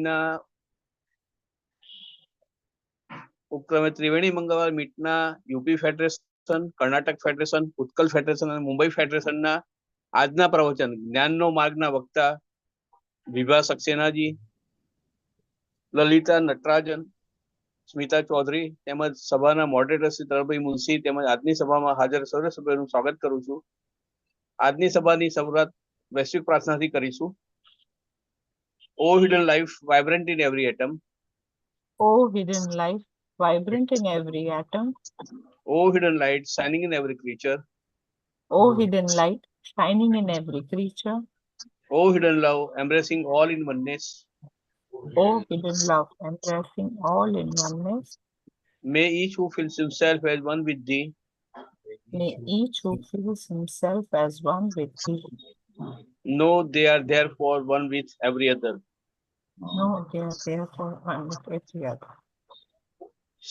ત્રિવેણીના ઉપક્રમે ત્રિવેણી મંગળવાર મીટના UP federation, Karnataka federation, Utkal federation અને મુંબઈ ફેડરેશનના આજના પ્રવચન જ્ઞાનનો માર્ગના વક્તા વિભા સક્સેનાજી, લલિતા નટરાજન, સ્મિતા ચૌધરી તેમજ સભાના મોડરેટર શ્રી તરલભાઈ મુનશી તેમજ આજની સભામાં હાજર સર્વ સભ્યોનું સ્વાગત કરું છું. આજની સભાની શરૂઆત વૈશ્વિક પ્રાર્થનાથી કરીશું. O hidden life, vibrant in every atom. O hidden life, vibrant in every atom. O hidden light, shining in every creature. O hidden light, shining in every creature. O hidden love, embracing all in oneness. O hidden love, embracing all in oneness. May each who feels himself as one with thee May each who feels himself as one with thee know they are therefore one with every other. know they are therefore one with every other.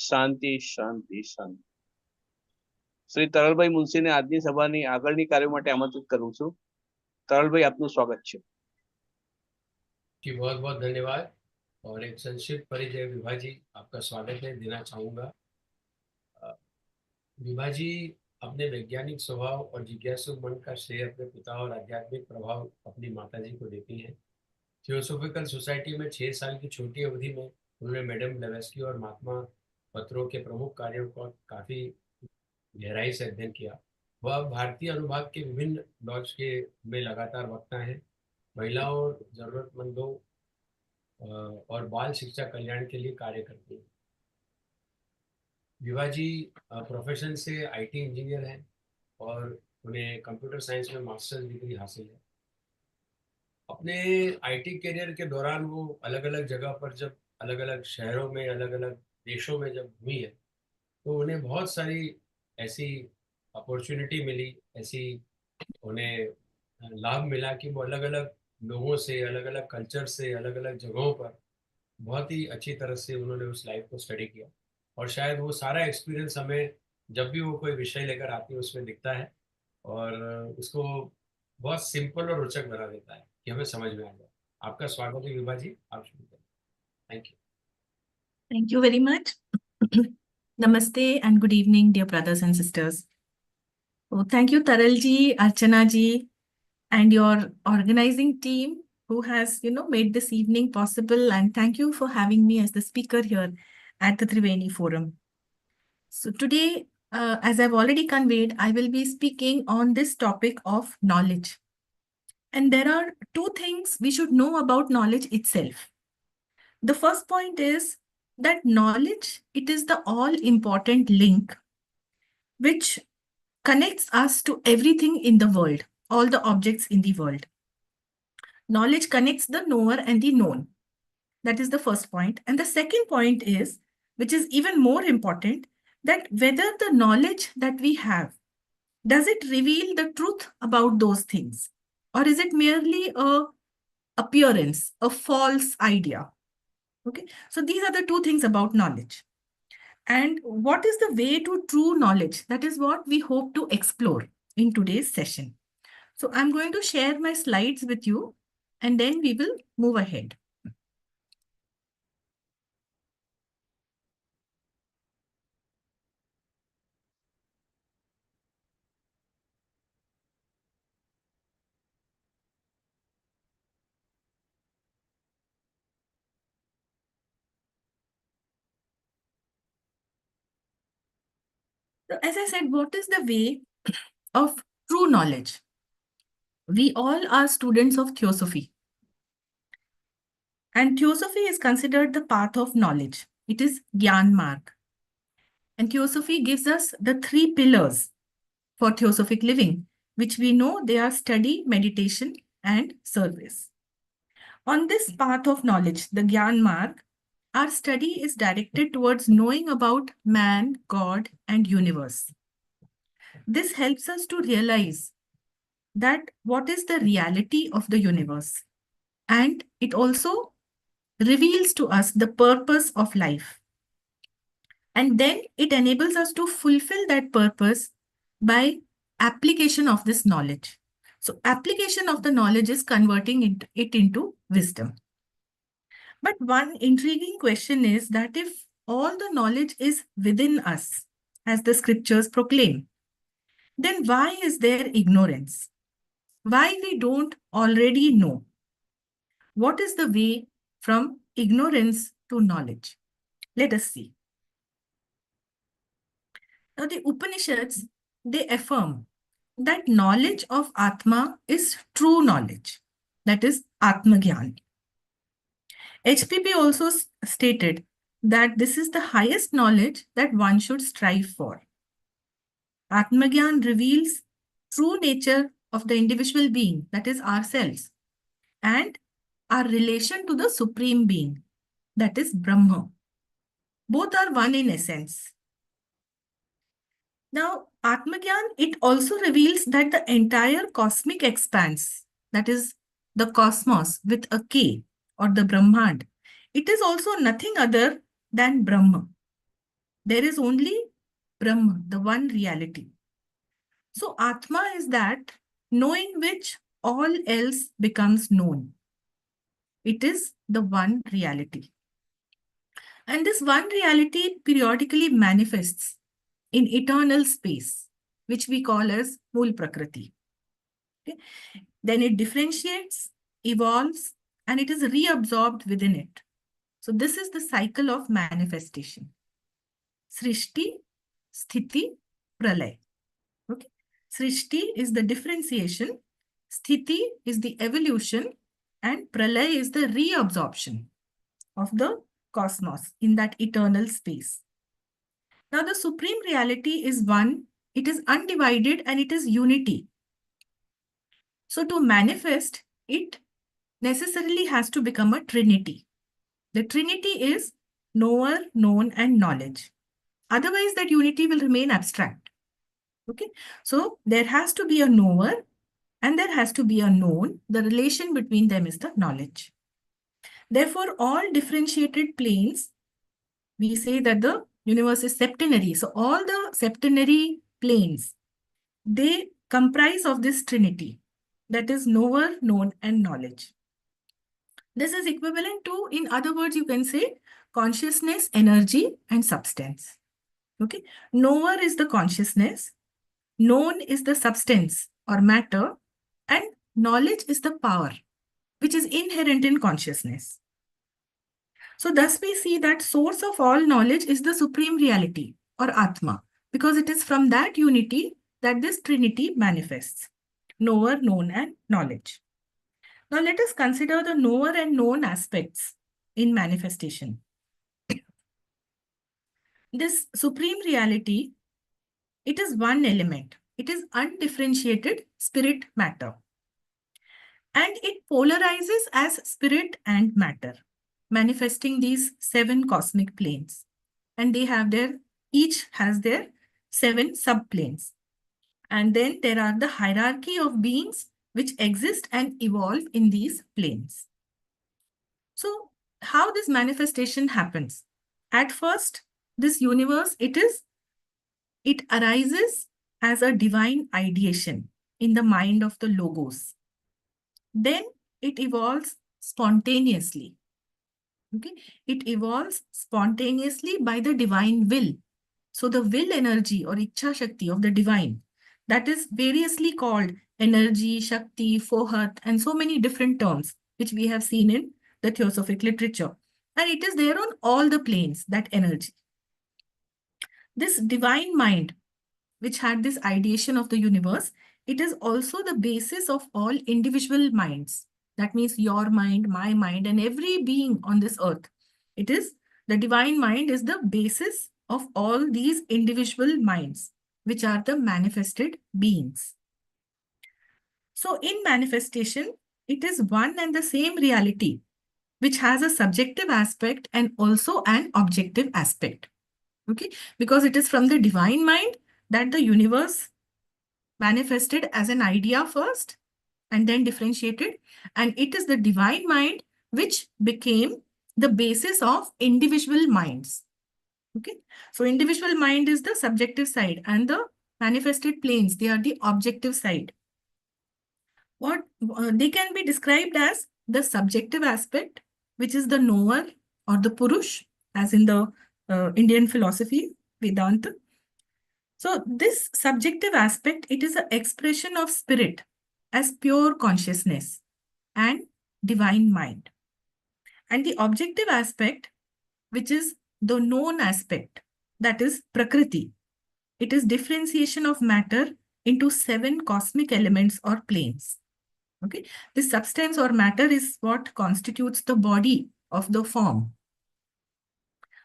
શાંતિ શાંતિ શાંતિ. શ્રી તરલભાઈ મુનશીને આજની સભાની આગળની કાર્ય માટે આમંત્રિત કરું છું. તરલભાઈ, આપનું સ્વાગત છે. जी बहुत बहुत धन्यवाद और एक संक्षिप्त परिचय विभा जी आपका स्वागत है देना चाहूँगा। विभा जी अपने वैज्ञानिक स्वभाव और जिज्ञासु मन का श्रेय अपने पिता और आध्यात्मिक प्रभाव अपनी माता जी को देती हैं। थियोसोफिकल सोसाइटी में 6 साल की छोटी अवधि में उन्होंने मैडम ब्लेवेस्की और महात्मा पत्रों के प्रमुख कार्यों का काफ़ी गहराई से अध्ययन किया। वह भारतीय अनुभाग के विभिन्न लॉज के में लगातार वक्ता हैं। महिलाओं, जरूरतमंदों और बाल शिक्षा कल्याण के लिए कार्य करती हैं। विभा जी प्रोफेशन से आईटी इंजीनियर हैं और उन्हें कंप्यूटर साइंस में मास्टर्स डिग्री हासिल है। अपने आईटी करियर के दौरान वो अलग अलग जगह पर जब अलग अलग शहरों में, अलग अलग देशों में जब घूमी है तो उन्हें बहुत सारी ऐसी अपॉर्चुनिटी मिली, ऐसी उन्हें लाभ मिला कि वो अलग अलग लोगों से, अलग अलग कल्चर से, अलग अलग जगहों पर बहुत ही अच्छी तरह से उन्होंने उस लाइफ को स्टडी किया और शायद वो सारा एक्सपीरियंस हमें जब भी वो कोई विषय लेकर आती है उसमें दिखता है और उसको बहुत सिंपल और रोचक बना देता है कि हमें समझ में आ जाए। आपका स्वागत है विभा जी, आप शुरू करें। Thank you. Thank you very much. Namaste and good evening, dear brothers and sisters. Oh, thank you, Taral ji, Archana ji, and your organizing team who has, made this evening possible. And thank you for having me as the speaker here at the Triveni Forum. So today, as I've already conveyed, I will be speaking on this topic of knowledge. And there are 2 things we should know about knowledge itself. The first point is that knowledge, it is the all-important link which connects us to everything in the world, all the objects in the world. Knowledge connects the knower and the known. That is the first point. And the second point is, which is even more important, that whether the knowledge that we have, does it reveal the truth about those things? Or is it merely a appearance, a false idea? Okay, so these are the 2 things about knowledge. And what is the way to true knowledge? That is what we hope to explore in today's session. So I'm going to share my slides with you and then we will move ahead. So as I said, what is the way of true knowledge? We all are students of Theosophy. And Theosophy is considered the path of knowledge. It is Jnana Marga. And Theosophy gives us the 3 pillars for Theosophic living, which we know they are study, meditation, and service. On this path of knowledge, the Jnana Marga, our study is directed towards knowing about man, God, and universe. This helps us to realize that what is the reality of the universe. And it also reveals to us the purpose of life. And then it enables us to fulfill that purpose by application of this knowledge. So application of the knowledge is converting it into wisdom. But one intriguing question is that if all the knowledge is within us, as the scriptures proclaim, then why is there ignorance? Why we don't already know? What is the way from ignorance to knowledge? Let us see. Now the Upanishads, they affirm that knowledge of Atma is true knowledge. That is Atma-Gyan. HPP also stated that this is the highest knowledge that one should strive for. Atma-Gyan reveals true nature of the individual being, that is ourselves, and our relation to the Supreme Being, that is Brahma. Both are one in essence. Now, Atma-Gyan, it also reveals that the entire cosmic expanse, that is the cosmos with a K, or the Brahmand, it is also nothing other than Brahma. There is only Brahma, the one reality. So Atma is that knowing which all else becomes known. It is the one reality. And this one reality periodically manifests in eternal space, which we call as Mool Prakriti. Okay? Then it differentiates, evolves, and it is reabsorbed within it. So this is the cycle of manifestation. Srishti, Sthiti, Pralay. Okay? Srishti is the differentiation, Sthiti is the evolution, and Pralay is the reabsorption of the cosmos in that eternal space. Now the supreme reality is one, it is undivided, and it is unity. So to manifest, it necessarily has to become a trinity. The trinity is knower, known, and knowledge. Otherwise, that unity will remain abstract. Okay, so there has to be a knower and there has to be a known. The relation between them is the knowledge. Therefore, all differentiated planes, we say that the universe is septenary. So all the septenary planes, they comprise of this trinity, that is knower, known, and knowledge. This is equivalent to, in other words, you can say consciousness, energy, and substance. Okay, knower is the consciousness, known is the substance or matter, and knowledge is the power, which is inherent in consciousness. So thus we see that source of all knowledge is the supreme reality or Atma, because it is from that unity that this trinity manifests, knower, known, and knowledge. Now let us consider the knower and known aspects in manifestation. This supreme reality, it is one element. It is undifferentiated spirit matter. And it polarizes as spirit and matter, manifesting these 7 cosmic planes. And they have each has their 7 subplanes. And then there are the hierarchy of beings which exist and evolve in these planes. So how this manifestation happens? At first, this universe, it arises as a divine ideation in the mind of the Logos. Then it evolves spontaneously. Okay? It evolves spontaneously by the divine will. So the will energy or Ichha Shakti of the divine, that is variously called energy, Shakti, Fohat, and so many different terms, which we have seen in the Theosophic literature. And it is there on all the planes, that energy. This divine mind, which had this ideation of the universe, it is also the basis of all individual minds. That means your mind, my mind, and every being on this earth. It is the divine mind is the basis of all these individual minds, which are the manifested beings. So in manifestation, it is one and the same reality, which has a subjective aspect and also an objective aspect. Okay, because it is from the divine mind that the universe manifested as an idea first and then differentiated. And it is the divine mind which became the basis of individual minds. Okay, so individual mind is the subjective side and the manifested planes, they are the objective side. What they can be described as the subjective aspect which is the knower or the Purush, as in the Indian philosophy, Vedanta. So this subjective aspect, it is an expression of spirit as pure consciousness and divine mind. And the objective aspect, which is the known aspect, that is Prakriti. It is differentiation of matter into 7 cosmic elements or planes. Okay, this substance or matter is what constitutes the body of the form.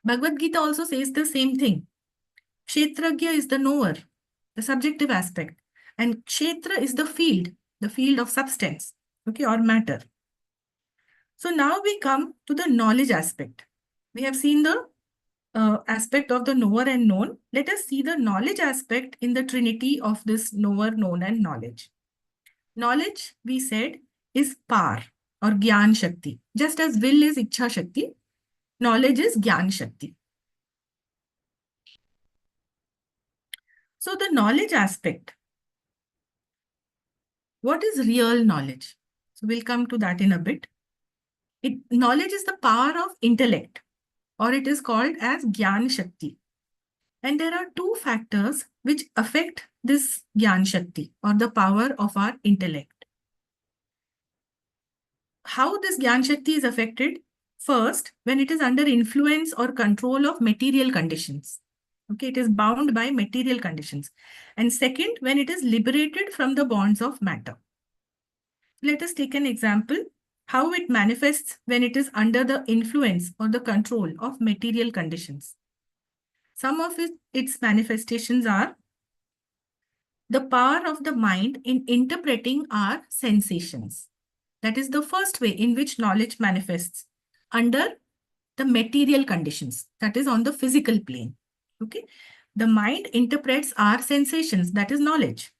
Bhagavad Gita also says the same thing. Kshetragya is the knower, the subjective aspect, and Kshetra is the field of substance, okay, or matter. So now we come to the knowledge aspect. We have seen the aspect of the knower and known. Let us see the knowledge aspect in the trinity of this knower, known, and knowledge. Knowledge, we said, is power or Gyan Shakti. Just as will is Ichha Shakti, knowledge is Gyan Shakti. So the knowledge aspect, what is real knowledge? So we'll come to that in a bit. Knowledge is the power of intellect, or it is called as Gyan Shakti. And there are 2 factors which affect this Gyan Shakti or the power of our intellect. How this Gyan Shakti is affected? First, when it is under influence or control of material conditions. Okay, it is bound by material conditions. And second, when it is liberated from the bonds of matter. Let us take an example, how it manifests when it is under the influence or the control of material conditions. Some of its manifestations are the power of the mind in interpreting our sensations. That is the first way in which knowledge manifests under the material conditions, that is on the physical plane. Okay, the mind interprets our sensations, that is knowledge.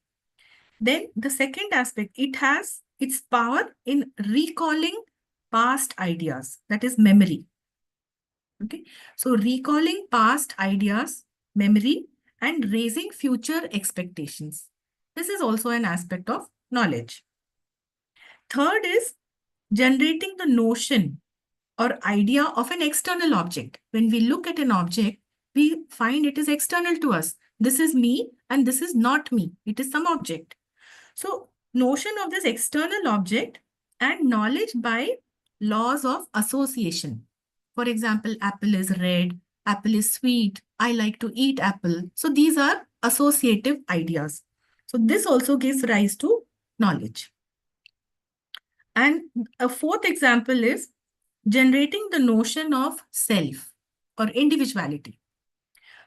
Then the second aspect, it has its power in recalling past ideas, that is memory. Okay, so recalling past ideas, memory, and raising future expectations. This is also an aspect of knowledge. Third is generating the notion or idea of an external object. When we look at an object, we find it is external to us. This is me and this is not me. It is some object. So notion of this external object and knowledge by laws of association. For example, apple is red, apple is sweet, I like to eat apple. So these are associative ideas. So this also gives rise to knowledge. And a fourth example is generating the notion of self or individuality.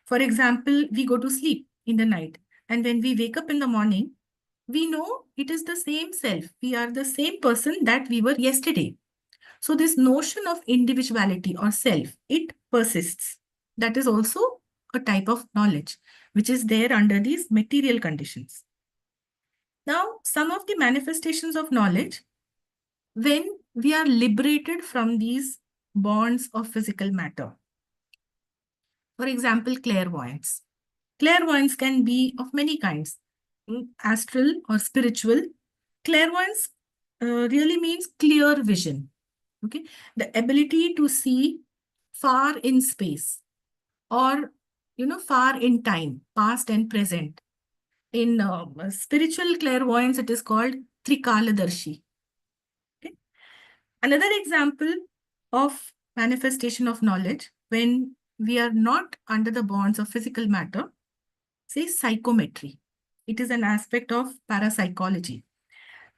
For example, we go to sleep in the night, and when we wake up in the morning, we know it is the same self. We are the same person that we were yesterday. So this notion of individuality or self, it persists. That is also a type of knowledge, which is there under these material conditions. Now, some of the manifestations of knowledge, when we are liberated from these bonds of physical matter. For example, clairvoyance. Clairvoyance can be of many kinds, astral or spiritual. Clairvoyance really means clear vision. Okay, the ability to see far in space or, far in time, past and present. In spiritual clairvoyance, it is called Trikaladarshi. Okay. Another example of manifestation of knowledge when we are not under the bonds of physical matter, say psychometry. It is an aspect of parapsychology.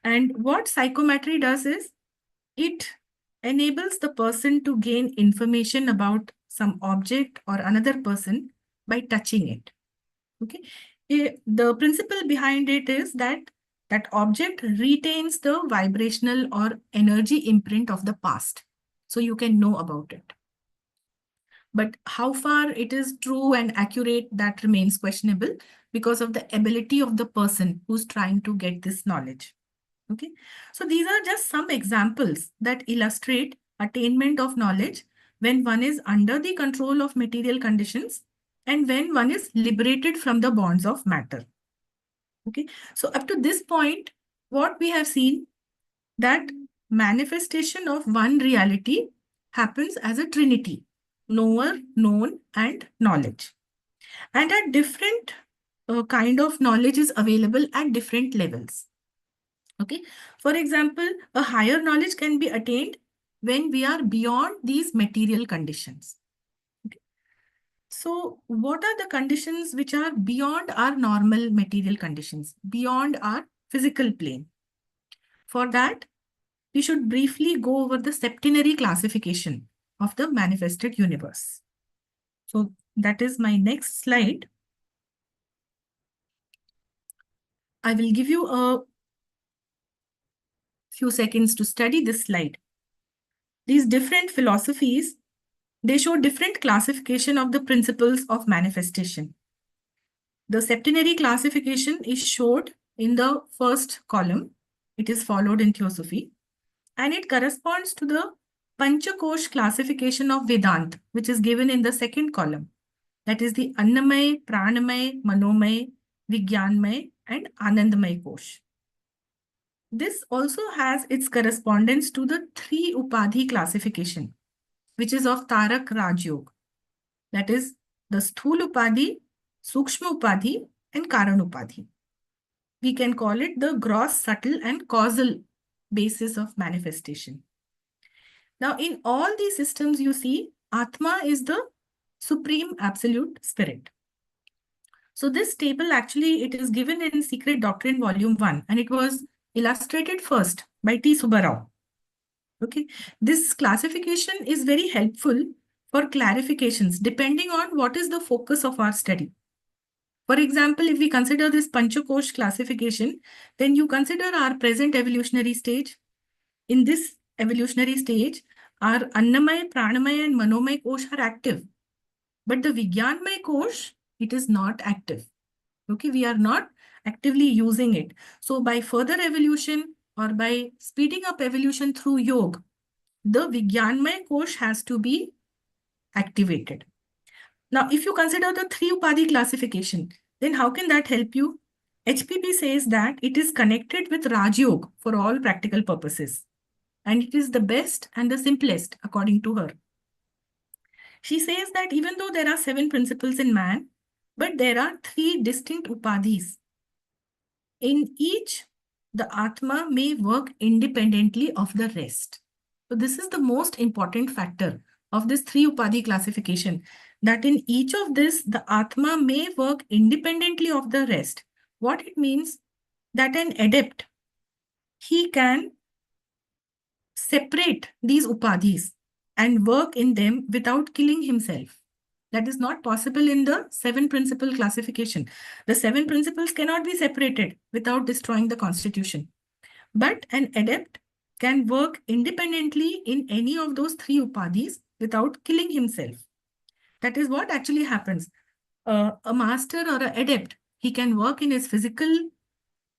And what psychometry does is, it enables the person to gain information about some object or another person by touching it. Okay. The principle behind it is that that object retains the vibrational or energy imprint of the past. So you can know about it. But how far it is true and accurate, that remains questionable because of the ability of the person who's trying to get this knowledge. Okay, so these are just some examples that illustrate attainment of knowledge when one is under the control of material conditions and when one is liberated from the bonds of matter. Okay, so up to this point, what we have seen, that manifestation of one reality happens as a trinity: knower, known, and knowledge. And a different kind of knowledge is available at different levels. Okay. For example, a higher knowledge can be attained when we are beyond these material conditions. Okay. So what are the conditions which are beyond our normal material conditions, beyond our physical plane? For that, we should briefly go over the septenary classification of the manifested universe. So that is my next slide. I will give you a few seconds to study this slide. These different philosophies, they show different classification of the principles of manifestation. The septenary classification is showed in the first column. It is followed in Theosophy, and it corresponds to the Panchakosh classification of Vedanta, which is given in the second column. That is the Annamay, Pranamay, Manomay, Vigyanmay, and Anandamay Kosh. This also has its correspondence to the 3 Upadhi classification, which is of Tarak Rajyog. That is the Sthul Upadhi, Sukshma Upadhi, and Karan Upadhi. We can call it the gross, subtle, and causal basis of manifestation. Now, in all these systems, you see, Atma is the supreme absolute spirit. So this table, actually, it is given in Secret Doctrine Volume 1, and it was illustrated first by T. Subbarao. Okay, this classification is very helpful for clarifications depending on what is the focus of our study. For example, if we consider this Panchakosh classification, then you consider our present evolutionary stage. In this evolutionary stage, our Annamay, Pranamay, and Manomay Kosh are active. But the Vigyanmay Kosh, it is not active. Okay, we are not actively using it. So by further evolution or by speeding up evolution through yoga, the Vigyanmay Kosh has to be activated. Now, if you consider the 3 Upadhi classification, then how can that help you? HPP says that it is connected with Raj Yoga for all practical purposes. And it is the best and the simplest, according to her. She says that even though there are 7 principles in man, but there are 3 distinct Upadhis. In each, the Atma may work independently of the rest. So this is the most important factor of this 3 Upadhi classification, that in each of this, the Atma may work independently of the rest. What it means? That an adept, he can separate these Upadhis and work in them without killing himself. That is not possible in the 7 principle classification. The 7 principles cannot be separated without destroying the constitution. But an adept can work independently in any of those 3 Upadhis without killing himself. That is what actually happens. A master or an adept, he can work in his physical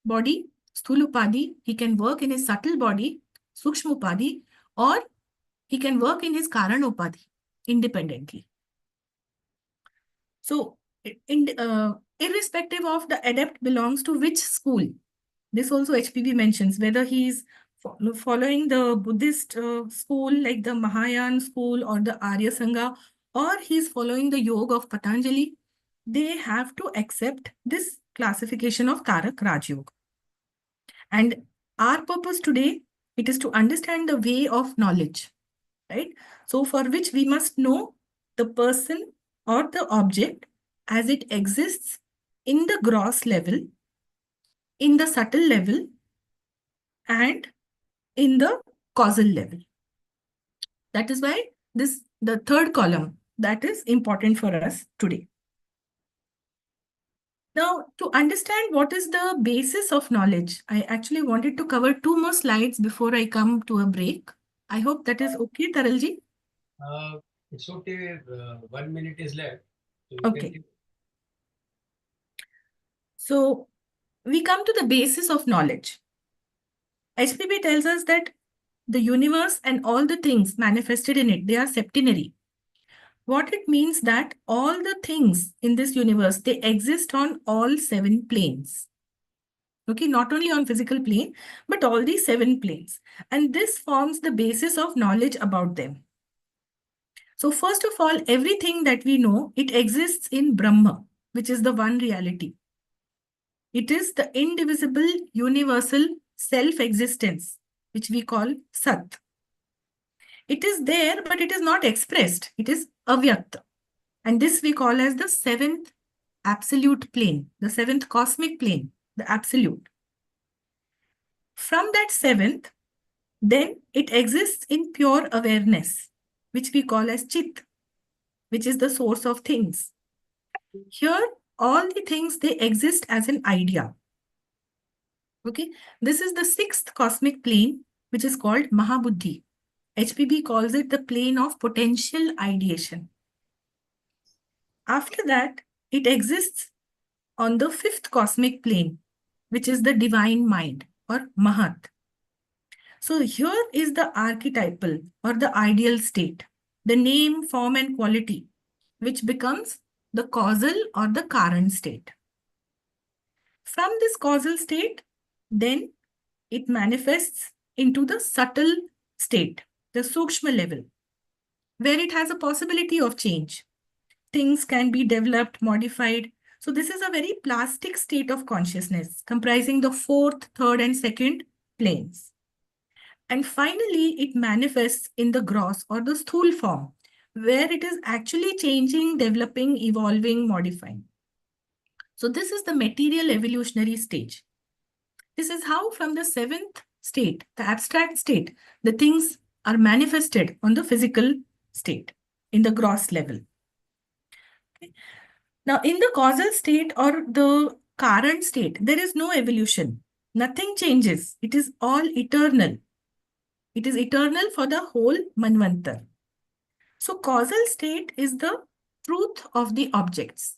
body, Sthula Upadhi, he can work in his subtle body, Sukshma Upadhi, or he can work in his Karana Upadhi independently. So, irrespective of the adept belongs to which school, this also HPB mentions, whether he is following the Buddhist school like the Mahayana school or the Arya Sangha, or he is following the yoga of Patanjali, they have to accept this classification of Tarak Raj Yoga. And our purpose today, it is to understand the way of knowledge, right? So for which we must know the person or the object as it exists in the gross level, in the subtle level, and in the causal level. That is why the third column, that is important for us today. Now, to understand what is the basis of knowledge, I actually wanted to cover 2 more slides before I come to a break. I hope that is okay, Taralji. It's okay. 1 minute is left. So okay. So we come to the basis of knowledge. HPB tells us that the universe and all the things manifested in it, they are septenary. What it means that all the things in this universe, they exist on all 7 planes. Okay, not only on physical plane, but all these 7 planes. And this forms the basis of knowledge about them. So first of all, everything that we know, it exists in Brahma, which is the one reality. It is the indivisible, universal self-existence, which we call Sat. It is there, but it is not expressed. It is avyakta. And this we call as the seventh absolute plane, the seventh cosmic plane, the absolute. From that seventh, then it exists in pure awareness, which we call as Chit, which is the source of things. Here, all the things, they exist as an idea. Okay, this is the sixth cosmic plane, which is called Mahabuddhi. HPB calls it the plane of potential ideation. After that, it exists on the fifth cosmic plane, which is the divine mind or Mahat. So here is the archetypal or the ideal state, the name, form, and quality, which becomes the causal or the Karan state. From this causal state, then it manifests into the subtle state, the Sukshma level, where it has a possibility of change. Things can be developed, modified. So this is a very plastic state of consciousness comprising the fourth, third, and second planes. And finally, it manifests in the gross or the sthul form, where it is actually changing, developing, evolving, modifying. So this is the material evolutionary stage. This is how from the seventh state, the abstract state, the things are manifested on the physical state in the gross level. Okay. Now, in the causal state or the Karan state, there is no evolution. Nothing changes. It is all eternal. It is eternal for the whole Manvantar. So causal state is the truth of the objects.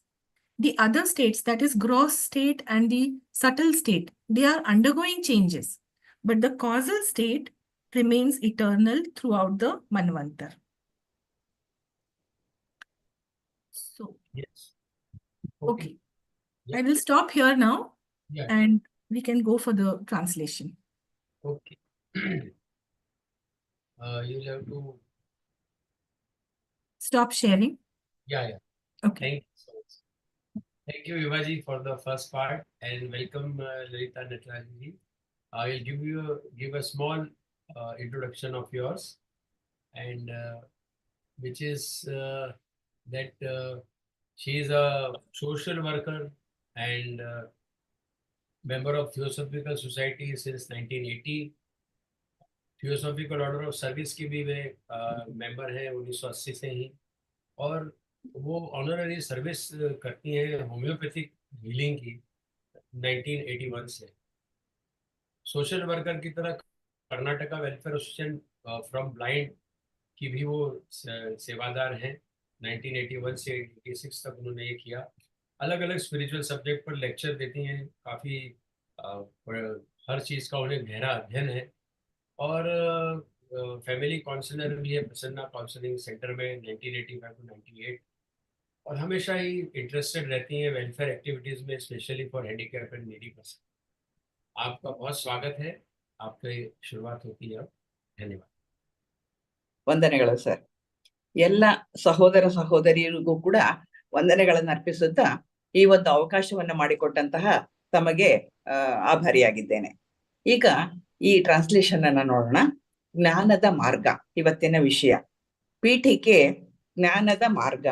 The other states, that is gross state and the subtle state, they are undergoing changes. But the causal state remains eternal throughout the Manvantar. So, Yes. okay. Yeah. I will stop here now. Yeah. And we can go for the translation. Okay. You'll have to. Stop sharing. Yeah. Okay. Thank you so much. Thank you, VIBHA, for the first part, and welcome, LALITHA, NATRAJ. I will give a small introduction of yours, and which is that she is a social worker and member of Theosophical Society since 1980. Theosophical order of service की भी वे member हैं 1980 से ही, और वो honorary service करती हैं homeopathic healing की 1981 से। सोशल वर्कर की तरह Karnataka welfare association from blind की भी वो सेवादार हैं। 1981 से 86 तक उन्होंने ये किया। अलग अलग स्पिरिचुअल सब्जेक्ट पर लेक्चर देती हैं, काफ़ी हर चीज़ का उन्हें गहरा अध्ययन है, और फैमिली काउंसलर भी है प्रसन्ना काउंसलिंग सेंटर में 1985 to 98, और हमेशा ही इंटरेस्टेड रहती हैं वेलफेयर एक्टिविटीज़ में, specially for handicap and needy person. आपका बहुत स्वागत है, आपकी शुरुआत होती है। धन्यवाद। ವಂದನೆಗಳು ಸರ್. ಎಲ್ಲ ಸಹೋದರ ಸಹೋದರಿಯರಿಗೂ ಕೂಡ ವಂದನೆಗಳನ್ನು ಅರ್ಪಿಸುತ್ತಾ ಈ ಒಂದು ಅವಕಾಶವನ್ನು ಮಾಡಿಕೊಟ್ಟಂತಹ ತಮಗೆ ಆಭಾರಿಯಾಗಿದ್ದೇನೆ. ಈಗ ಈ ಟ್ರಾನ್ಸ್ಲೇಷನ್ ಅನ್ನ ನೋಡೋಣ. ಜ್ಞಾನದ ಮಾರ್ಗ ಇವತ್ತಿನ ವಿಷಯ. ಪೀಠಿಕೆ ಜ್ಞಾನದ ಮಾರ್ಗ.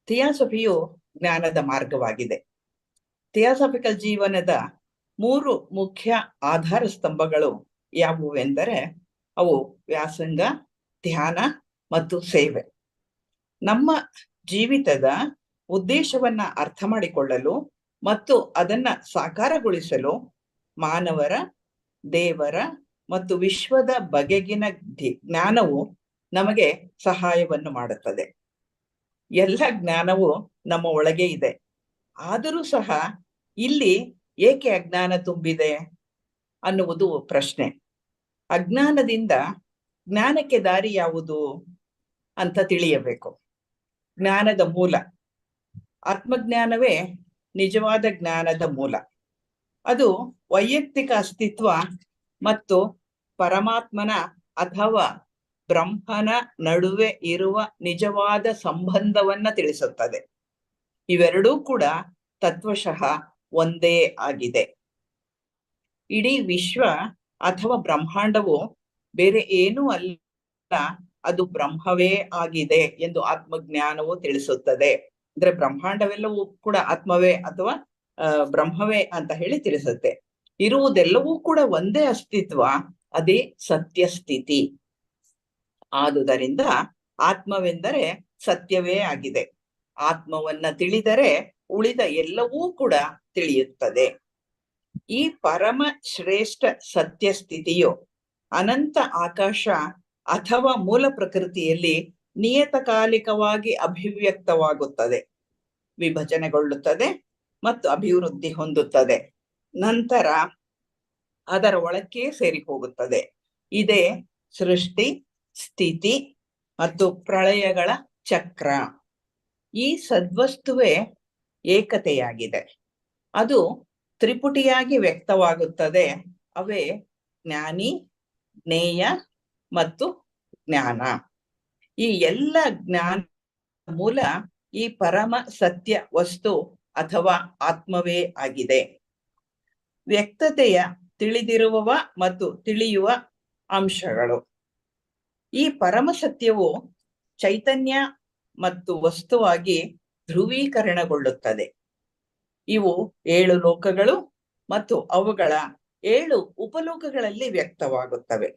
ಥಿಯಾಸಫಿಯು ಜ್ಞಾನದ ಮಾರ್ಗವಾಗಿದೆ. ಥಿಯಾಸಫಿಕಲ್ ಜೀವನದ 3 ಮುಖ್ಯ ಆಧಾರ ಸ್ತಂಭಗಳು ಯಾವುವೆಂದರೆ ಅವು ವ್ಯಾಸಂಗ, ಧ್ಯಾನ ಮತ್ತು ಸೇವೆ. ನಮ್ಮ ಜೀವಿತದ ಉದ್ದೇಶವನ್ನ ಅರ್ಥ ಮಾಡಿಕೊಳ್ಳಲು ಮತ್ತು ಅದನ್ನ ಸಾಕಾರಗೊಳಿಸಲು ಮಾನವರ, ದೇವರ ಮತ್ತು ವಿಶ್ವದ ಬಗೆಗಿನ ಜ್ಞಾನವು ನಮಗೆ ಸಹಾಯವನ್ನು ಮಾಡುತ್ತದೆ. ಎಲ್ಲ ಜ್ಞಾನವು ನಮ್ಮ ಒಳಗೆ ಇದೆ. ಆದರೂ ಸಹ ಇಲ್ಲಿ ಏಕೆ ಅಜ್ಞಾನ ತುಂಬಿದೆ ಅನ್ನುವುದು ಪ್ರಶ್ನೆ. ಅಜ್ಞಾನದಿಂದ ಜ್ಞಾನಕ್ಕೆ ದಾರಿ ಯಾವುದು ಅಂತ ತಿಳಿಯಬೇಕು. ಜ್ಞಾನದ ಮೂಲ ಆತ್ಮಜ್ಞಾನವೇ ನಿಜವಾದ ಜ್ಞಾನದ ಮೂಲ. ಅದು ವೈಯಕ್ತಿಕ ಅಸ್ತಿತ್ವ ಮತ್ತು ಪರಮಾತ್ಮನ ಅಥವಾ ಬ್ರಹ್ಮನ ನಡುವೆ ಇರುವ ನಿಜವಾದ ಸಂಬಂಧವನ್ನ ತಿಳಿಸುತ್ತದೆ. ಇವೆರಡೂ ಕೂಡ ತತ್ವಶಃ ಒಂದೇ ಆಗಿದೆ. ಇಡೀ ವಿಶ್ವ ಅಥವಾ ಬ್ರಹ್ಮಾಂಡವು ಬೇರೆ ಏನೂ ಅಲ್ಲ, ಅದು ಬ್ರಹ್ಮವೇ ಆಗಿದೆ ಎಂದು ಆತ್ಮಜ್ಞಾನವು ತಿಳಿಸುತ್ತದೆ. ಅಂದ್ರೆ ಬ್ರಹ್ಮಾಂಡವೆಲ್ಲವೂ ಕೂಡ ಆತ್ಮವೇ ಅಥವಾ ಬ್ರಹ್ಮವೇ ಅಂತ ಹೇಳಿ ತಿಳಿಸುತ್ತೆ. ಇರುವುದೆಲ್ಲವೂ ಕೂಡ ಒಂದೇ ಅಸ್ತಿತ್ವ, ಅದೇ ಸತ್ಯ ಸ್ಥಿತಿ. ಆದುದರಿಂದ ಆತ್ಮವೆಂದರೆ ಸತ್ಯವೇ ಆಗಿದೆ. ಆತ್ಮವನ್ನ ತಿಳಿದರೆ ಉಳಿದ ಎಲ್ಲವೂ ಕೂಡ ತಿಳಿಯುತ್ತದೆ. ಈ ಪರಮ ಶ್ರೇಷ್ಠ ಸತ್ಯ ಸ್ಥಿತಿಯು ಅನಂತ ಆಕಾಶ ಅಥವಾ ಮೂಲ ಪ್ರಕೃತಿಯಲ್ಲಿ ನಿಯತಕಾಲಿಕವಾಗಿ ಅಭಿವ್ಯಕ್ತವಾಗುತ್ತದೆ, ವಿಭಜನೆಗೊಳ್ಳುತ್ತದೆ ಮತ್ತು ಅಭಿವೃದ್ಧಿ ಹೊಂದುತ್ತದೆ. ನಂತರ ಅದರ ಒಳಕ್ಕೆ ಸೇರಿ ಹೋಗುತ್ತದೆ. ಇದೇ ಸೃಷ್ಟಿ, ಸ್ಥಿತಿ ಮತ್ತು ಪ್ರಳಯಗಳ ಚಕ್ರ. ಈ ಸದ್ವಸ್ತುವೇ ಏಕತೆಯಾಗಿದೆ. ಅದು ತ್ರಿಪುಟಿಯಾಗಿ ವ್ಯಕ್ತವಾಗುತ್ತದೆ. ಅವೇ ಜ್ಞಾನಿ, ಜ್ಞೇಯ ಮತ್ತು ಜ್ಞಾನ. ಈ ಎಲ್ಲ ಜ್ಞಾನ ಮೂಲ ಈ ಪರಮ ಸತ್ಯ ವಸ್ತು ಅಥವಾ ಆತ್ಮವೇ ಆಗಿದೆ. ವ್ಯಕ್ತತೆಯ ತಿಳಿದಿರುವವ ಮತ್ತು ತಿಳಿಯುವ ಅಂಶಗಳು. ಈ ಪರಮ ಸತ್ಯವು ಚೈತನ್ಯ ಮತ್ತು ವಸ್ತುವಾಗಿ ಧ್ರುವೀಕರಣಗೊಳ್ಳುತ್ತದೆ. ಇವು 7 ಲೋಕಗಳು ಮತ್ತು ಅವುಗಳ 7 ಉಪಲೋಕಗಳಲ್ಲಿ ವ್ಯಕ್ತವಾಗುತ್ತವೆ.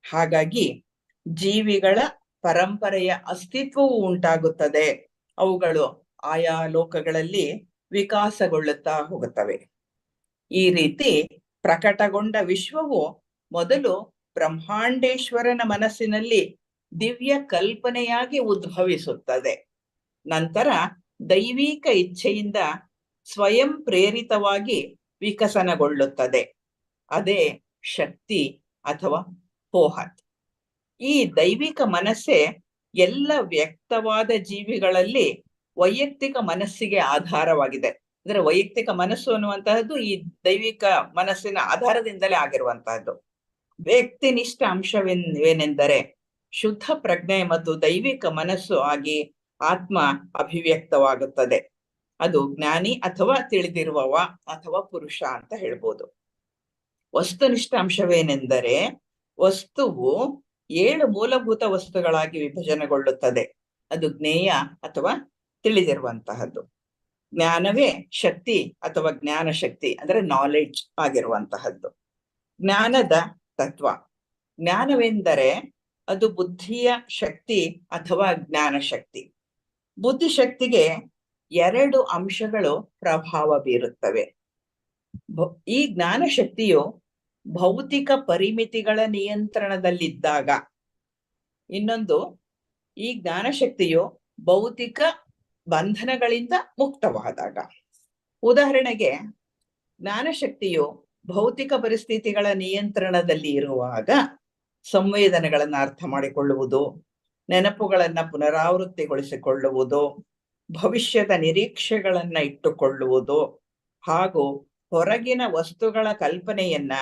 ಹಾಗಾಗಿ ಜೀವಿಗಳ ಪರಂಪರೆಯ ಅಸ್ತಿತ್ವವು ಉಂಟಾಗುತ್ತದೆ. ಅವುಗಳು ಆಯಾ ಲೋಕಗಳಲ್ಲಿ ವಿಕಾಸಗೊಳ್ಳುತ್ತಾ ಹೋಗುತ್ತವೆ. ಈ ರೀತಿ ಪ್ರಕಟಗೊಂಡ ವಿಶ್ವವು ಮೊದಲು ಬ್ರಹ್ಮಾಂಡೇಶ್ವರನ ಮನಸ್ಸಿನಲ್ಲಿ ದಿವ್ಯ ಕಲ್ಪನೆಯಾಗಿ ಉದ್ಭವಿಸುತ್ತದೆ. ನಂತರ ದೈವಿಕ ಇಚ್ಛೆಯಿಂದ ಸ್ವಯಂ ಪ್ರೇರಿತವಾಗಿ ವಿಕಸನಗೊಳ್ಳುತ್ತದೆ. ಅದೇ ಶಕ್ತಿ ಅಥವಾ ಪೋಹತ್. ಈ ದೈವಿಕ ಮನಸ್ಸೇ ಎಲ್ಲ ವ್ಯಕ್ತವಾದ ಜೀವಿಗಳಲ್ಲಿ ವೈಯಕ್ತಿಕ ಮನಸ್ಸಿಗೆ ಆಧಾರವಾಗಿದೆ. ಅಂದ್ರೆ ವೈಯಕ್ತಿಕ ಮನಸ್ಸು ಅನ್ನುವಂತಹದ್ದು ಈ ದೈವಿಕ ಮನಸ್ಸಿನ ಆಧಾರದಿಂದಲೇ ಆಗಿರುವಂತಹದ್ದು. ವ್ಯಕ್ತಿನಿಷ್ಠ ಅಂಶವೇನೆಂದರೆ ಶುದ್ಧ ಪ್ರಜ್ಞೆ ಮತ್ತು ದೈವಿಕ ಮನಸ್ಸು ಆಗಿ ಆತ್ಮ ಅಭಿವ್ಯಕ್ತವಾಗುತ್ತದೆ. ಅದು ಜ್ಞಾನಿ ಅಥವಾ ತಿಳಿದಿರುವವ ಅಥವಾ ಪುರುಷ ಅಂತ ಹೇಳ್ಬೋದು. ವಸ್ತುನಿಷ್ಠ ಅಂಶವೇನೆಂದರೆ ವಸ್ತುವು 7 ಮೂಲಭೂತ ವಸ್ತುಗಳಾಗಿ ವಿಭಜನೆಗೊಳ್ಳುತ್ತದೆ. ಅದು ಜ್ಞೇಯ ಅಥವಾ ತಿಳಿದಿರುವಂತಹದ್ದು. ಜ್ಞಾನವೇ ಶಕ್ತಿ ಅಥವಾ ಜ್ಞಾನ ಶಕ್ತಿ ಅಂದ್ರೆ ನಾಲೆಡ್ಜ್ ಆಗಿರುವಂತಹದ್ದು. ಜ್ಞಾನದ ತತ್ವ. ಜ್ಞಾನವೆಂದರೆ ಅದು ಬುದ್ಧಿಯ ಶಕ್ತಿ ಅಥವಾ ಜ್ಞಾನ ಶಕ್ತಿ. ಬುದ್ಧಿಶಕ್ತಿಗೆ 2 ಅಂಶಗಳು ಪ್ರಭಾವ ಬೀರುತ್ತವೆ. ಈ ಜ್ಞಾನ ಶಕ್ತಿಯು ಭೌತಿಕ ಪರಿಮಿತಿಗಳ ನಿಯಂತ್ರಣದಲ್ಲಿದ್ದಾಗ, ಇನ್ನೊಂದು ಈ ಜ್ಞಾನ ಶಕ್ತಿಯು ಭೌತಿಕ ಬಂಧನಗಳಿಂದ ಮುಕ್ತವಾದಾಗ. ಉದಾಹರಣೆಗೆ, ಜ್ಞಾನಶಕ್ತಿಯು ಭೌತಿಕ ಪರಿಸ್ಥಿತಿಗಳ ನಿಯಂತ್ರಣದಲ್ಲಿ ಇರುವಾಗ ಸಂವೇದನೆಗಳನ್ನು ಅರ್ಥ ಮಾಡಿಕೊಳ್ಳುವುದು, ನೆನಪುಗಳನ್ನು ಪುನರಾವೃತ್ತಿಗೊಳಿಸಿಕೊಳ್ಳುವುದು, ಭವಿಷ್ಯದ ನಿರೀಕ್ಷೆಗಳನ್ನ ಇಟ್ಟುಕೊಳ್ಳುವುದು ಹಾಗೂ ಹೊರಗಿನ ವಸ್ತುಗಳ ಕಲ್ಪನೆಯನ್ನ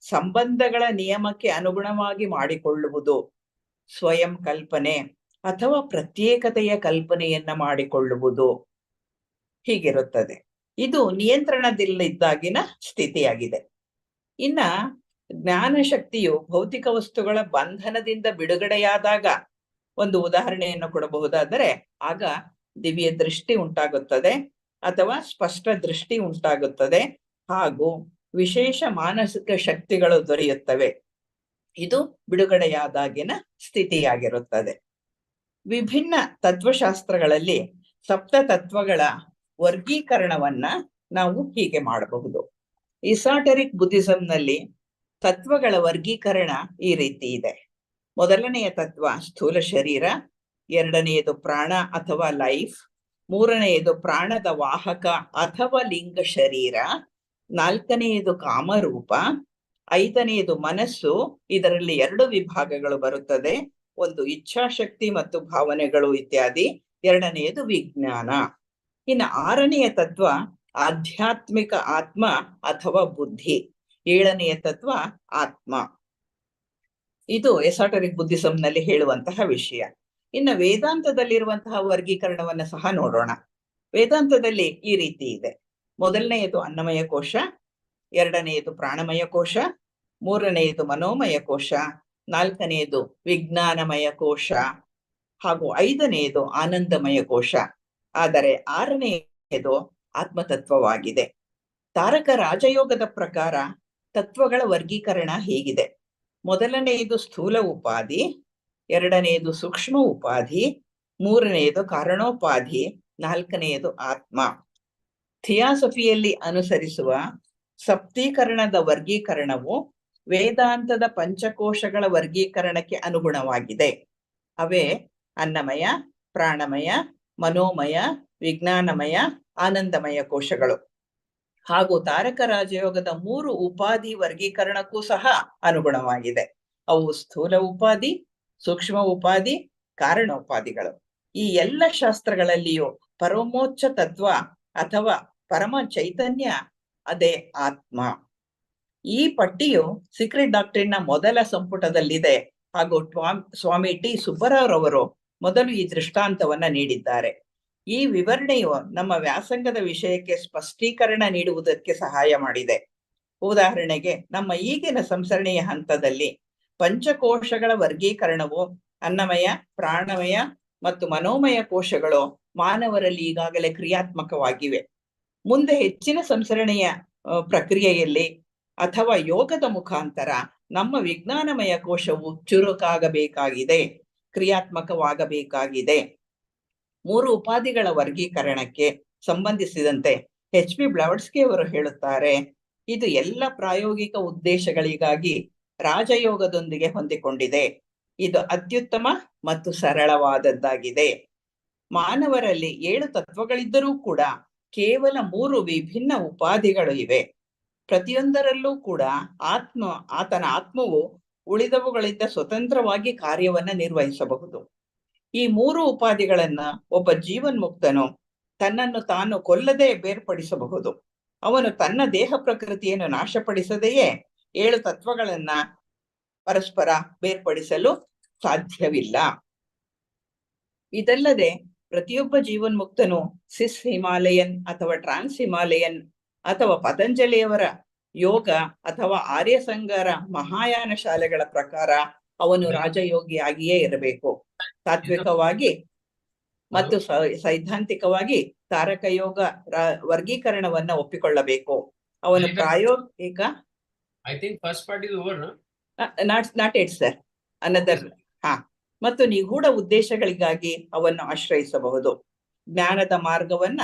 ಸಂಬಂಧಗಳ ನಿಯಮಕ್ಕೆ ಅನುಗುಣವಾಗಿ ಮಾಡಿಕೊಳ್ಳುವುದು, ಸ್ವಯಂ ಕಲ್ಪನೆ ಅಥವಾ ಪ್ರತ್ಯೇಕತೆಯ ಕಲ್ಪನೆಯನ್ನ ಮಾಡಿಕೊಳ್ಳುವುದು ಹೀಗಿರುತ್ತದೆ. ಇದು ನಿಯಂತ್ರಣದಲ್ಲಿದ್ದಾಗಿನ ಸ್ಥಿತಿಯಾಗಿದೆ. ಇನ್ನ ಜ್ಞಾನ ಶಕ್ತಿಯು ಭೌತಿಕ ವಸ್ತುಗಳ ಬಂಧನದಿಂದ ಬಿಡುಗಡೆಯಾದಾಗ ಒಂದು ಉದಾಹರಣೆಯನ್ನು ಕೊಡಬಹುದಾದರೆ, ಆಗ ದಿವ್ಯ ದೃಷ್ಟಿ ಉಂಟಾಗುತ್ತದೆ ಅಥವಾ ಸ್ಪಷ್ಟ ದೃಷ್ಟಿ ಉಂಟಾಗುತ್ತದೆ ಹಾಗೂ ವಿಶೇಷ ಮಾನಸಿಕ ಶಕ್ತಿಗಳು ದೊರೆಯುತ್ತವೆ. ಇದು ಬಿಡುಗಡೆಯಾದಾಗಿನ ಸ್ಥಿತಿಯಾಗಿರುತ್ತದೆ. ವಿಭಿನ್ನ ತತ್ವಶಾಸ್ತ್ರಗಳಲ್ಲಿ ಸಪ್ತ ತತ್ವಗಳ ವರ್ಗೀಕರಣವನ್ನ ನಾವು ಹೀಗೆ ಮಾಡಬಹುದು. ಇಸಾಟರಿಕ್ ಬುದ್ಧಿಸಂನಲ್ಲಿ ತತ್ವಗಳ ವರ್ಗೀಕರಣ ಈ ರೀತಿ ಇದೆ. ಮೊದಲನೆಯ ತತ್ವ ಸ್ಥೂಲ ಶರೀರ, ಎರಡನೆಯದು ಪ್ರಾಣ ಅಥವಾ ಲೈಫ್, ಮೂರನೆಯದು ಪ್ರಾಣದ ವಾಹಕ ಅಥವಾ ಲಿಂಗ ಶರೀರ, ನಾಲ್ಕನೆಯದು ಕಾಮರೂಪ, ಐದನೆಯದು ಮನಸ್ಸು. ಇದರಲ್ಲಿ 2 ವಿಭಾಗಗಳು ಬರುತ್ತದೆ, ಒಂದು ಇಚ್ಛಾಶಕ್ತಿ ಮತ್ತು ಭಾವನೆಗಳು ಇತ್ಯಾದಿ, ಎರಡನೆಯದು ವಿಜ್ಞಾನ. ಇನ್ನು 6ನೆಯ ತತ್ವ ಆಧ್ಯಾತ್ಮಿಕ ಆತ್ಮ ಅಥವಾ ಬುದ್ಧಿ, 7ನೆಯ ತತ್ವ ಆತ್ಮ. ಇದು ಎಸಾಟರಿಕ್ ಬುದ್ಧಿಸಂ ನಲ್ಲಿ ಹೇಳುವಂತಹ ವಿಷಯ. ಇನ್ನು ವೇದಾಂತದಲ್ಲಿರುವಂತಹ ವರ್ಗೀಕರಣವನ್ನ ಸಹ ನೋಡೋಣ. ವೇದಾಂತದಲ್ಲಿ ಈ ರೀತಿ ಇದೆ. ಮೊದಲನೆಯದು ಅನ್ನಮಯ ಕೋಶ, ಎರಡನೆಯದು ಪ್ರಾಣಮಯ ಕೋಶ, ಮೂರನೆಯದು ಮನೋಮಯ ಕೋಶ, ನಾಲ್ಕನೆಯದು ವಿಜ್ಞಾನಮಯ ಕೋಶ ಹಾಗೂ ಐದನೆಯದು ಆನಂದಮಯ ಕೋಶ. ಆದರೆ ಆರನೆಯದು ಆತ್ಮತತ್ವವಾಗಿದೆ. ತಾರಕ ರಾಜಯೋಗದ ಪ್ರಕಾರ ತತ್ವಗಳ ವರ್ಗೀಕರಣ ಹೀಗಿದೆ. ಮೊದಲನೆಯದು ಸ್ಥೂಲ ಉಪಾಧಿ, ಎರಡನೆಯದು ಸೂಕ್ಷ್ಮ ಉಪಾಧಿ, ಮೂರನೆಯದು ಕಾರಣೋಪಾಧಿ, ನಾಲ್ಕನೆಯದು ಆತ್ಮ. ಥಿಯಾಸಫಿಯಲ್ಲಿ ಅನುಸರಿಸುವ ಸಪ್ತೀಕರಣದ ವರ್ಗೀಕರಣವು ವೇದಾಂತದ ಪಂಚಕೋಶಗಳ ವರ್ಗೀಕರಣಕ್ಕೆ ಅನುಗುಣವಾಗಿದೆ. ಅವೇ ಅನ್ನಮಯ, ಪ್ರಾಣಮಯ, ಮನೋಮಯ, ವಿಜ್ಞಾನಮಯ, ಆನಂದಮಯ ಕೋಶಗಳು. ಹಾಗೂ ತಾರಕ ರಾಜಯೋಗದ 3 ಉಪಾಧಿ ವರ್ಗೀಕರಣಕ್ಕೂ ಸಹ ಅನುಗುಣವಾಗಿದೆ. ಅವು ಸ್ಥೂಲ ಉಪಾಧಿ, ಸೂಕ್ಷ್ಮ ಉಪಾಧಿ, ಕಾರಣೋಪಾಧಿಗಳು. ಈ ಎಲ್ಲ ಶಾಸ್ತ್ರಗಳಲ್ಲಿಯೂ ಪರಮೋಚ್ಚ ತತ್ವ ಅಥವಾ ಪರಮ ಚೈತನ್ಯ ಅದೇ ಆತ್ಮ. ಈ ಪಟ್ಟಿಯು ಸೀಕ್ರೆಟ್ ಡಾಕ್ಟ್ರಿನ್ ನ ಮೊದಲ ಸಂಪುಟದಲ್ಲಿದೆ ಹಾಗೂ ಸ್ವಾಮಿ ಟಿ ಸುಬ್ಬರಾವ್ರವರು ಮೊದಲು ಈ ದೃಷ್ಟಾಂತವನ್ನ ನೀಡಿದ್ದಾರೆ. ಈ ವಿವರಣೆಯು ನಮ್ಮ ವ್ಯಾಸಂಗದ ವಿಷಯಕ್ಕೆ ಸ್ಪಷ್ಟೀಕರಣ ನೀಡುವುದಕ್ಕೆ ಸಹಾಯ ಮಾಡಿದೆ. ಉದಾಹರಣೆಗೆ, ನಮ್ಮ ಈಗಿನ ಸಂಸರಣೆಯ ಹಂತದಲ್ಲಿ ಪಂಚಕೋಶಗಳ ವರ್ಗೀಕರಣವು ಅನ್ನಮಯ, ಪ್ರಾಣಮಯ ಮತ್ತು ಮನೋಮಯ ಕೋಶಗಳು ಮಾನವರಲ್ಲಿ ಈಗಾಗಲೇ ಕ್ರಿಯಾತ್ಮಕವಾಗಿವೆ. ಮುಂದೆ ಹೆಚ್ಚಿನ ಸಂಸರಣೆಯ ಪ್ರಕ್ರಿಯೆಯಲ್ಲಿ ಅಥವಾ ಯೋಗದ ಮುಖಾಂತರ ನಮ್ಮ ವಿಜ್ಞಾನಮಯ ಕೋಶವು ಚುರುಕಾಗಬೇಕಾಗಿದೆ, ಕ್ರಿಯಾತ್ಮಕವಾಗಬೇಕಾಗಿದೆ. 3 ಉಪಾಧಿಗಳ ವರ್ಗೀಕರಣಕ್ಕೆ ಸಂಬಂಧಿಸಿದಂತೆ HP ಬ್ಲವಡ್ಸ್ಕಿ ಅವರು ಹೇಳುತ್ತಾರೆ, ಇದು ಎಲ್ಲ ಪ್ರಾಯೋಗಿಕ ಉದ್ದೇಶಗಳಿಗಾಗಿ ರಾಜಯೋಗದೊಂದಿಗೆ ಹೊಂದಿಕೊಂಡಿದೆ. ಇದು ಅತ್ಯುತ್ತಮ ಮತ್ತು ಸರಳವಾದದ್ದಾಗಿದೆ. ಮಾನವರಲ್ಲಿ 7 ತತ್ವಗಳಿದ್ದರೂ ಕೂಡ ಕೇವಲ 3 ವಿಭಿನ್ನ ಉಪಾಧಿಗಳು ಇವೆ. ಪ್ರತಿಯೊಂದರಲ್ಲೂ ಕೂಡ ಆತನ ಆತ್ಮವು ಉಳಿದವುಗಳಿಂದ ಸ್ವತಂತ್ರವಾಗಿ ಕಾರ್ಯವನ್ನ ನಿರ್ವಹಿಸಬಹುದು. ಈ 3 ಉಪಾಧಿಗಳನ್ನ ಒಬ್ಬ ಜೀವನ್ಮುಕ್ತನು ತನ್ನನ್ನು ತಾನು ಕೊಲ್ಲದೆ ಬೇರ್ಪಡಿಸಬಹುದು. ಅವನು ತನ್ನ ದೇಹ ಪ್ರಕೃತಿಯನ್ನು ನಾಶಪಡಿಸದೆಯೇ 7 ತತ್ವಗಳನ್ನ ಪರಸ್ಪರ ಬೇರ್ಪಡಿಸಲು ಸಾಧ್ಯವಿಲ್ಲ. ಇದಲ್ಲದೆ ಪ್ರತಿಯೊಬ್ಬ ಜೀವನ್ಮುಕ್ತನು ಸಿಸ್ ಹಿಮಾಲಯನ್ ಅಥವಾ ಟ್ರಾನ್ಸ್ ಹಿಮಾಲಯನ್ ಅಥವಾ ಪತಂಜಲಿಯವರ ಯೋಗ ಅಥವಾ ಆರ್ಯ ಸಂಗರ ಮಹಾಯಾನ ಶಾಲೆಗಳ ಪ್ರಕಾರ ಅವನು ರಾಜಯೋಗಿಯಾಗಿಯೇ ಇರಬೇಕು. ತಾತ್ವಿಕವಾಗಿ ಮತ್ತು ಸೈದ್ಧಾಂತಿಕವಾಗಿ ತಾರಕ ಯೋಗ ವರ್ಗೀಕರಣವನ್ನ ಒಪ್ಪಿಕೊಳ್ಳಬೇಕು. ಅವನು ಪ್ರಾಯೋಗಿಕ ನಾಟ್ ಇಟ್ ಸರ್ ಅನ್ನದರ್ ಮತ್ತು ನಿಗೂಢ ಉದ್ದೇಶಗಳಿಗಾಗಿ ಅವನ್ನು ಆಶ್ರಯಿಸಬಹುದು. ಜ್ಞಾನದ ಮಾರ್ಗವನ್ನ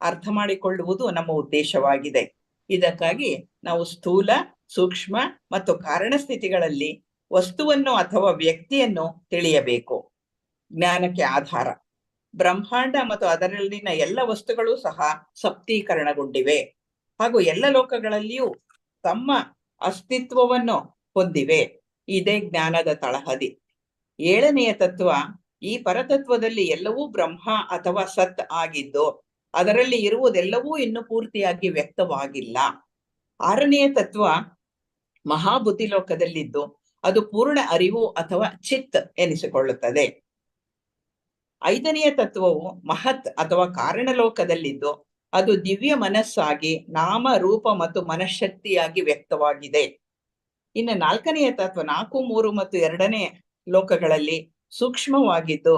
ಅರ್ಥ ಮಾಡಿಕೊಳ್ಳುವುದು ನಮ್ಮ ಉದ್ದೇಶವಾಗಿದೆ. ಇದಕ್ಕಾಗಿ ನಾವು ಸ್ಥೂಲ, ಸೂಕ್ಷ್ಮ ಮತ್ತು ಕಾರಣ ಸ್ಥಿತಿಗಳಲ್ಲಿ ವಸ್ತುವನ್ನು ಅಥವಾ ವ್ಯಕ್ತಿಯನ್ನು ತಿಳಿಯಬೇಕು. ಜ್ಞಾನಕ್ಕೆ ಆಧಾರ ಬ್ರಹ್ಮಾಂಡ ಮತ್ತು ಅದರಲ್ಲಿನ ಎಲ್ಲ ವಸ್ತುಗಳು ಸಹ ಸಪ್ತೀಕರಣಗೊಂಡಿವೆ ಹಾಗೂ ಎಲ್ಲ ಲೋಕಗಳಲ್ಲಿಯೂ ತಮ್ಮ ಅಸ್ತಿತ್ವವನ್ನು ಹೊಂದಿವೆ. ಇದೇ ಜ್ಞಾನದ ತಳಹದಿ. 7ನೆಯ ತತ್ವ, ಈ ಪರತತ್ವದಲ್ಲಿ ಎಲ್ಲವೂ ಬ್ರಹ್ಮ ಅಥವಾ ಸತ್ ಆಗಿದ್ದು ಅದರಲ್ಲಿ ಇರುವುದೆಲ್ಲವೂ ಇನ್ನೂ ಪೂರ್ತಿಯಾಗಿ ವ್ಯಕ್ತವಾಗಿಲ್ಲ. 6ನೆಯ ತತ್ವ ಮಹಾಬುದ್ಧಿ ಲೋಕದಲ್ಲಿದ್ದು ಅದು ಪೂರ್ಣ ಅರಿವು ಅಥವಾ ಚಿತ್ ಎನಿಸಿಕೊಳ್ಳುತ್ತದೆ. 5ನೆಯ ತತ್ವವು ಮಹತ್ ಅಥವಾ ಕಾರಣ ಲೋಕದಲ್ಲಿದ್ದು ಅದು ದಿವ್ಯ ಮನಸ್ಸಾಗಿ ನಾಮ, ರೂಪ ಮತ್ತು ಮನಃಶಕ್ತಿಯಾಗಿ ವ್ಯಕ್ತವಾಗಿದೆ. ಇನ್ನು 4ನೆಯ ತತ್ವ 4, 3 ಮತ್ತು 2ನೇ ಲೋಕಗಳಲ್ಲಿ ಸೂಕ್ಷ್ಮವಾಗಿದ್ದು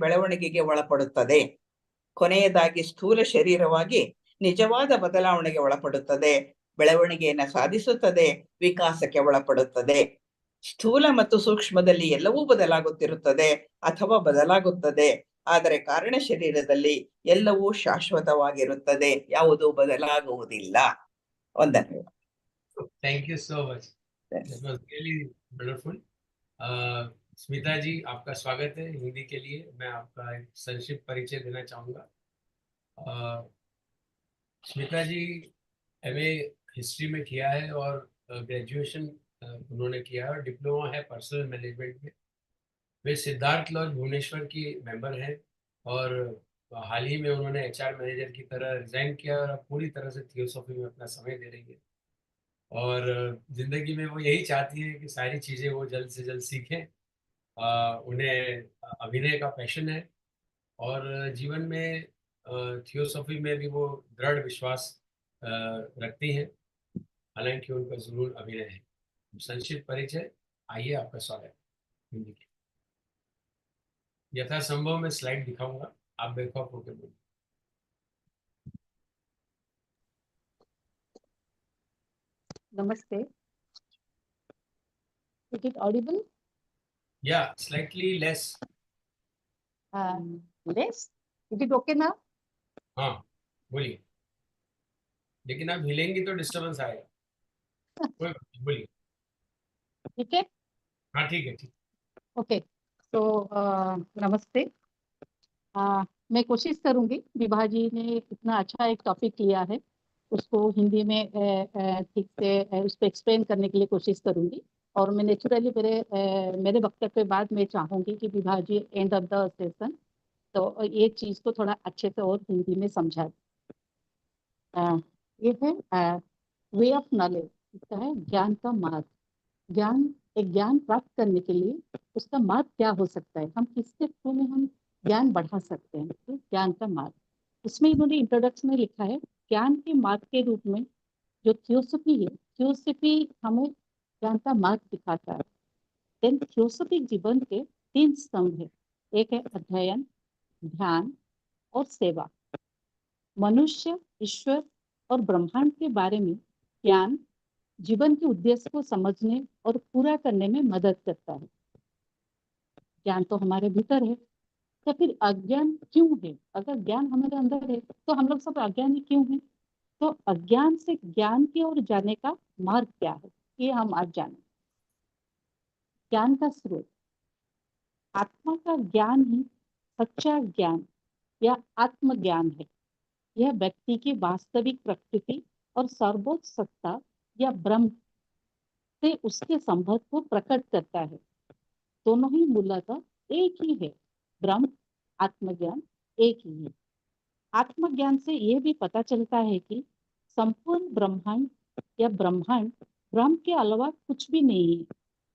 ಬೆಳವಣಿಗೆಗೆ ಒಳಪಡುತ್ತದೆ. ಕೊನೆಯದಾಗಿ ಸ್ಥೂಲ ಶರೀರವಾಗಿ ನಿಜವಾದ ಬದಲಾವಣೆಗೆ ಒಳಪಡುತ್ತದೆ, ಬೆಳವಣಿಗೆಯನ್ನು ಸಾಧಿಸುತ್ತದೆ, ವಿಕಾಸಕ್ಕೆ ಒಳಪಡುತ್ತದೆ. ಸ್ಥೂಲ ಮತ್ತು ಸೂಕ್ಷ್ಮದಲ್ಲಿ ಎಲ್ಲವೂ ಬದಲಾಗುತ್ತಿರುತ್ತದೆ ಅಥವಾ ಬದಲಾಗುತ್ತದೆ, ಆದರೆ ಕಾರಣ ಶರೀರದಲ್ಲಿ ಎಲ್ಲವೂ ಶಾಶ್ವತವಾಗಿರುತ್ತದೆ, ಯಾವುದೂ ಬದಲಾಗುವುದಿಲ್ಲ. ವಂದನೆಗಳು. Thank you so much. It was really wonderful. Smita जी, आपका स्वागत है। हिंदी के लिए मैं आपका एक संक्षिप्त परिचय देना चाहूँगा। स्मिता जी MA हिस्ट्री में किया है और ग्रेजुएशन उन्होंने किया है और डिप्लोमा है पर्सनल मैनेजमेंट में। वे सिद्धार्थ लॉज भुवनेश्वर की मेंबर हैं और हाल ही में उन्होंने HR मैनेजर की तरह रिजाइन किया और अब पूरी तरह से थियोसॉफी में अपना समय दे रही है। और जिंदगी में वो यही चाहती है कि सारी चीजें वो जल्द से जल्द सीखें। उन्हें अभिनय का पैशन है और जीवन में थियोसॉफी में भी वो दृढ़ विश्वास रखती हैं, हालांकि उनका जुनून अभिनय है। संक्षिप्त परिचय, आइए आपका स्वागत है। हिंदी की यथासंभव मैं स्लाइड दिखाऊंगा, आप बेखौफ होकर बोलिए। Namaste. Is it audible? या slightly less. Less? Is it okay now? हाँ बोलिए, लेकिन आप हिलेंगी तो डिस्टरबेंस आएगा। कोई बात नहीं, बोलिए। ठीक है? हाँ ठीक है, ठीक। ओके, तो नमस्ते। मैं कोशिश करूंगी, विभा जी ने इतना अच्छा एक टॉपिक लिया है, उसको हिंदी में ठीक से उसको एक्सप्लेन करने के लिए कोशिश करूंगी। और मैं नेचुरली मेरे वक्तव्य के बाद मैं चाहूंगी कि विभा जी एंड ऑफ द सेशन तो ये चीज को थोड़ा अच्छे से और हिंदी में समझा दें। ये है वे ऑफ नॉलेज, इसका है ज्ञान का मार्ग। ज्ञान, एक ज्ञान प्राप्त करने के लिए उसका मार्ग क्या हो सकता है, हम किसके थ्रू में हम ज्ञान बढ़ा सकते हैं, तो ज्ञान का मार्ग। इसमें इन्होंने इंट्रोडक्शन में लिखा है ज्ञान के मार्ग के रूप में जो थियोसॉफी है, थियोसॉफी हमें ज्ञान का मार्ग दिखाता है। देन थियोसॉफिक जीवन के 3 स्तंभ है, एक है अध्ययन, ध्यान और सेवा। मनुष्य, ईश्वर और ब्रह्मांड के बारे में ज्ञान जीवन के उद्देश्य को समझने और पूरा करने में मदद करता है। ज्ञान तो हमारे भीतर है, तो फिर अज्ञान क्यों है? अगर ज्ञान हमारे अंदर है तो हम लोग सब अज्ञानी क्यों हैं? तो अज्ञान से ज्ञान की ओर जाने का मार्ग क्या है, ये हम आज जानें। ज्ञान का स्रोत, आत्मा का ज्ञान ही सच्चा ज्ञान या आत्मज्ञान है। यह व्यक्ति की वास्तविक प्रकृति और सर्वोच्च सत्ता या ब्रह्म से उसके संबंध को प्रकट करता है। दोनों ही मूलतः एक ही है, ब्रह्म आत्मज्ञान एक ही है। आत्मज्ञान से यह भी पता चलता है कि संपूर्ण ब्रह्मांड या ब्रह्मांड ब्रह्म के अलावा कुछ भी नहीं है,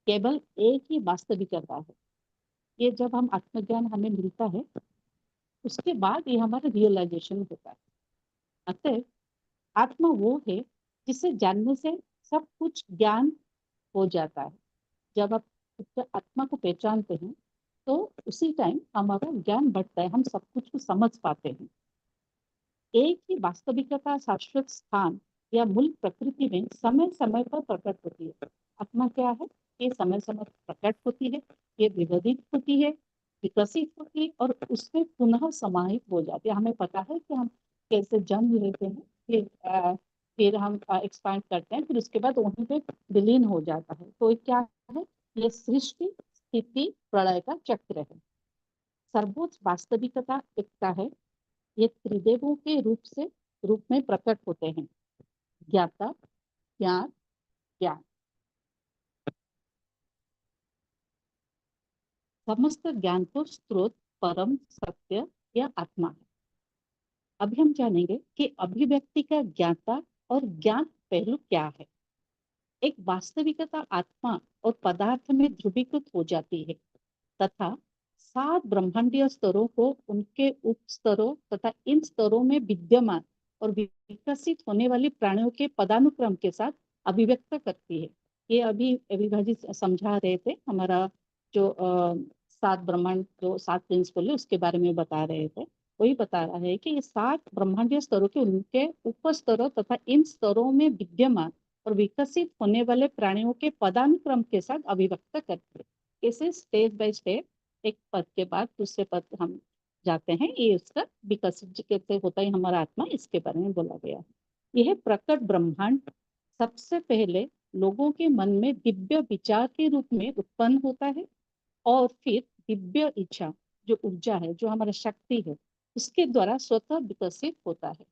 केवल एक ही वास्तविकता है। ये जब हम आत्मज्ञान हमें मिलता है उसके बाद ये हमारा रियलाइजेशन होता है। अतः आत्मा वो है जिसे जानने से सब कुछ ज्ञान हो जाता है। जब आप आत्मा को पहचानते हैं तो उसी टाइम हमारा ज्ञान बढ़ता है, हम सब कुछ को समझ पाते हैं। एक ही वास्तविकता शाश्वत स्थान या मूल प्रकृति में समय समय पर प्रकट होती है। आत्मा क्या है? ये समय समय पर प्रकट होती है, ये विभजित होती है, विकसित होती है और उसमें पुनः समाहित हो जाती है। हमें पता है कि हम कैसे जन्म लेते हैं, फिर हम एक्सपांड करते हैं, फिर उसके बाद वहीं पे विलीन हो जाता है। तो ये क्या है? ये सृष्टि स्थिति प्रलय का चक्र है। सर्वोच्च वास्तविकता एकता है। ये त्रिदेवों के रूप में प्रकट होते हैं, ज्ञाता, ज्ञान, ज्ञान। समस्त ज्ञान को स्रोत परम सत्य या आत्मा है। अभी हम जानेंगे कि अभिव्यक्ति का ज्ञाता और ज्ञान पहलू क्या है। एक वास्तविकता आत्मा और पदार्थ में ध्रुवीकृत हो जाती है तथा 7 ब्रह्मांडीय स्तरों को उनके उप स्तरों तथा इन स्तरों में विद्यमान और विकसित होने वाली प्राणियों के पदानुक्रम के साथ अभिव्यक्त करती है। ये अभी विभाजित समझा रहे थे, हमारा जो 7 ब्रह्मांड, जो 7 प्रिंसिपल है उसके बारे में बता रहे थे। वही बता रहा है कि ये 7 ब्रह्मांडीय स्तरों के उनके उप स्तरों तथा इन स्तरों में विद्यमान और विकसित होने वाले प्राणियों के पदानुक्रम के साथ अभिव्यक्त करते हैं। इसे स्टेप बाय स्टेप एक पद के बाद दूसरे पद हम जाते हैं। ये उसका विकसित कैसे होता है हमारा आत्मा, इसके बारे में बोला गया है। यह प्रकट ब्रह्मांड सबसे पहले लोगों के मन में दिव्य विचार के रूप में उत्पन्न होता है और फिर दिव्य इच्छा, जो ऊर्जा है, जो हमारा शक्ति है, उसके द्वारा स्वतः विकसित होता है।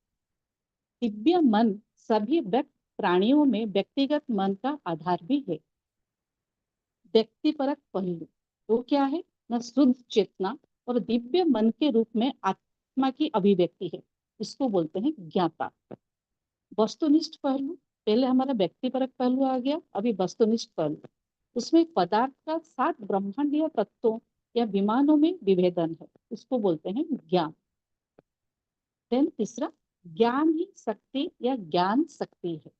दिव्य मन सभी व्यक्त प्राणियों में व्यक्तिगत मन का आधार भी है। व्यक्तिपरक पहलू वो क्या है न, शुद्ध चेतना और दिव्य मन के रूप में आत्मा की अभिव्यक्ति है, इसको बोलते हैं ज्ञाता। वस्तुनिष्ठ पहलू पहले हमारा व्यक्तिपरक पहलू आ गया, अभी वस्तुनिष्ठ पहलू। उसमें पदार्थ का 7 ब्रह्मांडीय तत्वों या विमानों में विभेदन है, उसको बोलते हैं ज्ञान। देन तीसरा, ज्ञान ही शक्ति या ज्ञान शक्ति है,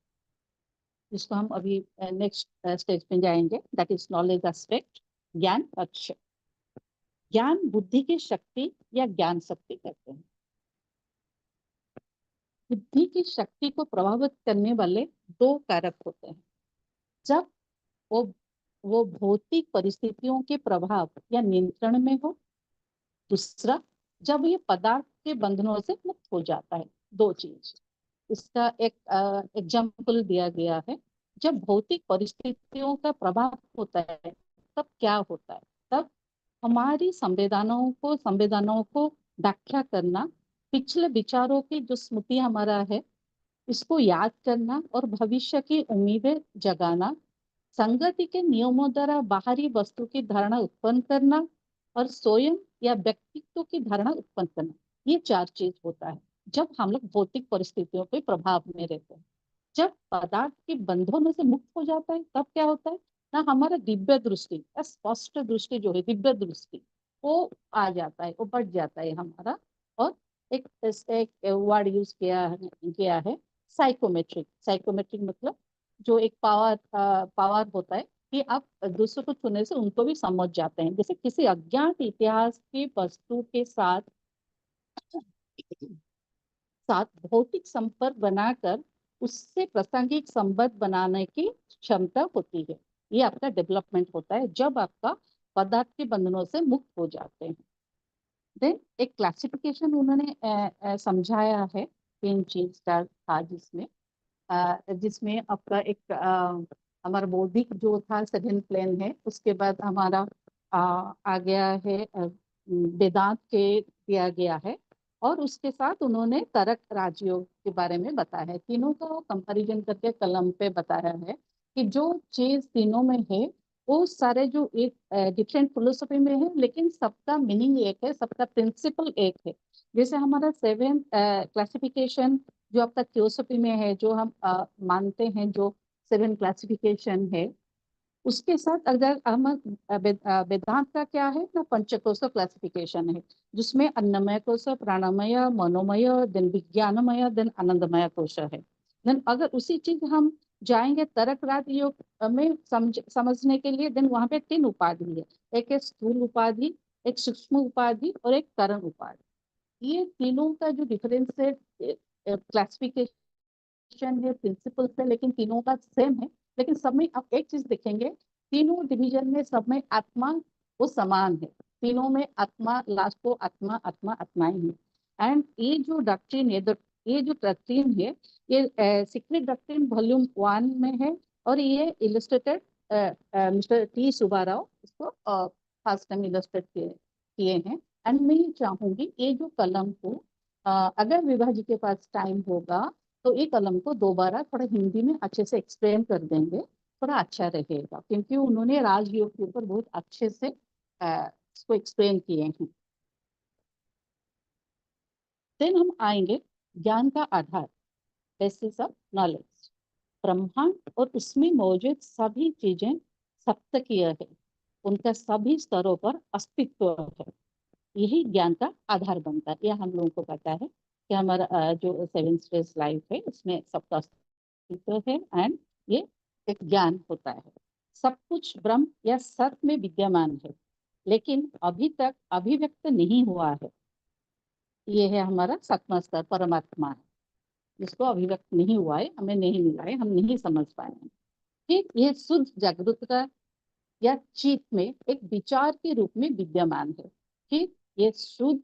जिसको हम अभी नेक्स्ट स्टेज में जाएंगे, दैट इज नॉलेज एस्पेक्ट, ज्ञान पक्ष। ज्ञान बुद्धि की शक्ति या ज्ञान शक्ति कहते हैं। बुद्धि की शक्ति को प्रभावित करने वाले 2 कारक होते हैं, जब वो भौतिक परिस्थितियों के प्रभाव या नियंत्रण में हो, दूसरा जब ये पदार्थ के बंधनों से मुक्त हो जाता है। 2 चीज। इसका एक एग्जाम्पल दिया गया है। जब भौतिक परिस्थितियों का प्रभाव होता है तब क्या होता है? तब हमारी संवेदनाओं को व्याख्या करना, पिछले विचारों की जो स्मृति हमारा है इसको याद करना और भविष्य की उम्मीदें जगाना, संगति के नियमों द्वारा बाहरी वस्तु की धारणा उत्पन्न करना और स्वयं या व्यक्तित्व की धारणा उत्पन्न करना, ये 4 चीज होता है जब हम लोग भौतिक परिस्थितियों के प्रभाव में रहते हैं। जब पदार्थ के बंधनों से मुक्त हो जाता है तब क्या होता है ना, हमारा दिव्य दृष्टि, स्पष्ट दृष्टि जो है, दिव्य दृष्टि, वो आ जाता है, वो बढ़ जाता है हमारा। और एक वर्ड यूज किया है साइकोमेट्रिक। साइकोमेट्रिक मतलब जो एक पावर होता है कि आप दूसरों को छूने से उनको भी समझ जाते हैं। जैसे किसी अज्ञात इतिहास की वस्तु के साथ भौतिक संपर्क बनाकर उससे प्रासंगिक संबंध बनाने की क्षमता होती है। ये आपका डेवलपमेंट होता है जब आपका पदार्थ के बंधनों से मुक्त हो जाते हैं। देन एक क्लासिफिकेशन उन्होंने समझाया है, 3 चीज का था जिसमें आपका एक हमारा बौद्धिक जो था 7 प्लेन है, उसके बाद हमारा आ गया है वेदांत के दिया गया है, और उसके साथ उन्होंने तर्क राजयोग के बारे में बताया है। तीनों का कंपैरिजन करके कलम पे बताया है कि जो चीज तीनों में है वो सारे जो एक डिफरेंट फिलोसफी में है, लेकिन सबका मीनिंग एक है, सबका प्रिंसिपल एक है। जैसे हमारा 7 क्लासिफिकेशन जो आपका थियोसॉफी में है, जो हम मानते हैं, जो 7 क्लासिफिकेशन है, उसके साथ अगर हम वेदांत का क्या है ना, पंचकोश क्लासिफिकेशन है, जिसमें अन्नमय कोश, प्राणमय, मनोमय, देन विज्ञानमय, देन आनंदमय कोश है। देन अगर उसी चीज हम जाएंगे तर्क राजयोग में समझने के लिए, देन वहां पे 3 उपाधि है, एक है स्थूल उपाधि, एक सूक्ष्म उपाधि और एक कारण उपाधि। ये तीनों का जो डिफरेंस है, क्लासिफिकेशन है, प्रिंसिपल है, लेकिन तीनों का सेम है। लेकिन सब में आप एक चीज देखेंगे, तीनों डिवीजन में सब में आत्मा वो समान है। तीनों में आत्मा, लास्ट को आत्मा आत्मा आत्मा ही है। एंड ये जो डॉक्ट्रिन है, ये जो डॉक्ट्रिन है, ये सीक्रेट डॉक्ट्रिन वॉल्यूम 1 में है, और ये इलस्ट्रेटेड मिस्टर टी सुब्बाराव इसको फर्स्ट टाइम इलस्ट्रेट किए हैं। एंड मैं चाहूंगी ये जो कलम को अगर विभा जी के पास टाइम होगा तो ये कलम को दोबारा थोड़ा हिंदी में अच्छे से एक्सप्लेन कर देंगे, थोड़ा अच्छा रहेगा, क्योंकि उन्होंने राजयोग के ऊपर बहुत अच्छे से इसको एक्सप्लेन किए हैं। देन हम आएंगे ज्ञान का आधार, बेसिस ऑफ नॉलेज। ब्रह्मांड और उसमें मौजूद सभी चीजें सप्तकीय है, उनका सभी स्तरों पर अस्तित्व है, यही ज्ञान का आधार बनता है। यह हम लोगों को पता है कि हमारा जो 7 स्टेज लाइफ है उसमें सबका अस्तित्व है, एंड ये एक ज्ञान होता है। सब कुछ ब्रह्म या सत में विद्यमान है, लेकिन अभी तक अभिव्यक्त नहीं हुआ है। ये है हमारा 7वां स्तर, परमात्मा है, जिसको अभिव्यक्त नहीं हुआ है, हमें नहीं मिला है, हम नहीं समझ पाए हैं। ठीक, ये शुद्ध जागरूकता या चित में एक विचार के रूप में विद्यमान है। ठीक, ये शुद्ध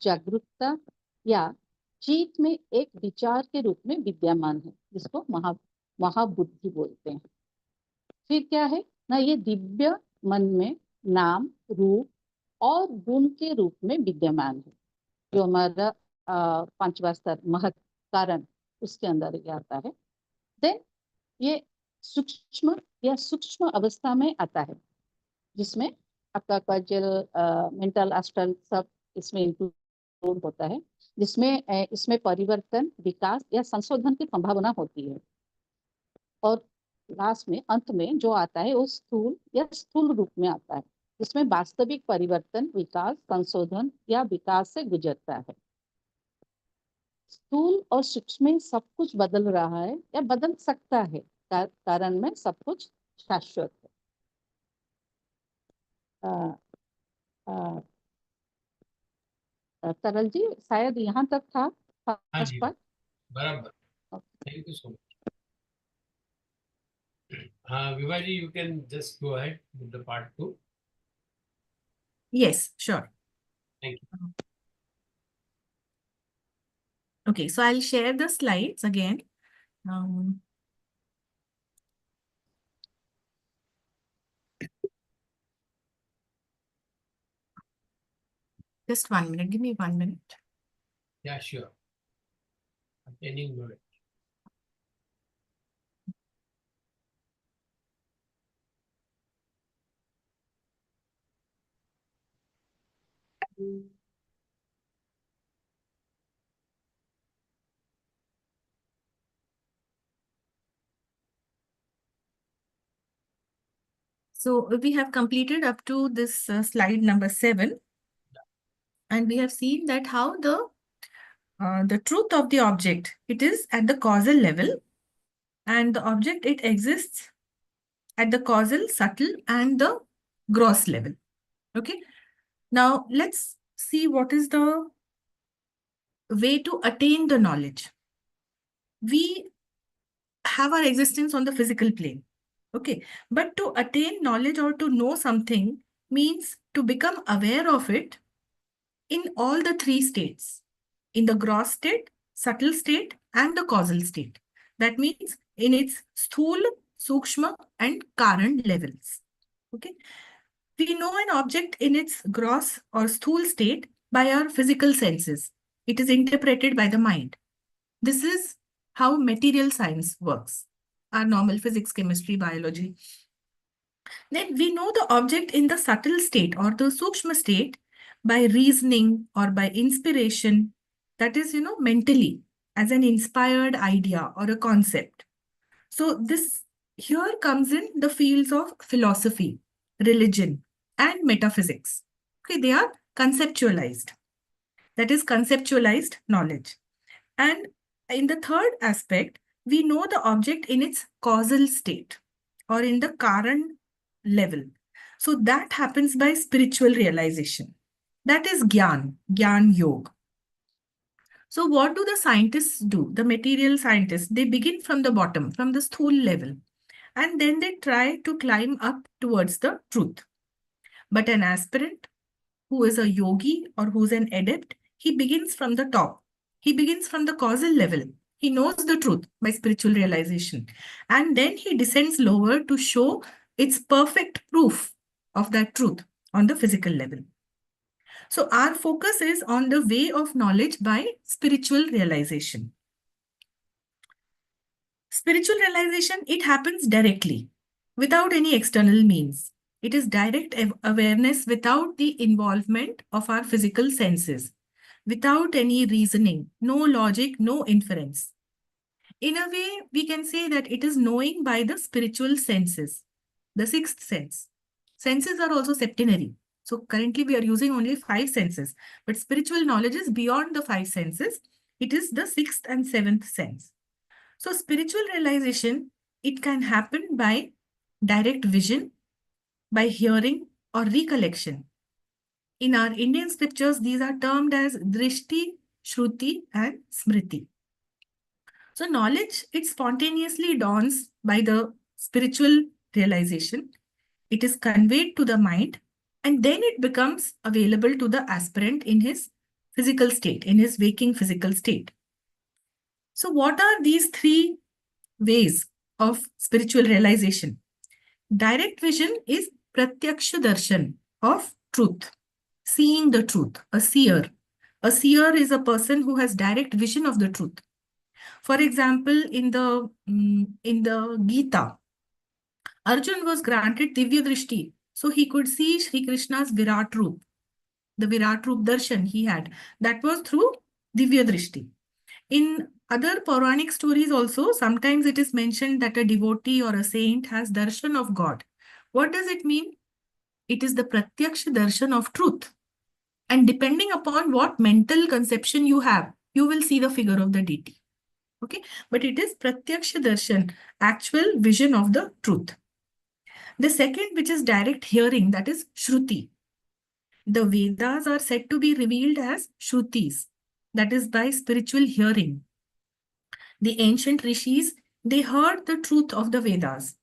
जागरूकता या चित में एक विचार के रूप में विद्यमान है, जिसको महाबुद्धि बोलते हैं। फिर क्या है ना, ये दिव्य मन में नाम, रूप और गुण के रूप में विद्यमान है, जो हमारा 5वां स्तर महत कारण उसके अंदर ही आता है। देन ये सूक्ष्म अवस्था में आता है, जिसमें आपका कजल, मेंटल, एस्ट्रल सब इसमें इंक्लूड होता है, जिसमें इसमें परिवर्तन, विकास या संशोधन की संभावना होती है। और लास्ट में अंत में जो आता है वो स्थूल या स्थूल रूप में आता है, जिसमें वास्तविक परिवर्तन, विकास, संशोधन या विकास से गुजरता है। स्थूल और सूक्ष्म में सब कुछ बदल रहा है या बदल सकता है, कारण में सब कुछ शाश्वत है। तरल जी, शायद यहाँ तक था हाँ फर्स्ट जी, पार्ट। बराबर। Thank you so much. हाँ विभा जी, you can just go ahead with the part 2. Yes, sure. Thank you. Okay, so I'll share the slides again. Just 1 minute. Give me 1 minute. Yeah, sure. Attaining knowledge. So we have completed up to this slide number 7, and we have seen that how the truth of the object, it is at the causal level, and the object, it exists at the causal, subtle, and the gross level. Okay. Now let's see what is the way to attain the knowledge. We have our existence on the physical plane. Okay. But to attain knowledge or to know something means to become aware of it in all the 3 states, in the gross state, subtle state, and the causal state. That means in its sthul, sukshma, and karan levels. Okay. We know an object in its gross or sthul state by our physical senses. It is interpreted by the mind. This is how material science works, our normal physics, chemistry, biology. Then we know the object in the subtle state or the sukshma state by reasoning or by inspiration, that is, mentally, as an inspired idea or a concept. So this here comes in the fields of philosophy, religion, and metaphysics. Okay, they are conceptualized. That is conceptualized knowledge. And in the third aspect, we know the object in its causal state or in the Karan level. So that happens by spiritual realization. That is Gyan Yoga. So what do the scientists do? The material scientists, they begin from the bottom, from the sthul level, and then they try to climb up towards the truth. But an aspirant who is a yogi or who's an adept, he begins from the top. He begins from the causal level. He knows the truth by spiritual realization. And then he descends lower to show its perfect proof of that truth on the physical level. So our focus is on the way of knowledge by spiritual realization. Spiritual realization, it happens directly, without any external means. It is direct awareness without the involvement of our physical senses, without any reasoning, no logic, no inference. In a way, we can say that it is knowing by the spiritual senses, the 6th sense. Senses are also septenary. So currently we are using only 5 senses, but spiritual knowledge is beyond the 5 senses. It is the 6th and 7th sense. So spiritual realization, it can happen by direct vision, by hearing or recollection. In our Indian scriptures, these are termed as drishti, shruti, and smriti. So knowledge, it spontaneously dawns by the spiritual realization. It is conveyed to the mind, and then it becomes available to the aspirant in his physical state, in his waking physical state. So what are these 3 ways of spiritual realization? Direct vision is pratyaksha darshan of truth, seeing the truth, a seer. A seer is a person who has direct vision of the truth. For example, in the Gita, Arjun was granted Divya Drishti, so he could see Sri Krishna's Virat Roop, the Virat Roop darshan he had. That was through Divya Drishti. In Other Puranic stories also, sometimes it is mentioned that a devotee or a saint has darshan of God. What does it mean? It is the pratyaksha darshan of truth. And depending upon what mental conception you have, you will see the figure of the deity. Okay, but it is pratyaksha darshan, actual vision of the truth. The second, which is direct hearing, that is Shruti. The Vedas are said to be revealed as Shrutis, that is by spiritual hearing. The ancient rishis, they heard the truth of the Vedas.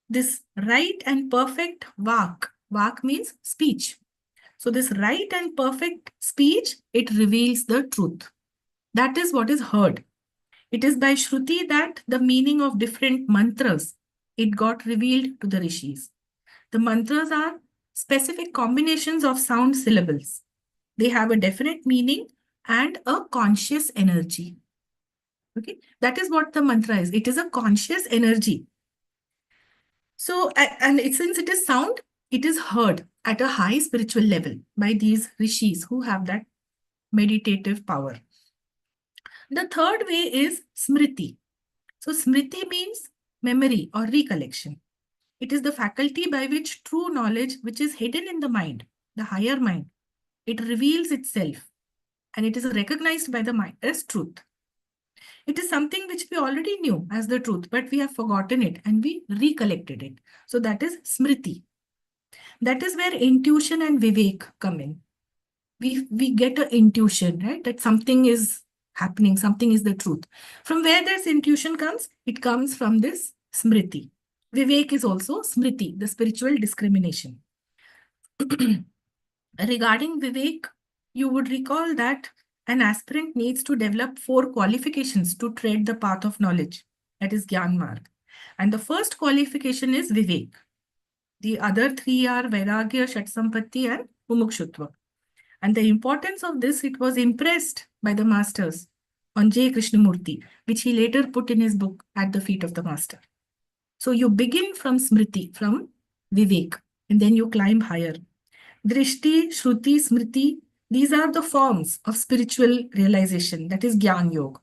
This right and perfect vak means speech. So this right and perfect speech, it reveals the truth. That is what is heard. It is by Shruti that the meaning of different mantras, it got revealed to the rishis. The mantras are specific combinations of sound syllables. They have a definite meaning and a conscious energy. Okay, that is what the mantra is. It is a conscious energy. So, and since it is sound, it is heard at a high spiritual level by these rishis who have that meditative power. The third way is smriti. So, smriti means memory or recollection. It is the faculty by which true knowledge, which is hidden in the mind, the higher mind, it reveals itself and it is recognized by the mind as truth. It is something which we already knew as the truth, but we have forgotten it and we recollected it. So that is smriti. That is where intuition and vivek come in. We get an intuition, right? That something is happening, something is the truth. From where this intuition comes? It comes from this smriti. Vivek is also smriti, the spiritual discrimination. Regarding vivek, you would recall that an aspirant needs to develop 4 qualifications to tread the path of knowledge. That is Jnana Marga. And the first qualification is vivek. The other 3 are vairagya, shatsampatti and mumukshutva. And the importance of this, it was impressed by the masters on J. Krishnamurti, which he later put in his book At the Feet of the Master. So you begin from smriti, from vivek, and then you climb higher. Drishti, Shruti, Smriti, these are the forms of spiritual realization, that is Gyan Yoga.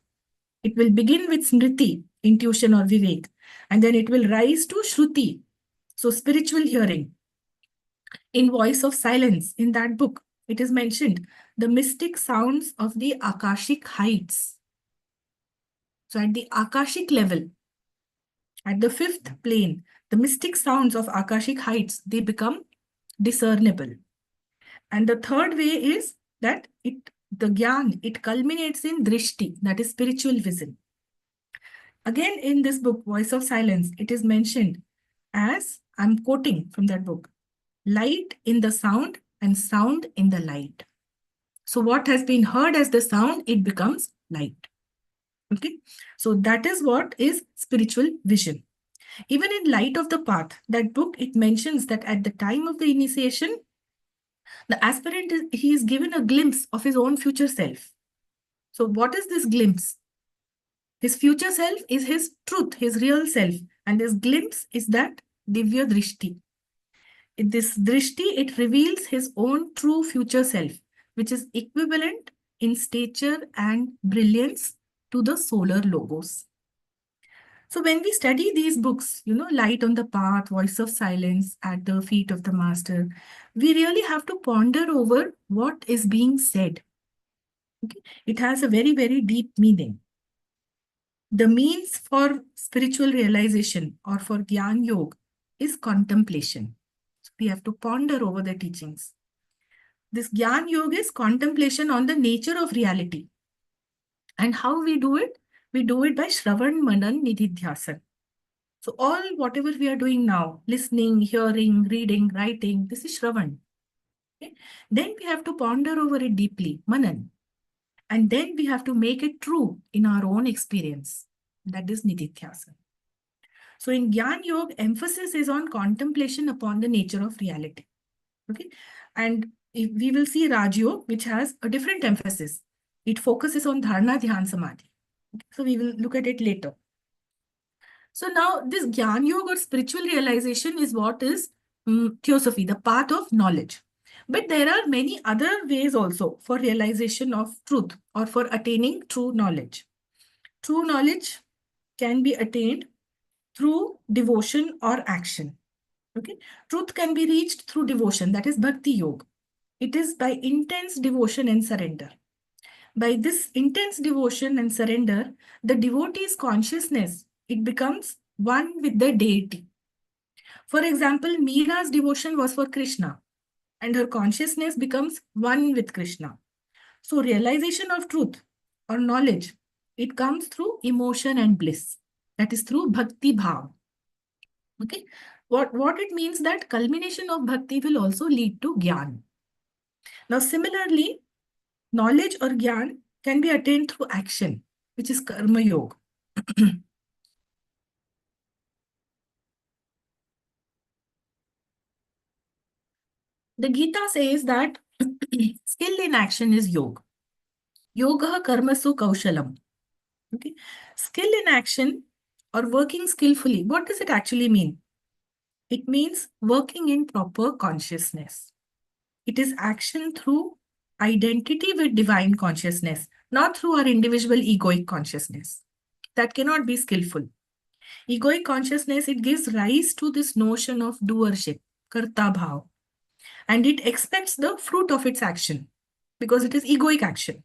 It will begin with Smriti, intuition or Vivek, and then it will rise to Shruti, so spiritual hearing. In Voice of Silence, in that book, it is mentioned the mystic sounds of the Akashic heights. So at the Akashic level, at the 5th plane, the mystic sounds of Akashic heights, they become discernible. And the third way is that the Gyan, it culminates in Drishti, that is spiritual vision. Again, in this book, Voice of Silence, it is mentioned as, I'm quoting from that book, light in the sound and sound in the light. So what has been heard as the sound, it becomes light. Okay, so that is what is spiritual vision. Even in Light of the Path, that book, it mentions that at the time of the initiation, the aspirant, he is given a glimpse of his own future self. So what is this glimpse? His future self is his truth, his real self. And this glimpse is that Divya Drishti. This Drishti, it reveals his own true future self, which is equivalent in stature and brilliance to the solar logos. So when we study these books, Light on the Path, Voice of Silence, At the Feet of the Master, we really have to ponder over what is being said. Okay? It has a very, very deep meaning. The means for spiritual realization or for Gyan Yoga is contemplation. So we have to ponder over the teachings. This Gyan Yoga is contemplation on the nature of reality. And how we do it? We do it by Shravan, Manan, Nididhyasan. So whatever we are doing now, listening, hearing, reading, writing, this is Shravan. Okay? Then we have to ponder over it deeply, Manan. And then we have to make it true in our own experience. That is Nididhyasan. So in Gyan Yoga, emphasis is on contemplation upon the nature of reality. Okay? And we will see Raj Yoga, which has a different emphasis. It focuses on Dharana, Dhyan, Samadhi. So we will look at it later. So now this Gyan Yoga or spiritual realization is what is Theosophy, the path of knowledge. But there are many other ways also for realization of truth or for attaining true knowledge. true knowledge can be attained through devotion or action. Okay, truth can be reached through devotion, that is bhakti yoga. It is by intense devotion and surrender. By this intense devotion and surrender, the devotee's consciousness, it becomes one with the deity. For example, Meera's devotion was for Krishna, and her consciousness becomes one with Krishna. So realization of truth or knowledge, it comes through emotion and bliss. That is through bhakti bhav. Okay, what it means that culmination of bhakti will also lead to jnana. Now similarly, knowledge or jnana can be attained through action, which is karma yoga. The Gita says that skill in action is yoga. Yoga karmasu kaushalam. Okay, skill in action or working skillfully. What does it actually mean? It means working in proper consciousness. It is action through identity with divine consciousness, not through our individual egoic consciousness. That cannot be skillful. Egoic consciousness, it gives rise to this notion of doership, karta bhav, and it expects the fruit of its action because it is egoic action.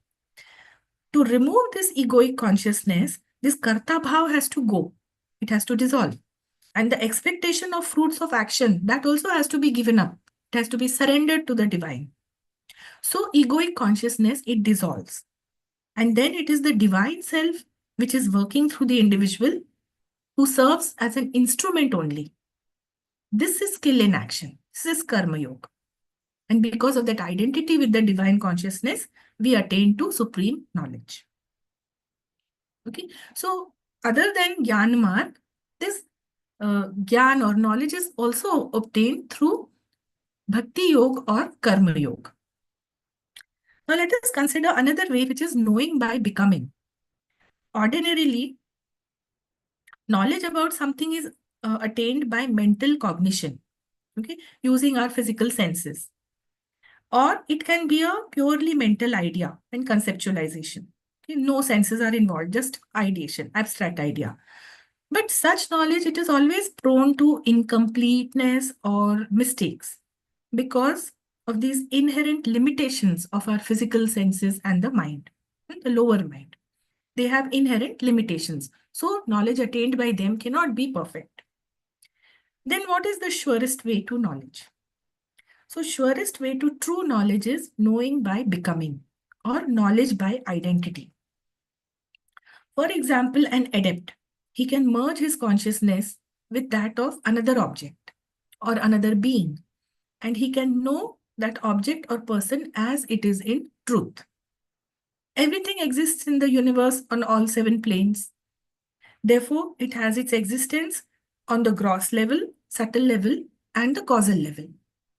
To remove this egoic consciousness, this karta bhav has to go. It has to dissolve. And the expectation of fruits of action, that also has to be given up. It has to be surrendered to the divine. So egoic consciousness, it dissolves. And then it is the divine self which is working through the individual who serves as an instrument only. This is skill in action. This is karma yoga. And because of that identity with the divine consciousness, we attain to supreme knowledge. Okay, so other than Jnana Marga, this Gyan or knowledge is also obtained through Bhakti Yoga or Karma Yoga. Now let us consider another way, which is knowing by becoming. Ordinarily, knowledge about something is attained by mental cognition, okay, using our physical senses. Or it can be a purely mental idea and conceptualization. Okay, no senses are involved, just ideation, abstract idea. But such knowledge, it is always prone to incompleteness or mistakes because of these inherent limitations of our physical senses and the mind, the lower mind. They have inherent limitations. So knowledge attained by them cannot be perfect. Then what is the surest way to knowledge? So surest way to true knowledge is knowing by becoming or knowledge by identity. For example, an adept, he can merge his consciousness with that of another object or another being, and he can know that object or person as it is in truth. Everything exists in the universe on all 7 planes. Therefore, it has its existence on the gross level, subtle level, and the causal level.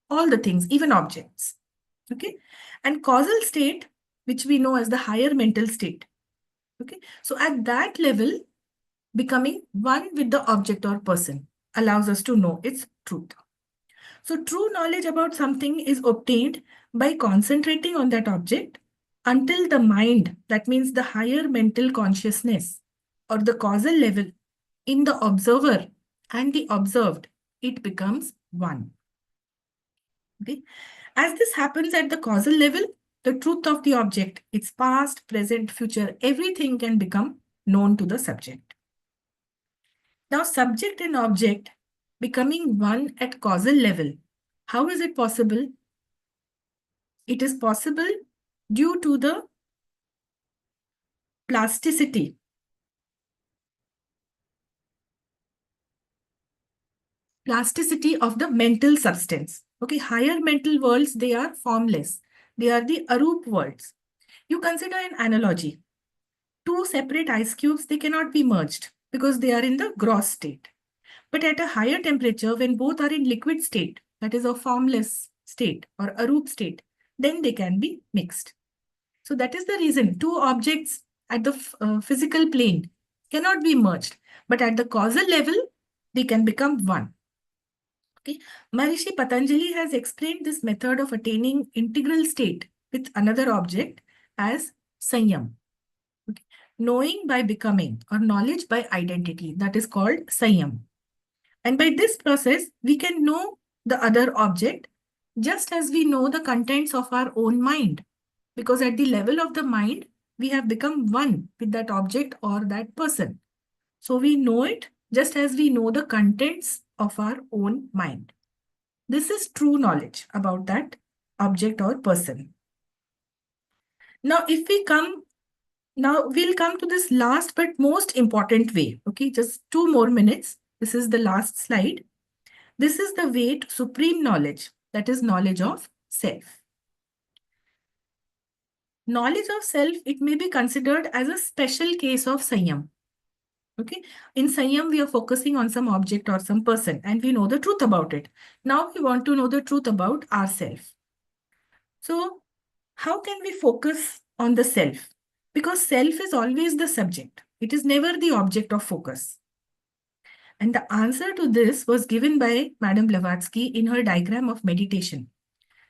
All the things, even objects. Okay, and causal state, which we know as the higher mental state. Okay, so at that level, becoming one with the object or person allows us to know its truth. So true knowledge about something is obtained by concentrating on that object until the mind, that means the higher mental consciousness or the causal level in the observer and the observed, it becomes one. Okay. As this happens at the causal level, the truth of the object, its past, present, future, everything can become known to the subject. Now, subject and object becoming one at causal level. How is it possible? It is possible due to the plasticity. Plasticity of the mental substance. Okay, higher mental worlds, they are formless. They are the arup worlds. You consider an analogy. 2 separate ice cubes, they cannot be merged because they are in the gross state. But at a higher temperature, when both are in liquid state, that is a formless state or arup state, then they can be mixed. So that is the reason 2 objects at the physical plane cannot be merged, but at the causal level, they can become one. Okay. Maharishi Patanjali has explained this method of attaining integral state with another object as Sanyam. Okay. knowing by becoming or knowledge by identity. That is called Sanyam. And by this process, we can know the other object just as we know the contents of our own mind. Because at the level of the mind, we have become one with that object or that person. So we know it just as we know the contents of our own mind. This is true knowledge about that object or person. Now, we'll come to this last but most important way. Okay, just 2 more minutes. This is the last slide. This is the way to supreme knowledge, that is knowledge of self. Knowledge of self, it may be considered as a special case of Sanyam. Okay, in Sanyam, we are focusing on some object or some person and we know the truth about it. Now we want to know the truth about ourselves. So how can we focus on the self? Because self is always the subject. It is never the object of focus. And the answer to this was given by Madame Blavatsky in her diagram of meditation.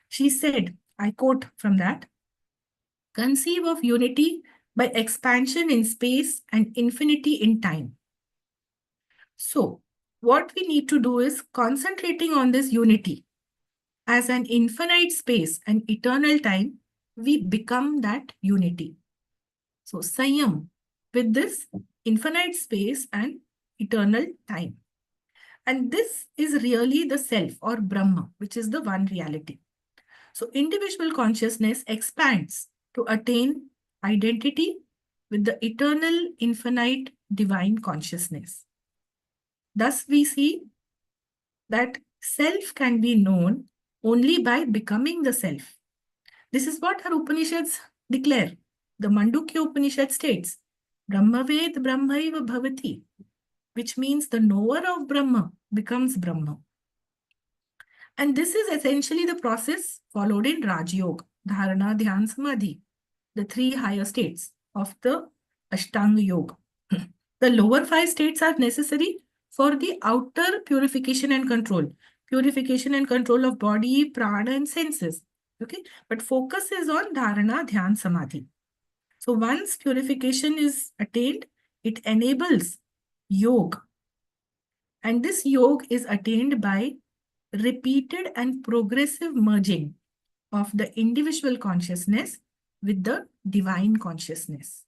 She said, I quote from that, conceive of unity by expansion in space and infinity in time. So what we need to do is concentrating on this unity. As an infinite space and eternal time, we become that unity. So Sanyam with this infinite space and eternal time. And this is really the self or Brahma, which is the one reality. So individual consciousness expands to attain identity with the eternal, infinite, divine consciousness. Thus, we see that self can be known only by becoming the self. This is what our Upanishads declare. The Mandukya Upanishad states, Brahmaved Brahmaiva Bhavati, which means the knower of Brahma becomes Brahma. And this is essentially the process followed in Raj Yoga, Dharana, Dhyan, Samadhi, the 3 higher states of the Ashtanga Yoga. The lower 5 states are necessary for the outer purification and control. Purification and control of body, prana and senses. Okay, but focus is on Dharana, Dhyan, Samadhi. So once purification is attained, it enables yoga. And this yoga is attained by repeated and progressive merging of the individual consciousness with the divine consciousness.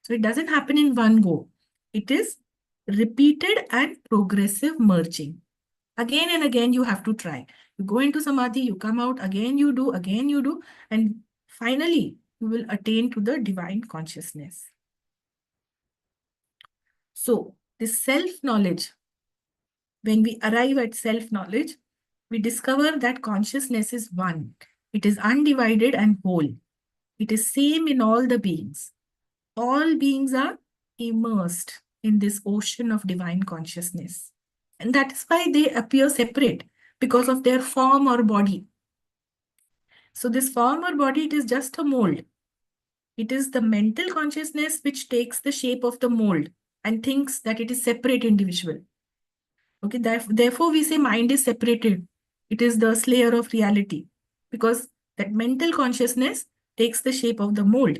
So it doesn't happen in one go. It is repeated and progressive merging. Again and again, you have to try. You go into Samadhi, you come out, again you do, and finally, you will attain to the divine consciousness. So this self-knowledge, when we arrive at self-knowledge, we discover that consciousness is one. It is undivided and whole. It is same in all the beings. All beings are immersed in this ocean of divine consciousness. And that is why they appear separate, because of their form or body. So this form or body, it is just a mold. It is the mental consciousness which takes the shape of the mold and thinks that it is separate individual. Okay, therefore we say mind is separated. It is the slayer of reality, because that mental consciousness takes the shape of the mold.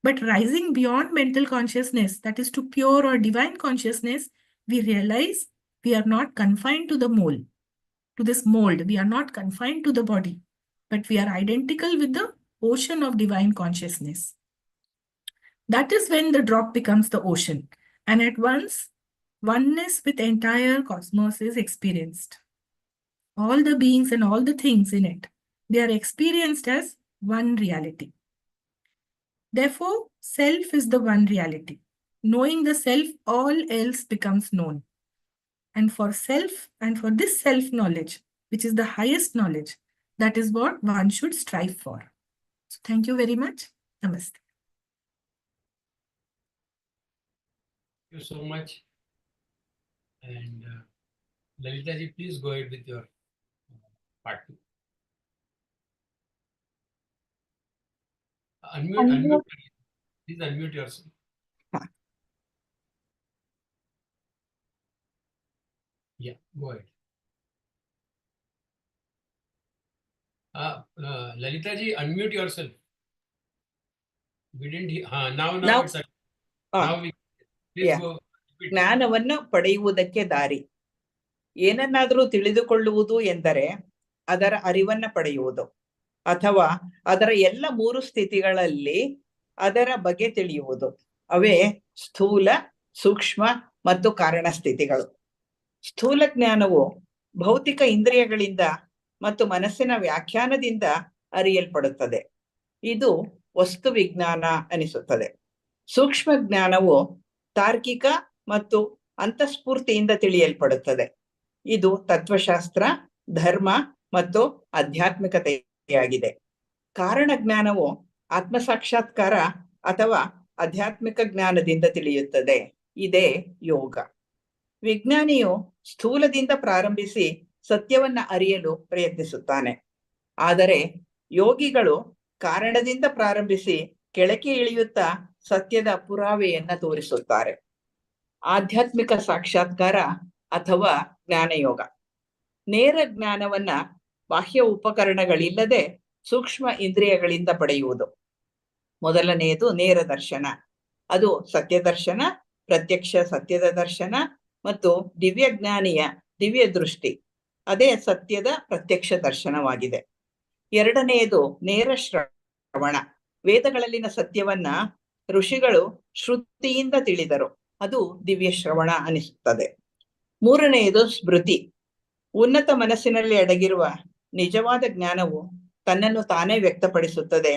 But rising beyond mental consciousness, that is to pure or divine consciousness, we realize we are not confined to the mold, to this mold. We are not confined to the body, but we are identical with the ocean of divine consciousness. That is when the drop becomes the ocean. And at once, oneness with the entire cosmos is experienced. All the beings and all the things in it, they are experienced as one reality. Therefore, self is the one reality. Knowing the self, all else becomes known. And for self and for this self-knowledge, which is the highest knowledge, that is what one should strive for. So thank you very much. Namaste. Thank you so much. And Lalita ji, please go ahead with your part 2. Unmute. Please unmute yourself. Yeah, go ahead. Lalita ji, unmute yourself. We didn't hear. Now Now- it's Now we please Yeah. go repeat. ಜ್ಞಾನವನ್ನು ಪಡೆಯುವುದಕ್ಕೆ ದಾರಿ. ಏನನ್ನಾದರೂ ತಿಳಿದುಕೊಳ್ಳುವುದು ಎಂದರೆ ಅದರ ಅರಿವನ್ನ ಪಡೆಯುವುದು, ಅಥವಾ ಅದರ ಎಲ್ಲ 3 ಸ್ಥಿತಿಗಳಲ್ಲಿ ಅದರ ಬಗ್ಗೆ ತಿಳಿಯುವುದು. ಅವೇ ಸ್ಥೂಲ, ಸೂಕ್ಷ್ಮ ಮತ್ತು ಕಾರಣ ಸ್ಥಿತಿಗಳು. ಸ್ಥೂಲ ಜ್ಞಾನವು ಭೌತಿಕ ಇಂದ್ರಿಯಗಳಿಂದ ಮತ್ತು ಮನಸ್ಸಿನ ವ್ಯಾಖ್ಯಾನದಿಂದ ಅರಿಯಲ್ಪಡುತ್ತದೆ. ಇದು ವಸ್ತು ವಿಜ್ಞಾನ ಅನಿಸುತ್ತದೆ. ಸೂಕ್ಷ್ಮ ಜ್ಞಾನವು ತಾರ್ಕಿಕ ಮತ್ತು ಅಂತಃಸ್ಫೂರ್ತಿಯಿಂದ ತಿಳಿಯಲ್ಪಡುತ್ತದೆ. ಇದು ತತ್ವಶಾಸ್ತ್ರ, ಧರ್ಮ ಮತ್ತು ಆಧ್ಯಾತ್ಮಿಕತೆಯಾಗಿದೆ. ಕಾರಣ ಜ್ಞಾನವು ಆತ್ಮಸಾಕ್ಷಾತ್ಕಾರ ಅಥವಾ ಆಧ್ಯಾತ್ಮಿಕ ಜ್ಞಾನದಿಂದ ತಿಳಿಯುತ್ತದೆ. ಇದೇ ಯೋಗ. ವಿಜ್ಞಾನಿಯು ಸ್ಥೂಲದಿಂದ ಪ್ರಾರಂಭಿಸಿ ಸತ್ಯವನ್ನ ಅರಿಯಲು ಪ್ರಯತ್ನಿಸುತ್ತಾನೆ. ಆದರೆ ಯೋಗಿಗಳು ಕಾರಣದಿಂದ ಪ್ರಾರಂಭಿಸಿ ಕೆಳಕ್ಕೆ ಇಳಿಯುತ್ತಾ ಸತ್ಯದ ಪುರಾವೆಯನ್ನ ತೋರಿಸುತ್ತಾರೆ. ಆಧ್ಯಾತ್ಮಿಕ ಸಾಕ್ಷಾತ್ಕಾರ ಅಥವಾ ಜ್ಞಾನಯೋಗ. ನೇರ ಜ್ಞಾನವನ್ನ ಬಾಹ್ಯ ಉಪಕರಣಗಳಿಲ್ಲದೆ ಸೂಕ್ಷ್ಮ ಇಂದ್ರಿಯಗಳಿಂದ ಪಡೆಯುವುದು. ಮೊದಲನೆಯದು ನೇರ ದರ್ಶನ. ಅದು ಸತ್ಯದರ್ಶನ, ಪ್ರತ್ಯಕ್ಷ ಸತ್ಯದ ದರ್ಶನ ಮತ್ತು ದಿವ್ಯಜ್ಞಾನಿಯ ದಿವ್ಯ ದೃಷ್ಟಿ. ಅದೇ ಸತ್ಯದ ಪ್ರತ್ಯಕ್ಷ ದರ್ಶನವಾಗಿದೆ. ಎರಡನೆಯದು ನೇರ ಶ್ರವಣ. ವೇದಗಳಲ್ಲಿನ ಸತ್ಯವನ್ನ ಋಷಿಗಳು ಶ್ರುತಿಯಿಂದ ತಿಳಿದರು. ಅದು ದಿವ್ಯ ಶ್ರವಣ ಅನಿಸುತ್ತದೆ. ಮೂರನೆಯದು ಸ್ಮೃತಿ. ಉನ್ನತ ಮನಸ್ಸಿನಲ್ಲಿ ಅಡಗಿರುವ ನಿಜವಾದ ಜ್ಞಾನವು ತನ್ನನ್ನು ತಾನೇ ವ್ಯಕ್ತಪಡಿಸುತ್ತದೆ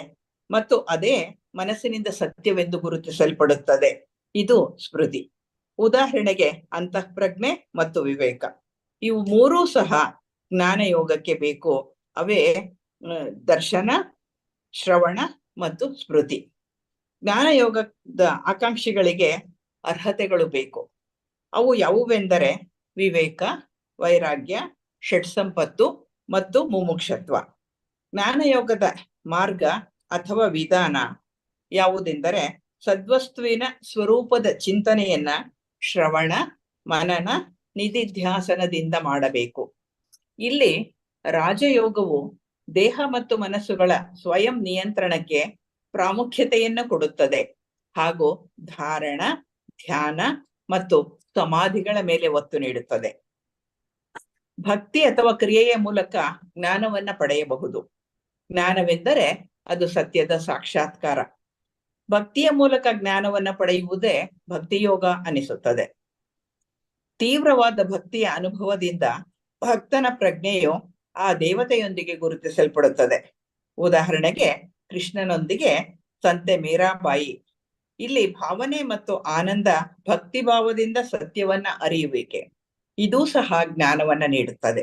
ಮತ್ತು ಅದೇ ಮನಸ್ಸಿನಿಂದ ಸತ್ಯವೆಂದು ಗುರುತಿಸಲ್ಪಡುತ್ತದೆ. ಇದು ಸ್ಮೃತಿ. ಉದಾಹರಣೆಗೆ ಅಂತಃಪ್ರಜ್ಞೆ ಮತ್ತು ವಿವೇಕ. ಇವು ಮೂರೂ ಸಹ ಜ್ಞಾನಯೋಗಕ್ಕೆ ಬೇಕು. ಅವೇ ದರ್ಶನ, ಶ್ರವಣ ಮತ್ತು ಸ್ಮೃತಿ. ಜ್ಞಾನಯೋಗದ ಆಕಾಂಕ್ಷಿಗಳಿಗೆ ಅರ್ಹತೆಗಳು ಬೇಕು. ಅವು ಯಾವುವೆಂದರೆ ವಿವೇಕ, ವೈರಾಗ್ಯ, ಷಟ್ಸಂಪತ್ತು ಮತ್ತು ಮುಮುಕ್ಷತ್ವ. ಜ್ಞಾನಯೋಗದ ಮಾರ್ಗ ಅಥವಾ ವಿಧಾನ ಯಾವುದೆಂದರೆ ಸದ್ವಸ್ತುವಿನ ಸ್ವರೂಪದ ಚಿಂತನೆಯನ್ನ ಶ್ರವಣ, ಮನನ, ನಿಧಿಧ್ಯಾಸನದಿಂದ ಮಾಡಬೇಕು. ಇಲ್ಲಿ ರಾಜಯೋಗವು ದೇಹ ಮತ್ತು ಮನಸ್ಸುಗಳ ಸ್ವಯಂ ನಿಯಂತ್ರಣಕ್ಕೆ ಪ್ರಾಮುಖ್ಯತೆಯನ್ನು ಕೊಡುತ್ತದೆ ಹಾಗೂ ಧಾರಣ, ಧ್ಯಾನ ಮತ್ತು ಸಮಾಧಿಗಳ ಮೇಲೆ ಒತ್ತು ನೀಡುತ್ತದೆ. ಭಕ್ತಿ ಅಥವಾ ಕ್ರಿಯೆಯ ಮೂಲಕ ಜ್ಞಾನವನ್ನ ಪಡೆಯಬಹುದು. ಜ್ಞಾನವೆಂದರೆ ಅದು ಸತ್ಯದ ಸಾಕ್ಷಾತ್ಕಾರ. ಭಕ್ತಿಯ ಮೂಲಕ ಜ್ಞಾನವನ್ನ ಪಡೆಯುವುದೇ ಭಕ್ತಿಯೋಗ ಅನಿಸುತ್ತದೆ. ತೀವ್ರವಾದ ಭಕ್ತಿಯ ಅನುಭವದಿಂದ ಭಕ್ತನ ಪ್ರಜ್ಞೆಯು ಆ ದೇವತೆಯೊಂದಿಗೆ ಗುರುತಿಸಲ್ಪಡುತ್ತದೆ. ಉದಾಹರಣೆಗೆ ಕೃಷ್ಣನೊಂದಿಗೆ ಸಂತೆ ಮೀರಾಬಾಯಿ. ಇಲ್ಲಿ ಭಾವನೆ ಮತ್ತು ಆನಂದ ಭಕ್ತಿಭಾವದಿಂದ ಸತ್ಯವನ್ನ ಅರಿಯುವಿಕೆ. ಇದೂ ಸಹ ಜ್ಞಾನವನ್ನ ನೀಡುತ್ತದೆ.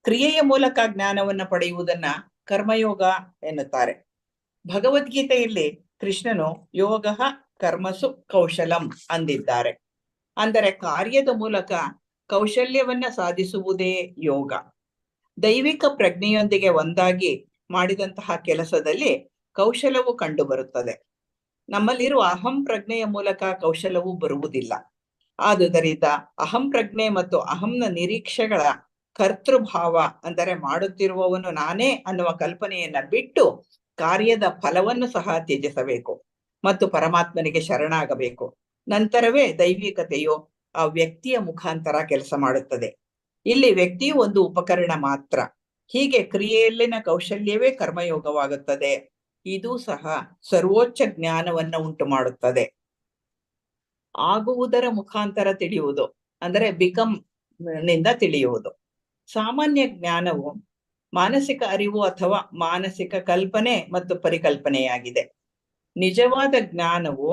ಕ್ರಿಯೆಯ ಮೂಲಕ ಜ್ಞಾನವನ್ನ ಪಡೆಯುವುದನ್ನ ಕರ್ಮಯೋಗ ಎನ್ನುತ್ತಾರೆ. ಭಗವದ್ಗೀತೆಯಲ್ಲಿ ಕೃಷ್ಣನು ಯೋಗ ಕರ್ಮಸು ಕೌಶಲಂ ಅಂದಿದ್ದಾರೆ. ಅಂದರೆ ಕಾರ್ಯದ ಮೂಲಕ ಕೌಶಲ್ಯವನ್ನ ಸಾಧಿಸುವುದೇ ಯೋಗ. ದೈವಿಕ ಪ್ರಜ್ಞೆಯೊಂದಿಗೆ ಒಂದಾಗಿ ಮಾಡಿದಂತಹ ಕೆಲಸದಲ್ಲಿ ಕೌಶಲವು ಕಂಡುಬರುತ್ತದೆ. ನಮ್ಮಲ್ಲಿರುವ ಅಹಂ ಪ್ರಜ್ಞೆಯ ಮೂಲಕ ಕೌಶಲವು ಬರುವುದಿಲ್ಲ. ಆದುದರಿಂದ ಅಹಂ ಪ್ರಜ್ಞೆ ಮತ್ತು ಅಹಂನ ನಿರೀಕ್ಷೆಗಳ ಕರ್ತೃಭಾವ ಅಂದರೆ ಮಾಡುತ್ತಿರುವವನು ನಾನೇ ಅನ್ನುವ ಕಲ್ಪನೆಯನ್ನ ಬಿಟ್ಟು ಕಾರ್ಯದ ಫಲವನ್ನು ಸಹ ತ್ಯಜಿಸಬೇಕು ಮತ್ತು ಪರಮಾತ್ಮನಿಗೆ ಶರಣಾಗಬೇಕು. ನಂತರವೇ ದೈವಿಕತೆಯು ಆ ವ್ಯಕ್ತಿಯ ಮುಖಾಂತರ ಕೆಲಸ ಮಾಡುತ್ತದೆ. ಇಲ್ಲಿ ವ್ಯಕ್ತಿಯು ಒಂದು ಉಪಕರಣ ಮಾತ್ರ. ಹೀಗೆ ಕ್ರಿಯೆಯಲ್ಲಿನ ಕೌಶಲ್ಯವೇ ಕರ್ಮಯೋಗವಾಗುತ್ತದೆ. ಇದು ಸಹ ಸರ್ವೋಚ್ಚ ಜ್ಞಾನವನ್ನ ಉಂಟು ಮಾಡುತ್ತದೆ. ಆಗುವುದರ ಮುಖಾಂತರ ತಿಳಿಯುವುದು ಅಂದರೆ ಬಿಕಮ್ ನಿಂದ ತಿಳಿಯುವುದು. ಸಾಮಾನ್ಯ ಜ್ಞಾನವು ಮಾನಸಿಕ ಅರಿವು ಅಥವಾ ಮಾನಸಿಕ ಕಲ್ಪನೆ ಮತ್ತು ಪರಿಕಲ್ಪನೆಯಾಗಿದೆ. ನಿಜವಾದ ಜ್ಞಾನವು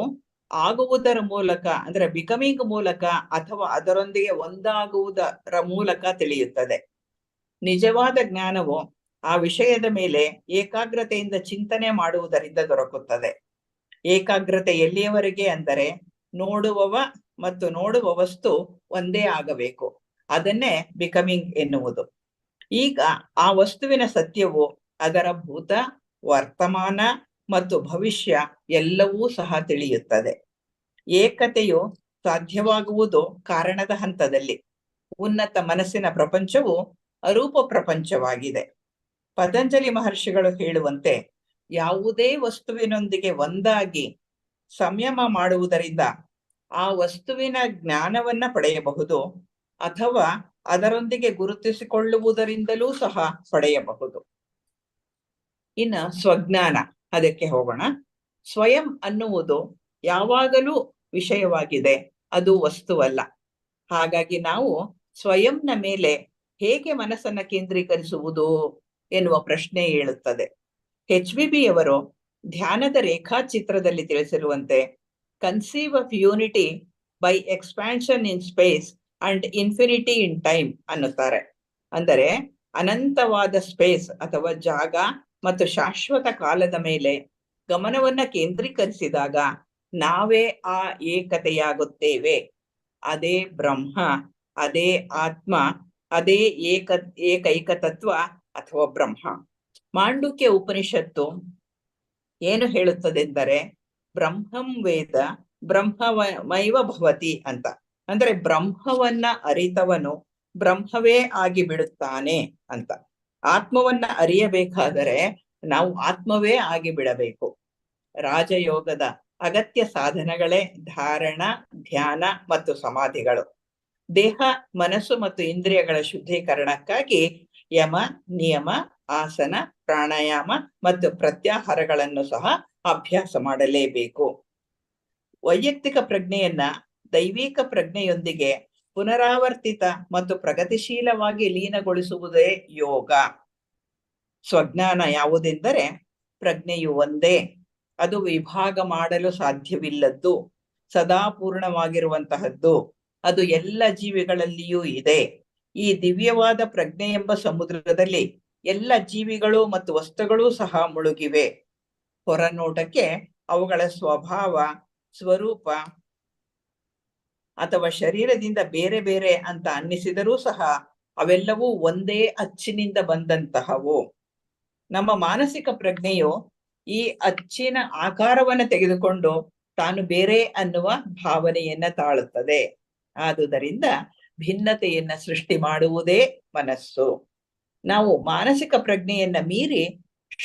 ಆಗುವುದರ ಮೂಲಕ ಅಂದ್ರೆ ಬಿಕಮಿಂಗ್ ಮೂಲಕ ಅಥವಾ ಅದರೊಂದಿಗೆ ಒಂದಾಗುವುದರ ಮೂಲಕ ತಿಳಿಯುತ್ತದೆ. ನಿಜವಾದ ಜ್ಞಾನವು ಆ ವಿಷಯದ ಮೇಲೆ ಏಕಾಗ್ರತೆಯಿಂದ ಚಿಂತನೆ ಮಾಡುವುದರಿಂದ ದೊರಕುತ್ತದೆ. ಏಕಾಗ್ರತೆ ಎಲ್ಲಿಯವರೆಗೆ ಅಂದರೆ ನೋಡುವವ ಮತ್ತು ನೋಡುವ ವಸ್ತು ಒಂದೇ ಆಗಬೇಕು. ಅದನ್ನೇ ಬಿಕಮಿಂಗ್ ಎನ್ನುವುದು. ಈಗ ಆ ವಸ್ತುವಿನ ಸತ್ಯವು ಅದರ ಭೂತ, ವರ್ತಮಾನ ಮತ್ತು ಭವಿಷ್ಯ ಎಲ್ಲವೂ ಸಹ ತಿಳಿಯುತ್ತದೆ. ಏಕತೆಯು ಸಾಧ್ಯವಾಗುವುದು ಕಾರಣದ ಹಂತದಲ್ಲಿ. ಉನ್ನತ ಮನಸ್ಸಿನ ಪ್ರಪಂಚವು ಅರೂಪ ಪ್ರಪಂಚವಾಗಿದೆ. ಪತಂಜಲಿ ಮಹರ್ಷಿಗಳು ಹೇಳುವಂತೆ ಯಾವುದೇ ವಸ್ತುವಿನೊಂದಿಗೆ ಒಂದಾಗಿ ಸಂಯಮ ಮಾಡುವುದರಿಂದ ಆ ವಸ್ತುವಿನ ಜ್ಞಾನವನ್ನ ಪಡೆಯಬಹುದು, ಅಥವಾ ಅದರೊಂದಿಗೆ ಗುರುತಿಸಿಕೊಳ್ಳುವುದರಿಂದಲೂ ಸಹ ಪಡೆಯಬಹುದು. ಇನ್ನು ಸ್ವಜ್ಞಾನ, ಅದಕ್ಕೆ ಹೋಗೋಣ. ಸ್ವಯಂ ಅನ್ನುವುದು ಯಾವಾಗಲೂ ವಿಷಯವಾಗಿದೆ, ಅದು ವಸ್ತುವಲ್ಲ. ಹಾಗಾಗಿ ನಾವು ಸ್ವಯಂನ ಮೇಲೆ ಹೇಗೆ ಮನಸ್ಸನ್ನ ಕೇಂದ್ರೀಕರಿಸುವುದು ಎನ್ನುವ ಪ್ರಶ್ನೆ ಏಳುತ್ತದೆ. HBB ಅವರು ಧ್ಯಾನದ ರೇಖಾಚಿತ್ರದಲ್ಲಿ ತಿಳಿಸಿರುವಂತೆ conceive of unity by expansion in space and infinity in time ಅನ್ನುತ್ತಾರೆ. ಅಂದರೆ ಅನಂತವಾದ ಸ್ಪೇಸ್ ಅಥವಾ ಜಾಗ ಮತ್ತು ಶಾಶ್ವತ ಕಾಲದ ಮೇಲೆ ಗಮನವನ್ನ ಕೇಂದ್ರೀಕರಿಸಿದಾಗ ನಾವೇ ಆ ಏಕತೆಯಾಗುತ್ತೇವೆ. ಅದೇ ಬ್ರಹ್ಮ, ಅದೇ ಆತ್ಮ, ಅದೇ ಏಕೈಕ ತತ್ವ ಅಥವಾ ಬ್ರಹ್ಮ. ಮಾಂಡುಕ್ಯ ಉಪನಿಷತ್ತು ಏನು ಹೇಳುತ್ತದೆಂದರೆ ಬ್ರಹ್ಮಂ ವೇದ ಬ್ರಹ್ಮಮೈವ ಭವತಿ ಅಂತ. ಅಂದ್ರೆ ಬ್ರಹ್ಮವನ್ನ ಅರಿತವನು ಬ್ರಹ್ಮವೇ ಆಗಿ ಬಿಡುತ್ತಾನೆ ಅಂತ. ಆತ್ಮವನ್ನ ಅರಿಯಬೇಕಾದರೆ ನಾವು ಆತ್ಮವೇ ಆಗಿ ಬಿಡಬೇಕು. ರಾಜಯೋಗದ ಅಗತ್ಯ ಸಾಧನಗಳೇ ಧಾರಣ, ಧ್ಯಾನ ಮತ್ತು ಸಮಾಧಿಗಳು. ದೇಹ, ಮನಸ್ಸು ಮತ್ತು ಇಂದ್ರಿಯಗಳ ಶುದ್ಧೀಕರಣಕ್ಕಾಗಿ ಯಮ, ನಿಯಮ, ಆಸನ, ಪ್ರಾಣಾಯಾಮ ಮತ್ತು ಪ್ರತ್ಯಾಹಾರಗಳನ್ನು ಸಹ ಅಭ್ಯಾಸ ಮಾಡಲೇಬೇಕು. ವೈಯಕ್ತಿಕ ಪ್ರಜ್ಞೆಯನ್ನ ದೈವಿಕ ಪ್ರಜ್ಞೆಯೊಂದಿಗೆ ಪುನರಾವರ್ತಿತ ಮತ್ತು ಪ್ರಗತಿಶೀಲವಾಗಿ ಲೀನಗೊಳಿಸುವುದೇ ಯೋಗ. ಸ್ವಜ್ಞಾನ ಯಾವುದೆಂದರೆ ಪ್ರಜ್ಞೆಯು ಒಂದೇ, ಅದು ವಿಭಾಗ ಮಾಡಲು ಸಾಧ್ಯವಿಲ್ಲದ್ದು, ಸದಾ ಪೂರ್ಣವಾಗಿರುವಂತಹದ್ದು, ಅದು ಎಲ್ಲ ಜೀವಿಗಳಲ್ಲಿಯೂ ಇದೆ. ಈ ದಿವ್ಯವಾದ ಪ್ರಜ್ಞೆ ಎಂಬ ಸಮುದ್ರದಲ್ಲಿ ಎಲ್ಲ ಜೀವಿಗಳು ಮತ್ತು ವಸ್ತುಗಳೂ ಸಹ ಮುಳುಗಿವೆ. ಹೊರನೋಟಕ್ಕೆ ಅವುಗಳ ಸ್ವಭಾವ, ಸ್ವರೂಪ ಅಥವಾ ಶರೀರದಿಂದ ಬೇರೆ ಬೇರೆ ಅಂತ ಅನ್ನಿಸಿದರೂ ಸಹ ಅವೆಲ್ಲವೂ ಒಂದೇ ಅಚ್ಚಿನಿಂದ ಬಂದಂತಹವು. ನಮ್ಮ ಮಾನಸಿಕ ಪ್ರಜ್ಞೆಯು ಈ ಅಚ್ಚಿನ ಆಕಾರವನ್ನು ತೆಗೆದುಕೊಂಡು ತಾನು ಬೇರೆ ಅನ್ನುವ ಭಾವನೆಯನ್ನ ತಾಳುತ್ತದೆ. ಆದುದರಿಂದ ಭಿನ್ನತೆಯನ್ನ ಸೃಷ್ಟಿ ಮಾಡುವುದೇ ಮನಸ್ಸು. ನಾವು ಮಾನಸಿಕ ಪ್ರಜ್ಞೆಯನ್ನ ಮೀರಿ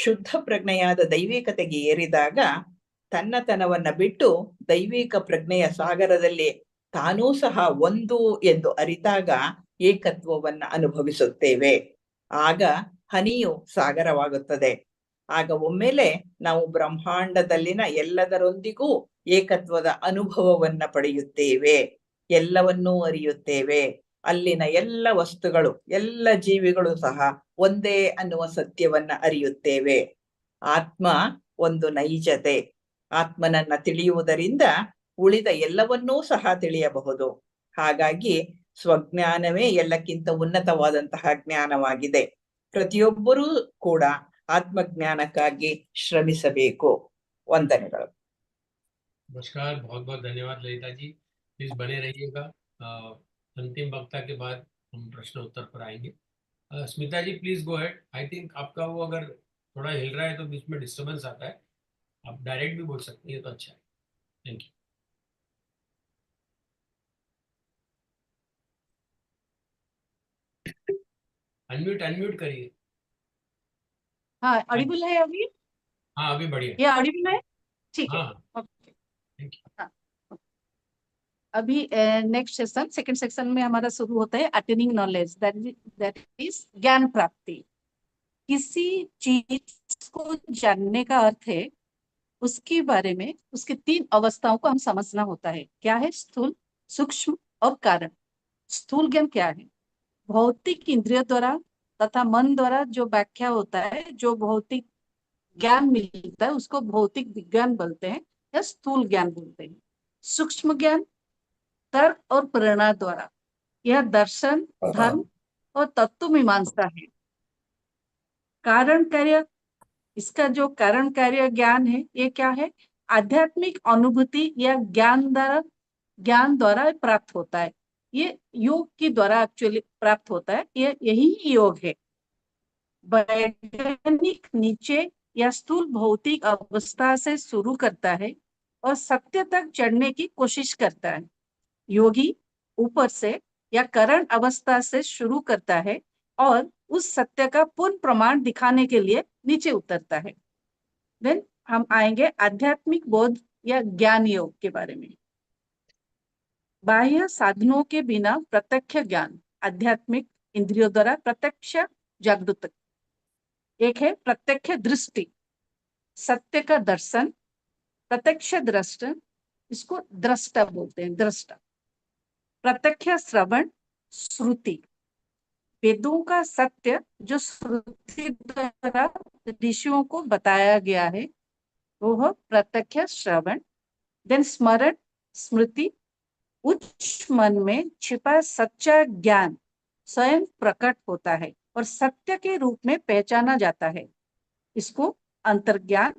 ಶುದ್ಧ ಪ್ರಜ್ಞೆಯಾದ ದೈವಿಕತೆಗೆ ಏರಿದಾಗ ತನ್ನತನವನ್ನ ಬಿಟ್ಟು ದೈವಿಕ ಪ್ರಜ್ಞೆಯ ಸಾಗರದಲ್ಲಿ ತಾನೂ ಸಹ ಒಂದು ಎಂದು ಅರಿತಾಗ ಏಕತ್ವವನ್ನ ಅನುಭವಿಸುತ್ತೇವೆ. ಆಗ ಹನಿಯು ಸಾಗರವಾಗುತ್ತದೆ. ಆಗ ಒಮ್ಮೆಲೆ ನಾವು ಬ್ರಹ್ಮಾಂಡದಲ್ಲಿನ ಎಲ್ಲದರೊಂದಿಗೂ ಏಕತ್ವದ ಅನುಭವವನ್ನ ಪಡೆಯುತ್ತೇವೆ, ಎಲ್ಲವನ್ನೂ ಅರಿಯುತ್ತೇವೆ. ಅಲ್ಲಿನ ಎಲ್ಲ ವಸ್ತುಗಳು, ಎಲ್ಲ ಜೀವಿಗಳು ಸಹ ಒಂದೇ ಅನ್ನುವ ಸತ್ಯವನ್ನ ಅರಿಯುತ್ತೇವೆ. ಆತ್ಮ ಒಂದು ನೈಜತೆ. ಆತ್ಮನನ್ನ ತಿಳಿಯುವುದರಿಂದ ಉಳಿದ ಎಲ್ಲವನ್ನೂ ಸಹ ತಿಳಿಯಬಹುದು. ಹಾಗಾಗಿ ಸ್ವಜ್ಞಾನವೇ ಎಲ್ಲಕ್ಕಿಂತ ಉನ್ನತವಾದಂತಹ ಜ್ಞಾನವಾಗಿದೆ. ಪ್ರತಿಯೊಬ್ಬರೂ ಕೂಡ ಆತ್ಮಜ್ಞಾನಕ್ಕಾಗಿ ಶ್ರಮಿಸಬೇಕು. ವಂದನೆಗಳು. नमस्कार, बहुत बहुत धन्यवाद ललिता जी. प्लीज बने रहिएगा. अंतिम वक्ता के बाद हम प्रश्न उत्तर पर आएंगे. Smita ji please go ahead. I think आपका वो अगर थोड़ा हिल रहा है तो बीच में डिस्टर्बेंस आता है. आप डायरेक्ट भी बोल सकते हैं तो अच्छा है. Thank you. अनम्यूट करिए. हाँ, ऑडिबल है अभी? हाँ अभी बढ़िया. ये ऑडिबल है? ठीक है. हाँ. ओके. Thank you. हाँ. अभी नेक्स्ट सेशन, सेकंड सेक्शन में हमारा शुरू होता है अटेनिंग नॉलेज, दैट इज ज्ञान प्राप्ति. किसी चीज को जानने का अर्थ है उसके बारे में उसके 3 अवस्थाओं को हम समझना होता है. क्या है? स्थूल, सूक्ष्म और कारण. स्थूल ज्ञान क्या है? भौतिक इंद्रियों द्वारा तथा मन द्वारा जो व्याख्या होता है, जो भौतिक ज्ञान मिलता है उसको भौतिक विज्ञान बोलते हैं या स्थूल ज्ञान बोलते हैं. सूक्ष्म ज्ञान तर्क और प्रेरणा द्वारा, यह दर्शन, धर्म और तत्व मीमांसा है. कारण कार्य, इसका जो कारण कार्य ज्ञान है ये क्या है? आध्यात्मिक अनुभूति या ज्ञान द्वारा प्राप्त होता है. ये योग के द्वारा एक्चुअली प्राप्त होता है. ये यही योग है. वैज्ञानिक नीचे या स्थूल भौतिक अवस्था से शुरू करता है और सत्य तक चढ़ने की कोशिश करता है. योगी ऊपर से या करण अवस्था से शुरू करता है और उस सत्य का पूर्ण प्रमाण दिखाने के लिए नीचे उतरता है. देन हम आएंगे आध्यात्मिक बोध या ज्ञान योग के बारे में। बाह्य साधनों के बिना प्रत्यक्ष ज्ञान, आध्यात्मिक इंद्रियों द्वारा प्रत्यक्ष जागृत। एक है प्रत्यक्ष दृष्टि, सत्य का दर्शन, प्रत्यक्ष दृष्टा, इसको दृष्टा बोलते हैं, दृष्टा। प्रत्यक्ष श्रवण, श्रुति, वेदों का सत्य जो श्रुति द्वारा ऋषियों को बताया गया है वो प्रत्यक्ष श्रवण। देन स्मरण, स्मृति, उच्च मन में छिपा सच्चा ज्ञान स्वयं प्रकट होता है और सत्य के रूप में पहचाना जाता है। इसको अंतर्ज्ञान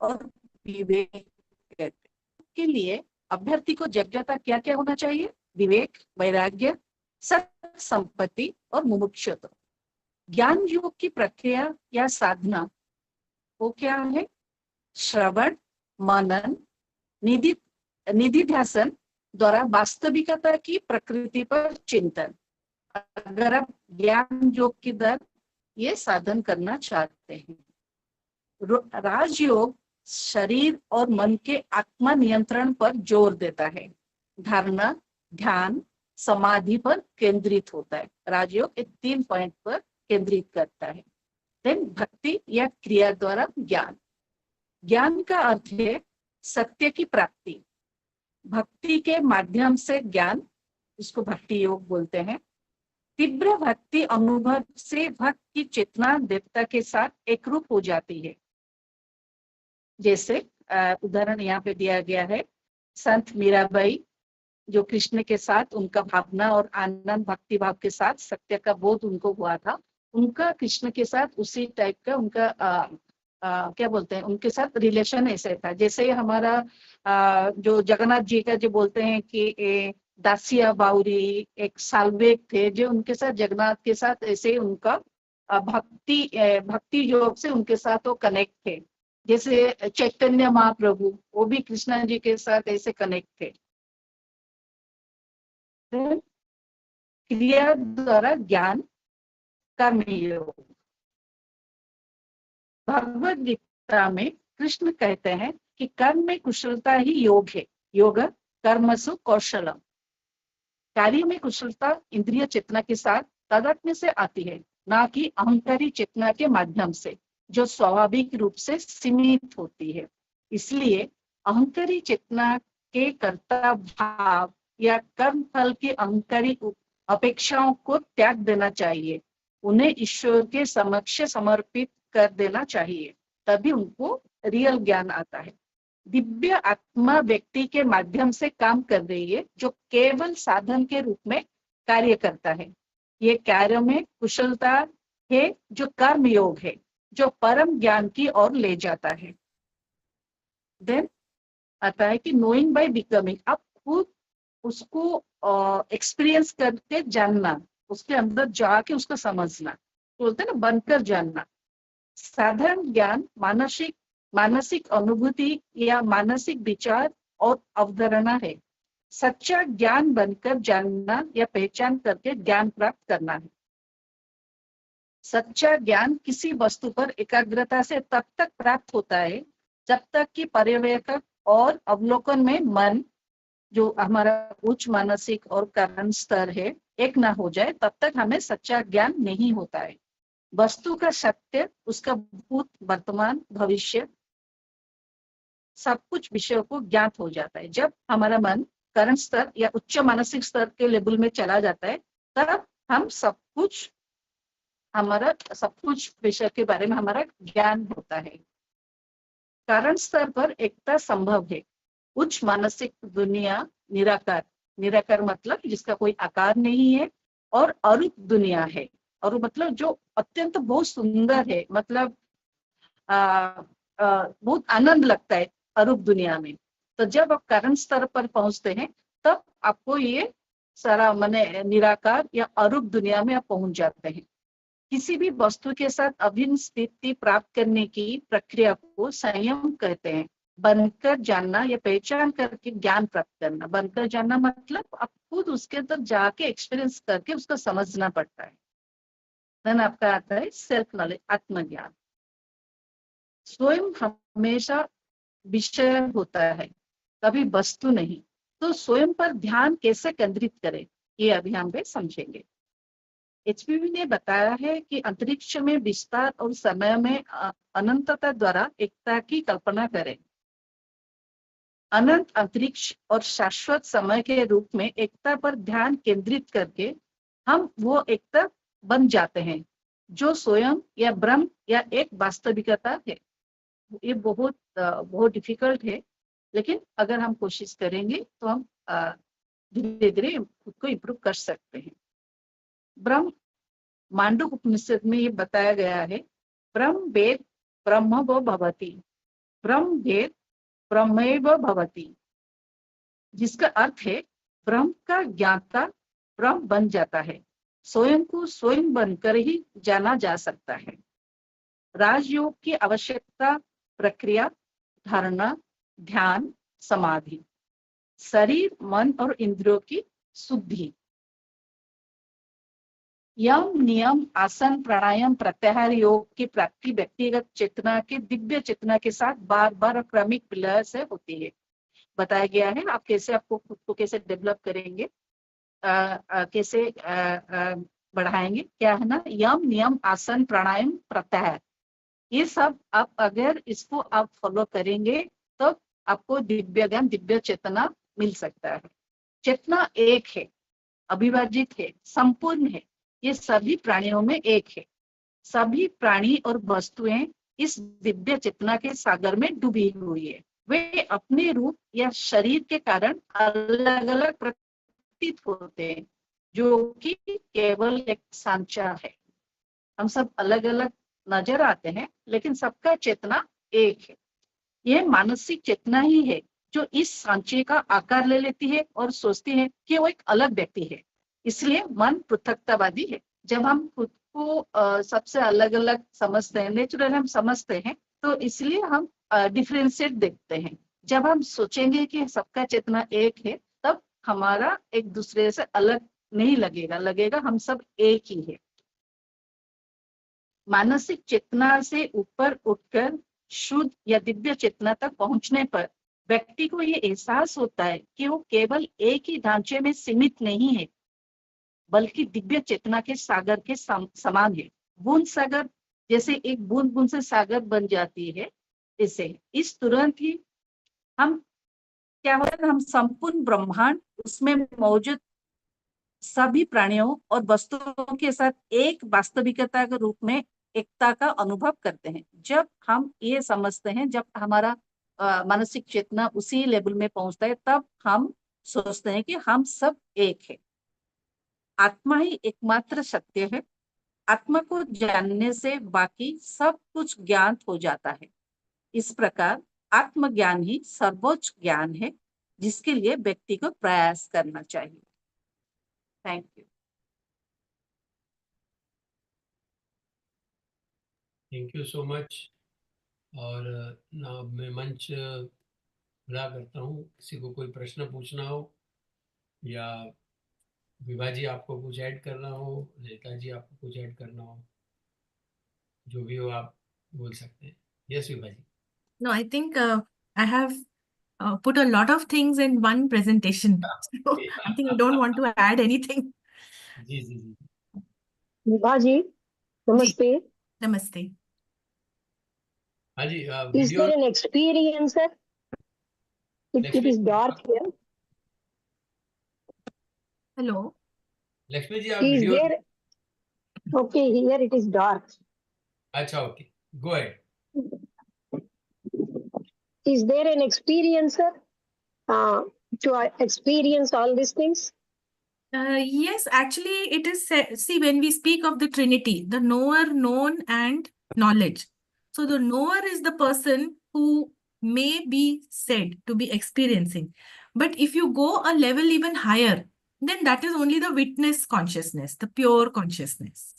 और विवेक कहते हैं। के लिए अभ्यर्थी को जग्रता क्या क्या होना चाहिए? विवेक, वैराग्य, सत संपत्ति और मुमुक्षुत्व। ज्ञान योग की प्रक्रिया या साधना वो क्या है? श्रवण, मनन, निधिध्यासन द्वारा वास्तविकता की प्रकृति पर चिंतन। अगर आप ज्ञान योग की दर ये साधन करना चाहते हैं। राजयोग शरीर और मन के आत्मा नियंत्रण पर जोर देता है। धारणा, ध्यान, समाधि पर केंद्रित होता है। राजयोग 3 पॉइंट पर केंद्रित करता है। देन भक्ति या क्रिया द्वारा ज्ञान। ज्ञान का अर्थ है सत्य की प्राप्ति। भक्ति के माध्यम से ज्ञान, इसको भक्ति योग बोलते हैं। तीव्र भक्ति अनुभव से भक्त की चेतना देवता के साथ एकरूप हो जाती है। जैसे उदाहरण यहाँ पे दिया गया है, संत मीराबाई जो कृष्ण के साथ उनका भावना और आनंद भक्ति भाव के साथ सत्य का बोध उनको हुआ था, उनका कृष्ण के साथ उसी टाइप का उनका क्या बोलते हैं, उनके साथ रिलेशन ऐसे था। जैसे हमारा जो जगन्नाथ जी का जो बोलते हैं कि दासिया बाउरी एक साल्वेक थे जो उनके साथ जगन्नाथ के साथ ऐसे उनका भक्ति योग से उनके साथ वो कनेक्ट थे। जैसे चैतन्य महाप्रभु वो भी कृष्णा जी के साथ ऐसे कनेक्ट थे। क्रिया द्वारा ज्ञान, कर्म योग। भगवद गीता में कृष्ण कहते हैं कि कर्म में कुशलता ही योग है। योग कर्मसु कौशलम। कार्य में कुशलता इंद्रिय चेतना के साथ तादात्म्य से आती है, ना कि अहंकारी चेतना के माध्यम से जो स्वाभाविक रूप से सीमित होती है। इसलिए अहंकारी चेतना के कर्ता भाव या कर्म फल के अहंकारी अपेक्षाओं को त्याग देना चाहिए। उन्हें ईश्वर के समक्ष समर्पित कर देना चाहिए, तभी उनको रियल ज्ञान आता है। दिव्य आत्मा व्यक्ति के माध्यम से काम कर रही है जो केवल साधन के रूप में कार्य करता है। ये कार्य में कुशलता है जो कर्म योग है, जो परम ज्ञान की ओर ले जाता है। देन आता है कि नोइंग बाय बिकमिंग। आप खुद उसको एक्सपीरियंस करके जानना, उसके अंदर जाके उसको समझना, बोलते हैं ना बनकर जानना। साधारण ज्ञान मानसिक अनुभूति या मानसिक विचार और अवधारणा है। सच्चा ज्ञान बनकर जानना या पहचान करके ज्ञान प्राप्त करना है। सच्चा ज्ञान किसी वस्तु पर एकाग्रता से तब तक प्राप्त होता है जब तक कि पर्यवेक्षक और अवलोकन में मन, जो हमारा उच्च मानसिक और कारण स्तर है, एक ना हो जाए, तब तक हमें सच्चा ज्ञान नहीं होता है। वस्तु का सत्य, उसका भूत, वर्तमान, भविष्य सब कुछ विषयों को ज्ञात हो जाता है। जब हमारा मन करण स्तर या उच्च मानसिक स्तर के लेवल में चला जाता है, तब हम सब कुछ विषय के बारे में हमारा ज्ञान होता है। कारण स्तर पर एकता संभव है। उच्च मानसिक दुनिया निराकार मतलब जिसका कोई आकार नहीं है, और अरूप दुनिया है। और मतलब जो अत्यंत बहुत सुंदर है, मतलब बहुत आनंद लगता है अरूप दुनिया में। तो जब आप कारण स्तर पर पहुंचते हैं तब आपको ये सारा माने निराकार या अरूप दुनिया में आप पहुंच जाते हैं। किसी भी वस्तु के साथ अभिन्न स्थिति प्राप्त करने की प्रक्रिया को संयम कहते हैं। बनकर जानना या पहचान करके ज्ञान प्राप्त करना। बनकर जानना मतलब आप खुद उसके अंदर जाके एक्सपीरियंस करके उसको समझना पड़ता है। देन आपका आता है सेल्फ नॉलेज, आत्मज्ञान। स्वयं हमेशा विषय होता है, कभी वस्तु नहीं। तो स्वयं पर ध्यान कैसे केंद्रित करें, ये अभी हम पे समझेंगे। एचपीवी ने बताया है कि अंतरिक्ष में विस्तार और समय में अनंतता द्वारा एकता की कल्पना करें। अनंत अंतरिक्ष और शाश्वत समय के रूप में एकता पर ध्यान केंद्रित करके हम वो एकता बन जाते हैं जो स्वयं या ब्रह्म या एक वास्तविकता है। ये बहुत बहुत डिफिकल्ट है, लेकिन अगर हम कोशिश करेंगे तो हम धीरे धीरे खुद को इम्प्रूव कर सकते हैं। ब्रह्म मांडुक उपनिषद में ये बताया गया है, ब्रह्म वेद ब्रह्म वो भवति, ब्रह्म वेद ब्रह्मैव भवति, जिसका अर्थ है ब्रह्म का ज्ञाता ब्रह्म बन जाता है, स्वयं को स्वयं बनकर ही जाना जा सकता है। राजयोग की आवश्यकता प्रक्रिया, धारणा, ध्यान, समाधि, शरीर मन और इंद्रियों की शुद्धि, यम नियम आसन प्राणायाम प्रत्याहार योग की प्राप्ति व्यक्तिगत चेतना के दिव्य चेतना के साथ बार बार क्रमिक विलय से होती है। बताया गया है आप कैसे आपको खुद को कैसे डेवलप करेंगे, कैसे बढ़ाएंगे, क्या है ना, यम नियम आसन प्राणायाम प्रत्याहार, ये सब आप अगर इसको आप फॉलो करेंगे तो आपको दिव्य ज्ञान दिव्य चेतना मिल सकता है। चेतना एक है, अविभाजित है, संपूर्ण है, ये सभी प्राणियों में एक है। सभी प्राणी और वस्तुएं इस दिव्य चेतना के सागर में डूबी हुई है। वे अपने रूप या शरीर के कारण अलग अलग प्रतीत होते हैं, जो कि केवल एक सांचा है। हम सब अलग अलग नजर आते हैं, लेकिन सबका चेतना एक है। यह मानसिक चेतना ही है जो इस सांचे का आकार ले लेती है और सोचती है कि वो एक अलग व्यक्ति है। इसलिए मन पृथकतावादी है। जब हम खुद को सबसे अलग अलग समझते हैं, नेचुरल हम समझते हैं, तो इसलिए हम डिफरेंशिएट देखते हैं। जब हम सोचेंगे कि सबका चेतना एक है, तब हमारा एक दूसरे से अलग नहीं लगेगा, लगेगा हम सब एक ही है। मानसिक चेतना से ऊपर उठकर शुद्ध या दिव्य चेतना तक पहुंचने पर व्यक्ति को ये एहसास होता है कि वो केवल एक ही ढांचे में सीमित नहीं है, बल्कि दिव्य चेतना के सागर के समान है। बूंद सागर जैसे एक बूंद बूंद से सागर बन जाती है, इसे इस तुरंत ही हम क्या होता है, हम संपूर्ण ब्रह्मांड उसमें मौजूद सभी प्राणियों और वस्तुओं के साथ एक वास्तविकता के रूप में एकता का अनुभव करते हैं। जब हम ये समझते हैं, जब हमारा मानसिक चेतना उसी लेवल में पहुंचता है, तब हम सोचते हैं कि हम सब एक है। आत्मा ही एकमात्र सत्य है। आत्मा को जानने से बाकी सब कुछ ज्ञात हो जाता है। इस प्रकार आत्मज्ञान ही सर्वोच्च ज्ञान है, जिसके लिए व्यक्ति को प्रयास करना चाहिए। Thank you. Thank you so much. और ना मैं मंच खुला करता हूँ, किसी को कोई प्रश्न पूछना हो या विभा जी आपको कुछ ऐड करना हो, ललिता जी आपको कुछ ऐड करना हो, जो भी हो आप बोल सकते हैं। Yes Vibha ji. No, I think I have put a lot of things in one presentation. So I think I don't want to add anything. जी जी जी। विभा जी नमस्ते। Namaste. हाँ जी, Is video there an experience, sir? It is dark here. Hello. Lakshmi ji आप Is video, there? Okay, here it is dark. अच्छा okay, go ahead. Is there an experience, sir? To experience all these things? Yes, actually it is, see, when we speak of the Trinity, the knower, known and knowledge. So the knower is the person who may be said to be experiencing. But if you go a level even higher, then that is only the witness consciousness, the pure consciousness.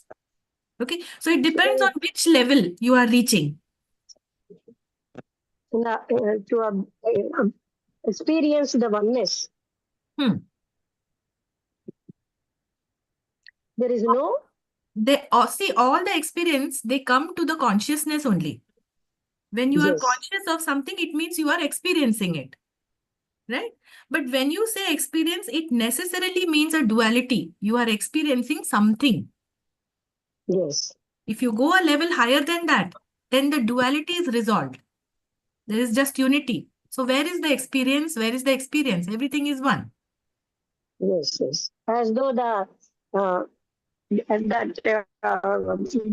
Okay, so it depends on which level you are reaching. To experience the oneness. There is no. They see all the experience, they come to the consciousness only. When you are Yes. conscious of something, it means you are experiencing it, right? But when you say experience, it necessarily means a duality. You are experiencing something. Yes. If you go a level higher than that, then the duality is resolved. There is just unity. So where is the experience? Where is the experience? Everything is one. Yes. Yes. As though the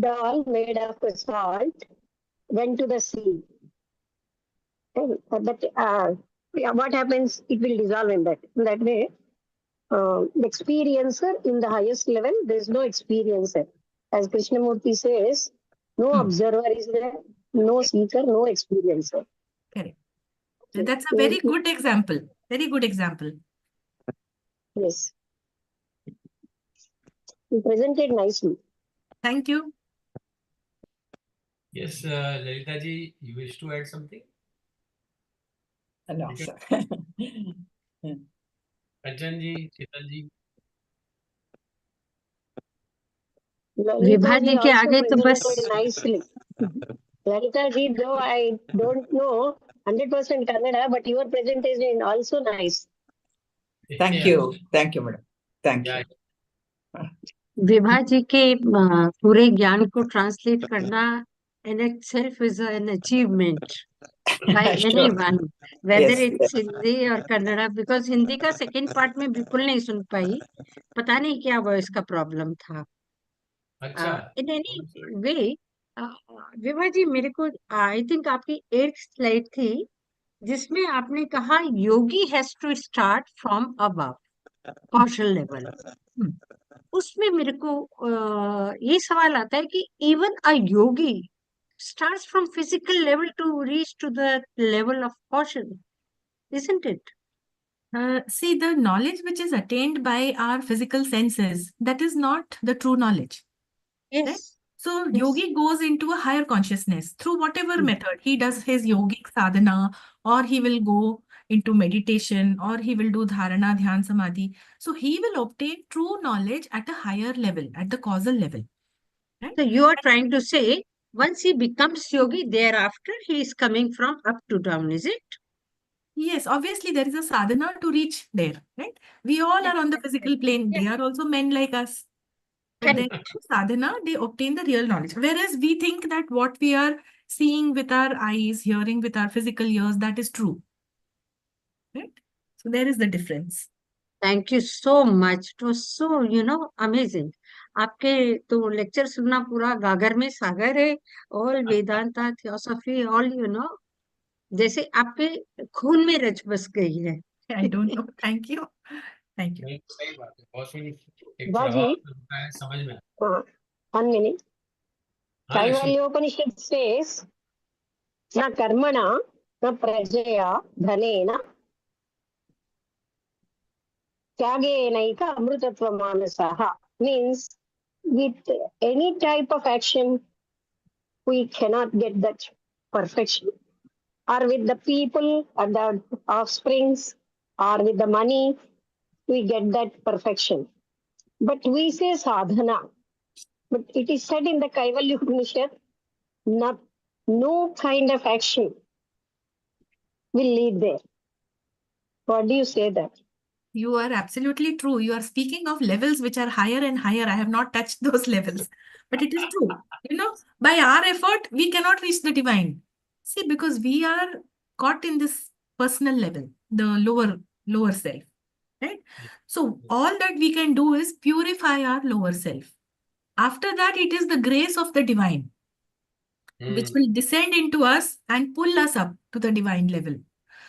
doll made of salt went to the sea. What happens? It will dissolve in that. In that way, the experiencer in the highest level, there is no experiencer. As Krishnamurti says, no observer is there, no seeker, no experiencer. Correct. So that's a very good example. Very good example. Yes. You presented nicely. Thank you. Yes, Lalita ji, you wish to add something? No, Okay. sir. Kanchan ji, Sheetal ji. Lalita ji Vibha ji के also आगे तो बस presented nicely. Lalita ji, though I don't know 100% Kannada, but your presentation is also nice. Thank you. Thank you, madam. Thank Yeah. you. Vibha ji के पूरे ज्ञान को translate करना in itself is an achievement by Sure. anyone, whether Yes, it's Hindi or Kannada, because Hindi का second part में बिल्कुल नहीं सुन पाई, पता नहीं क्या वॉइस का प्रॉब्लम था. अच्छा. In any way, विभा जी मेरे को आई थिंक आपकी 8th स्लाइड थी जिसमें आपने कहा yogi has to start from above kaushal level. उसमें मेरे को ये सवाल आता है कि even a yogi starts from physical level to reach to the level of caution, isn't it? See, the knowledge which is attained by our physical senses, that is not the true knowledge. Yes. Right? So Yes. yogi goes into a higher consciousness through whatever method. He does his yogic sadhana, or he will go into meditation, or he will do dharana, dhyan, samadhi. So he will obtain true knowledge at a higher level, at the causal level. Right? So you are trying to say once he becomes yogi, thereafter he is coming from up to down, is it? Yes, obviously there is a sadhana to reach there, right? We all are on the physical plane. They are also men like us. But then through sadhana, they obtain the real knowledge. Whereas we think that what we are seeing with our eyes, hearing with our physical ears, that is true. Right? So there is the difference. Thank you so much. It was so, amazing. आपके तो lecture सुनना पूरा गागर में सागर है. All Vedanta theosophy all जैसे आपके खून में रच बस गई है. I don't know. Thank you. Thank you. नहीं, सही बात है. बहुत सुनी. एक बाजी. प्रभाव होता है, समझ में. 1 minute. हाँ, Lakshmi. Kaivalyopanishad says, na karmana, na prajaya, dhanena, tyagenaika amrutatva manasaha. Means, with any type of action, we cannot get that perfection. Or with the people, or the offsprings, or with the money, we get that perfection. But we say sadhana. But it is said in the Kaivalya Upanishad, no kind of action will lead there. What do you say that? You are absolutely true. You are speaking of levels which are higher and higher. I have not touched those levels. But it is true. By our effort, we cannot reach the divine. See, because we are caught in this personal level, the lower self. Right? So all that we can do is purify our lower self. After that, it is the grace of the divine, which will descend into us and pull us up to the divine level.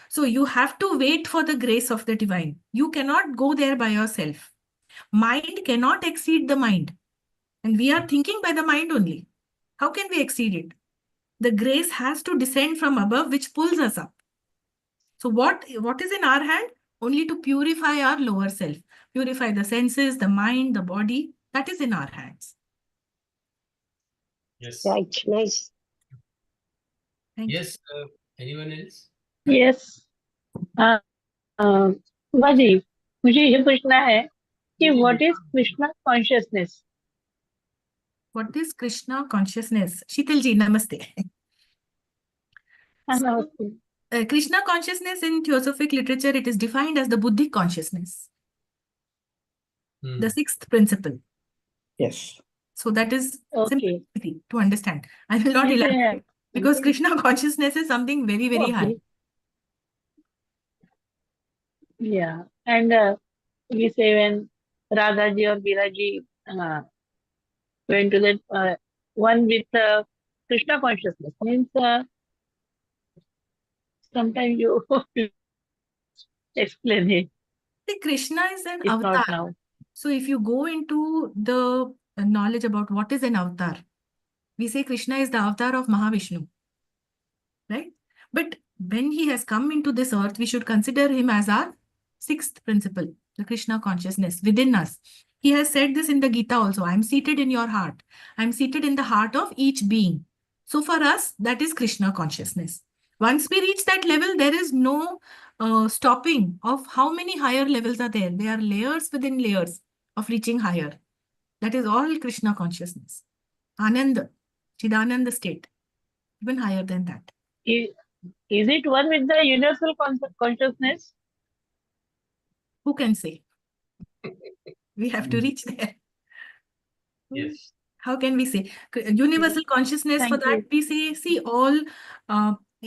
So you have to wait for the grace of the divine. You cannot go there by yourself. Mind cannot exceed the mind. And we are thinking by the mind only. How can we exceed it? The grace has to descend from above, which pulls us up. So what is in our hand? Only to purify our lower self. Purify the senses, the mind, the body. That is in our hands. Yes. Right, nice. Thank you. Yes. Anyone else? Yes बाजी मुझे ये पूछना है कि what is Krishna consciousness. What is Krishna consciousness? Sheetal ji, namaste. So, Namaste. Krishna consciousness in Theosophic literature, it is defined as the buddhic consciousness, the sixth principle. Yes. So that is simple Okay. to understand. I will not Means, elaborate because Krishna consciousness is something very, very high. okay. Yeah. And we say when Radhaji or Biraji went to that one with Krishna consciousness, means sometimes you explain it, See, Krishna is an if not avatar. now. So if you go into the knowledge about what is an avatar, we say Krishna is the avatar of Mahavishnu, right? But when he has come into this earth, we should consider him as our sixth principle, the Krishna consciousness within us. He has said this in the Gita also. I am seated in your heart. I am seated in the heart of each being. So for us, that is Krishna consciousness. Once we reach that level, there is no stopping of how many higher levels are there. There are layers within layers of reaching higher. That is all Krishna consciousness. Ananda, Chidananda state, even higher than that. Is it one with the universal consciousness? Who can say? We have to reach there. Yes. How can we say? Universal consciousness, for Thank that you. we say, see, all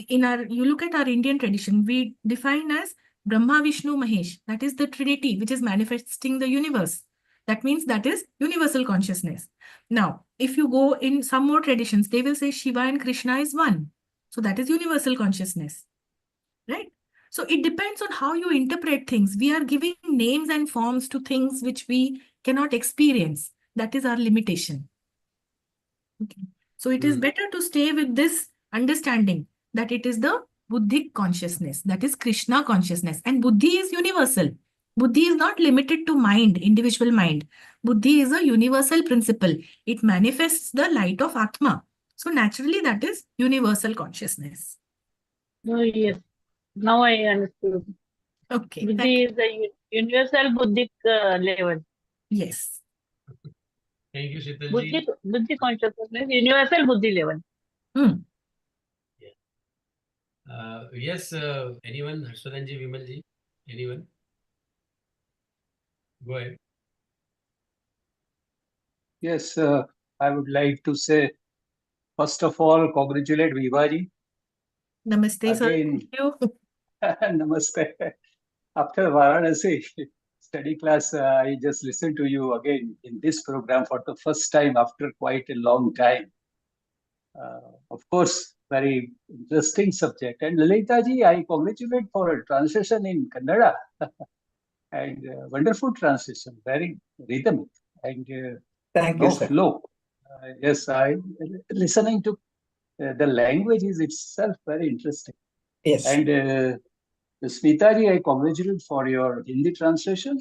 in our, you look at our Indian tradition, we define as Brahma, Vishnu, Mahesh. That is the Trinity, which is manifesting the universe. That means that is universal consciousness. Now, if you go in some more traditions, they will say Shiva and Krishna is one. So that is universal consciousness, right? So it depends on how you interpret things. We are giving names and forms to things which we cannot experience. That is our limitation. Okay. So it is better to stay with this understanding that it is the Buddhic consciousness, that is Krishna consciousness. And Buddhi is universal. Buddhi is not limited to mind, individual mind. Buddhi is a universal principle. It manifests the light of Atma. So naturally, that is universal consciousness. Oh, yes. Now I understood. Okay. Buddhi is the universal Buddhic level. Yes. Thank you, Sheetalji. Buddhi consciousness, universal Buddhi level. Yes, anyone? Harshvardhanji, Vimalji? Anyone? Go ahead. Yes, I would like to say, first of all, congratulate VIBHA. Namaste, sir. Again, Thank you. Namaste. After Varanasi study class, I just listened to you again in this program for the first time after quite a long time. Of course, very interesting subject. And Lalita ji, I congratulate for a translation in Kannada. And wonderful translation, very rhythmic and Thank you, no sir. flow. Yes, I listening to the language is itself very interesting. Yes. And Smita ji, I congratulate for your Hindi translation.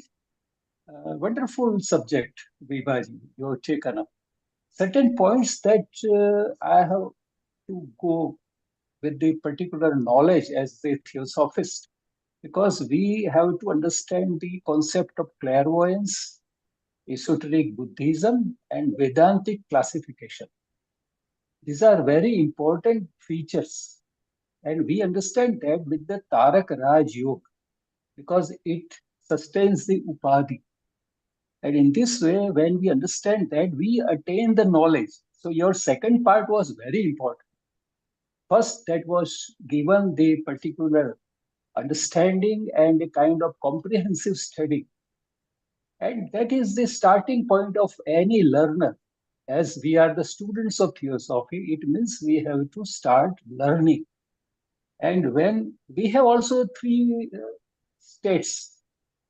Wonderful subject, VIBHA ji, you have taken up. Certain points that I have to go with the particular knowledge as a theosophist, because we have to understand the concept of clairvoyance, esoteric Buddhism, and Vedantic classification. These are very important features. And we understand that with the Tarak Raj Yoga, because it sustains the Upadhi. And in this way, when we understand that, we attain the knowledge. So your second part was very important. First, that was given the particular understanding and a kind of comprehensive study. And that is the starting point of any learner. As we are the students of Theosophy, it means we have to start learning. And when we have also three states,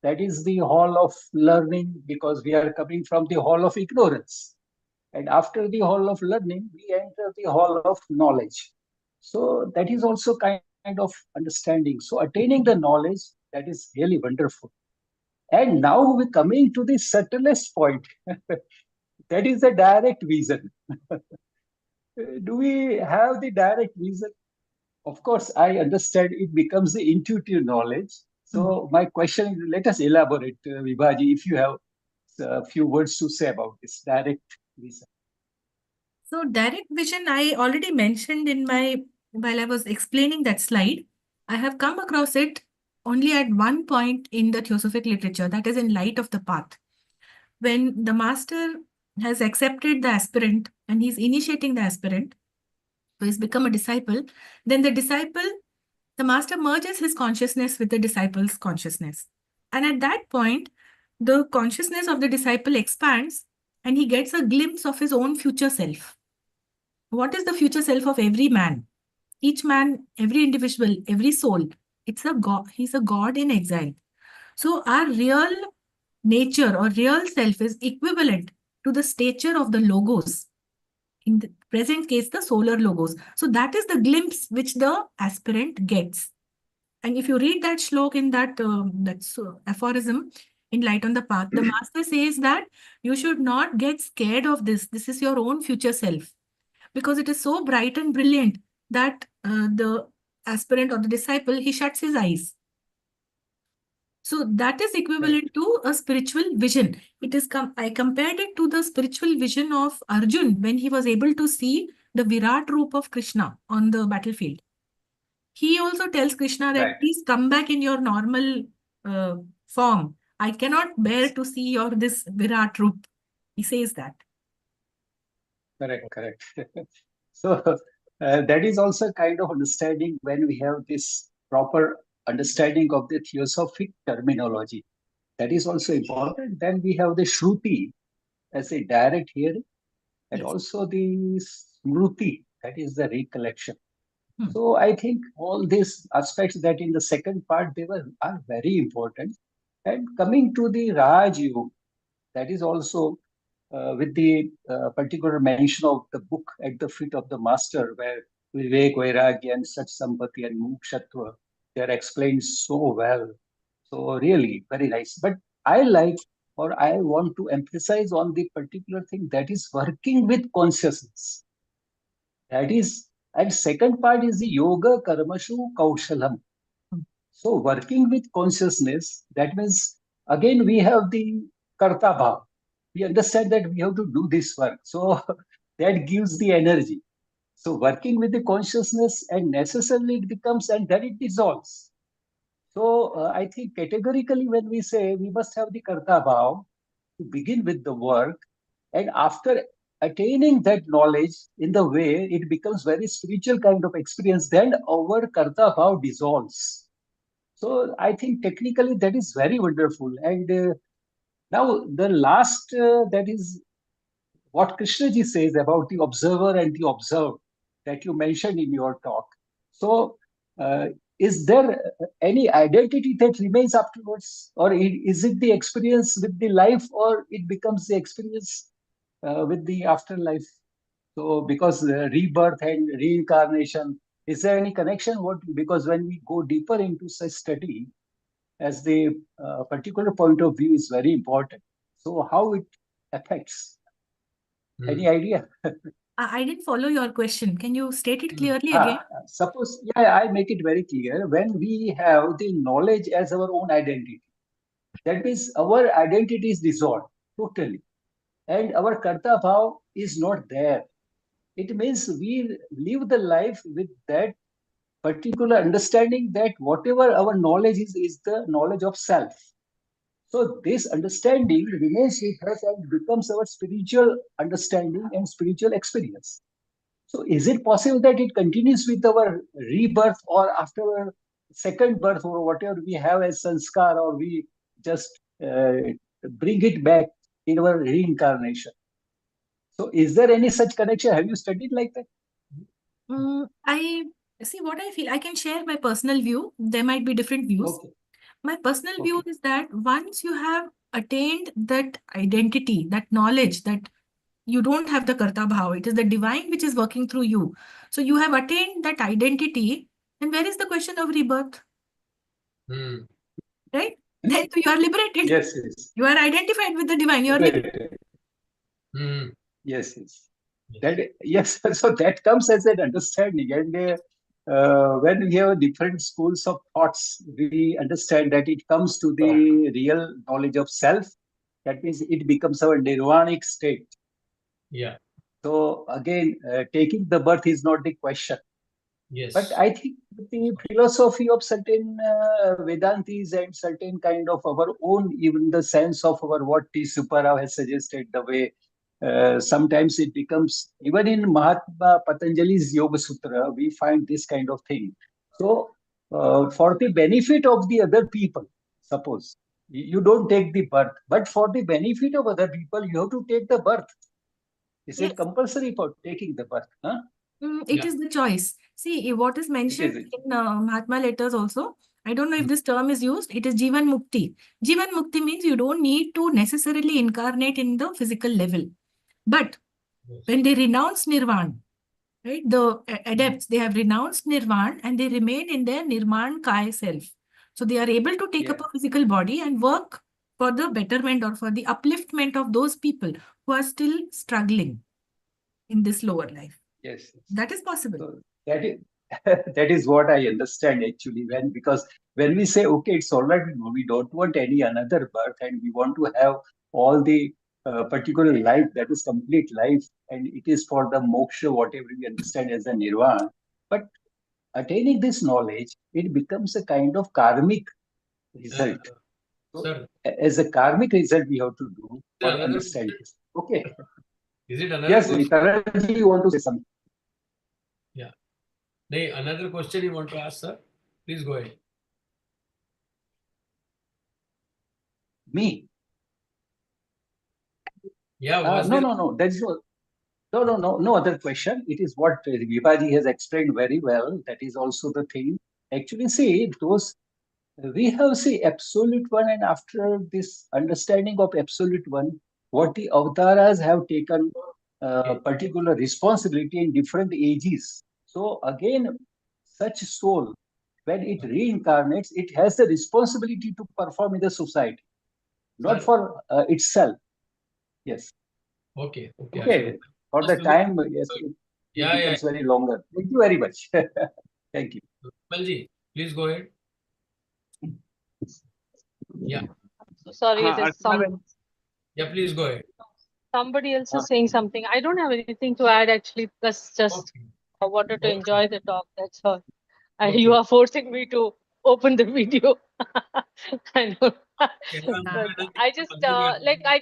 that is the hall of learning, because we are coming from the hall of ignorance. And after the hall of learning, we enter the hall of knowledge. So that is also kind of understanding. So attaining the knowledge, that is really wonderful. And now we're coming to the subtlest point. That is the direct vision. Do we have the direct vision? Of course, I understand it becomes the intuitive knowledge. So my question, let us elaborate, VIBHA, if you have a few words to say about this direct vision. So direct vision, I already mentioned in my while I was explaining that slide, I have come across it only at one point in the Theosophic literature, that is in Light of the Path. When the master has accepted the aspirant and he's initiating the aspirant, so he's become a disciple, then the master merges his consciousness with the disciple's consciousness. And at that point, the consciousness of the disciple expands and he gets a glimpse of his own future self. What is the future self of every man? Each man, every individual, every soul, it's a God. He's a God in exile. So our real nature or real self is equivalent to the stature of the logos. In the present case, the solar logos. So that is the glimpse which the aspirant gets. And if you read that shlok in that aphorism in Light on the Path, the master says that you should not get scared of this. This is your own future self, because it is so bright and brilliant that the aspirant or the disciple, he shuts his eyes. So that is equivalent to a spiritual vision. It is I compared it to the spiritual vision of Arjun when he was able to see the Virat Roop of Krishna on the battlefield. He also tells Krishna that please come back in your normal form. I cannot bear to see this Virat Roop. He says that. Correct. So that is also kind of understanding when we have this proper understanding of the theosophic terminology. That is also important. Then we have the Shruti as a direct hearing, and also the Smruti, that is the recollection. So I think all these aspects that in the second part are very important. And coming to the Raj Yoga, that is also with the particular mention of the book at the feet of the master, where Vivek, Vairagya, and Sat Sampati and Mukshatva, they are explained so well. So really very nice. But I want to emphasize on the particular thing that is working with consciousness. That is, and second part is the yoga karmashu kaushalam. So working with consciousness, that means again we have the karta bhav. We understand that we have to do this work. So that gives the energy. So working with the consciousness, and necessarily it becomes, and then it dissolves. So I think categorically when we say we must have the karta bhav to begin with the work, and after attaining that knowledge in the way it becomes very spiritual kind of experience, then our karta bhav dissolves. So I think technically that is very wonderful. And now the last, that is what Krishnaji says about the observer and the observed that you mentioned in your talk. So is there any identity that remains afterwards, or is it the experience with the life, or it becomes the experience with the afterlife? So because rebirth and reincarnation, is there any connection? Because when we go deeper into such study, as the particular point of view is very important. So how it affects? Any idea? I didn't follow your question. Can you state it clearly again? Suppose, I make it very clear. When we have the knowledge as our own identity, that means our identity is dissolved totally, and our karta bhav is not there. It means we live the life with that particular understanding that whatever our knowledge is the knowledge of self. So this understanding remains with us and becomes our spiritual understanding and spiritual experience. So is it possible that it continues with our rebirth, or after our second birth, or whatever we have as sanskar, or we just bring it back in our reincarnation? So is there any such connection? Have you studied like that? I see what I feel. I can share my personal view. There might be different views. Okay. My personal view is that once you have attained that identity, that knowledge, that you don't have the karta bhav, it is the divine which is working through you. So you have attained that identity, and where is the question of rebirth? Right? Then you are liberated. Yes. You are identified with the divine. You are liberated. Yes. So that comes as an understanding. And when we have different schools of thoughts, we understand that it comes to the real knowledge of self. That means it becomes our nirvanic state. Yeah. So again, taking the birth is not the question. Yes. But I think the philosophy of certain Vedantis and certain kind of our own, even the sense of our what T. Supara has suggested, the way sometimes it becomes, even in Mahatma Patanjali's Yoga Sutra, we find this kind of thing. So, for the benefit of the other people, suppose you don't take the birth, but for the benefit of other people, you have to take the birth. Is Yes. it compulsory for taking the birth? Huh? It Yeah. is the choice. See, what is mentioned it. in Mahatma letters also, I don't know if this term is used, it is Jivan Mukti. Jivan Mukti means you don't need to necessarily incarnate in the physical level. But Yes. when they renounce Nirvana, right, the adepts, they have renounced Nirvana and they remain in their Nirman Kaya self. So they are able to take up Yeah. a physical body and work for the betterment or for the upliftment of those people who are still struggling in this lower life. Yes. That is possible. So that is that is what I understand actually. Because when we say okay, it's all right, we don't want any another birth, and we want to have all the particular life that is complete life, and it is for the moksha, whatever we understand as a nirvana. But attaining this knowledge, it becomes a kind of karmic result. So, Sir, as a karmic result, we have to do for another understanding this. Okay. is it another Yes, question? Taraji, you want to say something? Yeah. No, another question you want to ask, sir? Please go ahead. Me? Yeah, was No, there? no. There is no other question. It is what Vibhaji has explained very well. That is also the thing. Actually, see, we have absolute one, and after this understanding of absolute one, what the avatars have taken particular responsibility in different ages. So again, such soul, when it reincarnates, it has the responsibility to perform in the society, not Sir. for itself. Yes. Okay. Okay. For the time, yes, it becomes very longer. Thank you very much. Thank you. Malji, please go ahead. Yeah. Sorry, हाँ, there's Archana Yeah, please go ahead. somebody else is saying something. I don't have anything to add actually. That's just Okay. I wanted to Okay. enjoy the talk. That's all. Okay. You are forcing me to open the video. I know. But I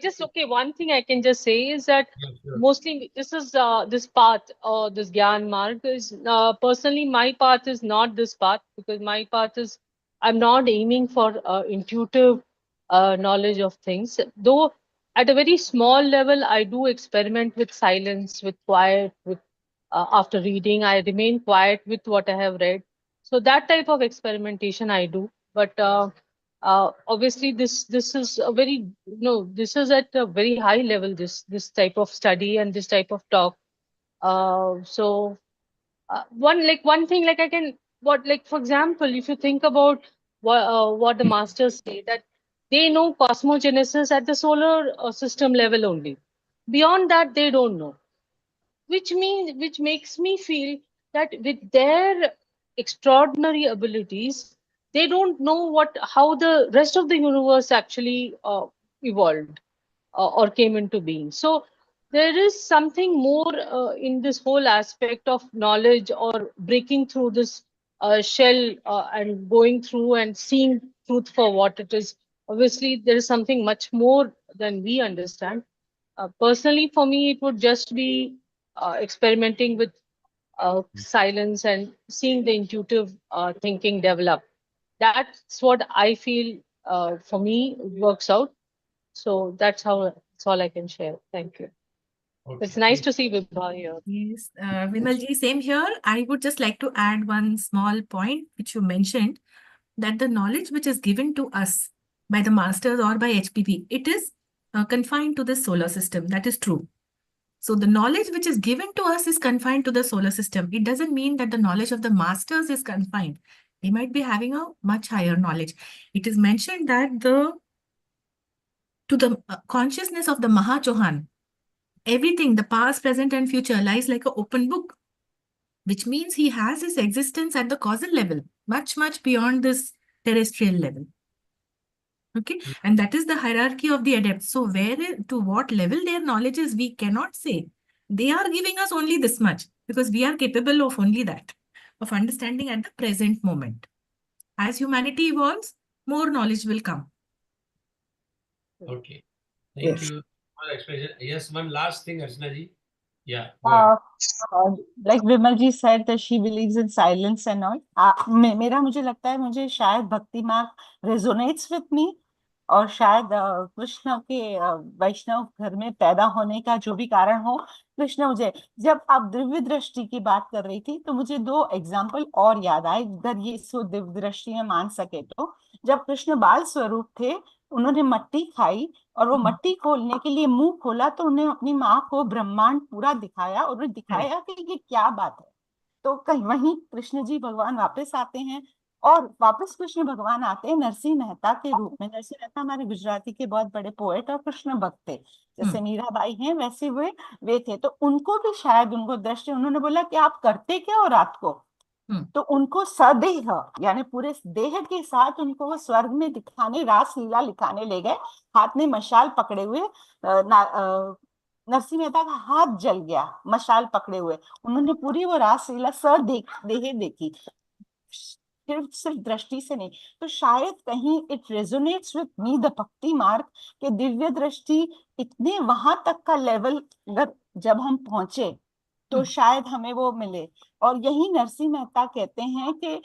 just okay. One thing I can just say is that Yeah, sure. mostly this is this path or this Jnana Marga is personally my path is not this path, because my path is I'm not aiming for intuitive knowledge of things. Though at a very small level, I do experiment with silence, with quiet, with after reading, I remain quiet with what I have read. So that type of experimentation I do. But obviously, this is a very this is at a very high level. This type of study and this type of talk. So one thing like I can what like for example, if you think about what the masters say, that they know cosmogenesis at the solar system level only. Beyond that, they don't know, which makes me feel that with their extraordinary abilities, they don't know how the rest of the universe actually evolved or came into being. So there is something more in this whole aspect of knowledge or breaking through this shell and going through and seeing truth for what it is. Obviously, there is something much more than we understand. Personally, for me, it would just be experimenting with silence and seeing the intuitive thinking develop. That's what I feel for me works out. So that's all I can share. Thank you. Okay. It's nice to see Vibha here. Yes, Vimalji, same here. I would just like to add one small point which you mentioned, that the knowledge which is given to us by the masters or by HPP, it is confined to the solar system. That is true. So the knowledge which is given to us is confined to the solar system. It doesn't mean that the knowledge of the masters is confined. They might be having a much higher knowledge. It is mentioned that to the consciousness of the Mahachohan, everything, the past, present, and future lies like an open book, which means he has his existence at the causal level, much, much beyond this terrestrial level. Okay, and that is the hierarchy of the adepts. So to what level their knowledge is, we cannot say. They are giving us only this much because we are capable of only that. of understanding at the present moment. As humanity evolves, more knowledge will come. Okay. Thank Yes. you for the explanation. Yes, one last thing, Archana ji. Yeah, go ahead. Like Vimal ji said that she believes in silence and all. मेरा मुझे लगता है मुझे शायद भक्ति मार्ग resonates with me, और शायद कृष्ण के वैष्णव घर में पैदा होने का जो भी कारण हो, कृष्ण मुझे, जब आप दिव्य दृष्टि की बात कर रही थी तो मुझे दो एग्जाम्पल और याद आए, अगर ये सो दिव्य दृष्टि में मान सके तो। जब कृष्ण बाल स्वरूप थे, उन्होंने मट्टी खाई और वो मट्टी खोलने के लिए मुंह खोला तो उन्हें अपनी माँ को ब्रह्मांड पूरा दिखाया और उन्हें दिखाया कि ये क्या बात है। तो कहीं वहीं कृष्ण जी भगवान वापस आते हैं, और वापस कृष्ण भगवान आते हैं नरसिंह मेहता के रूप में। नरसिंह मेहता हमारे गुजराती के बहुत बड़े पोएट और कृष्ण भक्त थे, जैसे मीराबाई हैं वैसे हुए वे थे। तो उनको भी शायद उनको दृष्टि, उन्होंने बोला कि आप करते क्या हो रात को, तो उनको सदेह यानी पूरे देह के साथ उनको वो स्वर्ग में दिखाने, रास लीला लिखाने ले गए, हाथ में मशाल पकड़े हुए। नरसिंह मेहता का हाथ जल गया मशाल पकड़े हुए, उन्होंने पूरी वो रास लीला देह देखी, सिर्फ दृष्टि से नहीं। तो शायद कहीं it resonates with me the भक्ति मार्ग के दिव्य दृष्टि इतने वहां तक का लेवल अगर जब हम पहुंचे तो शायद हमें वो मिले। और यही नरसिंह मेहता कहते हैं कि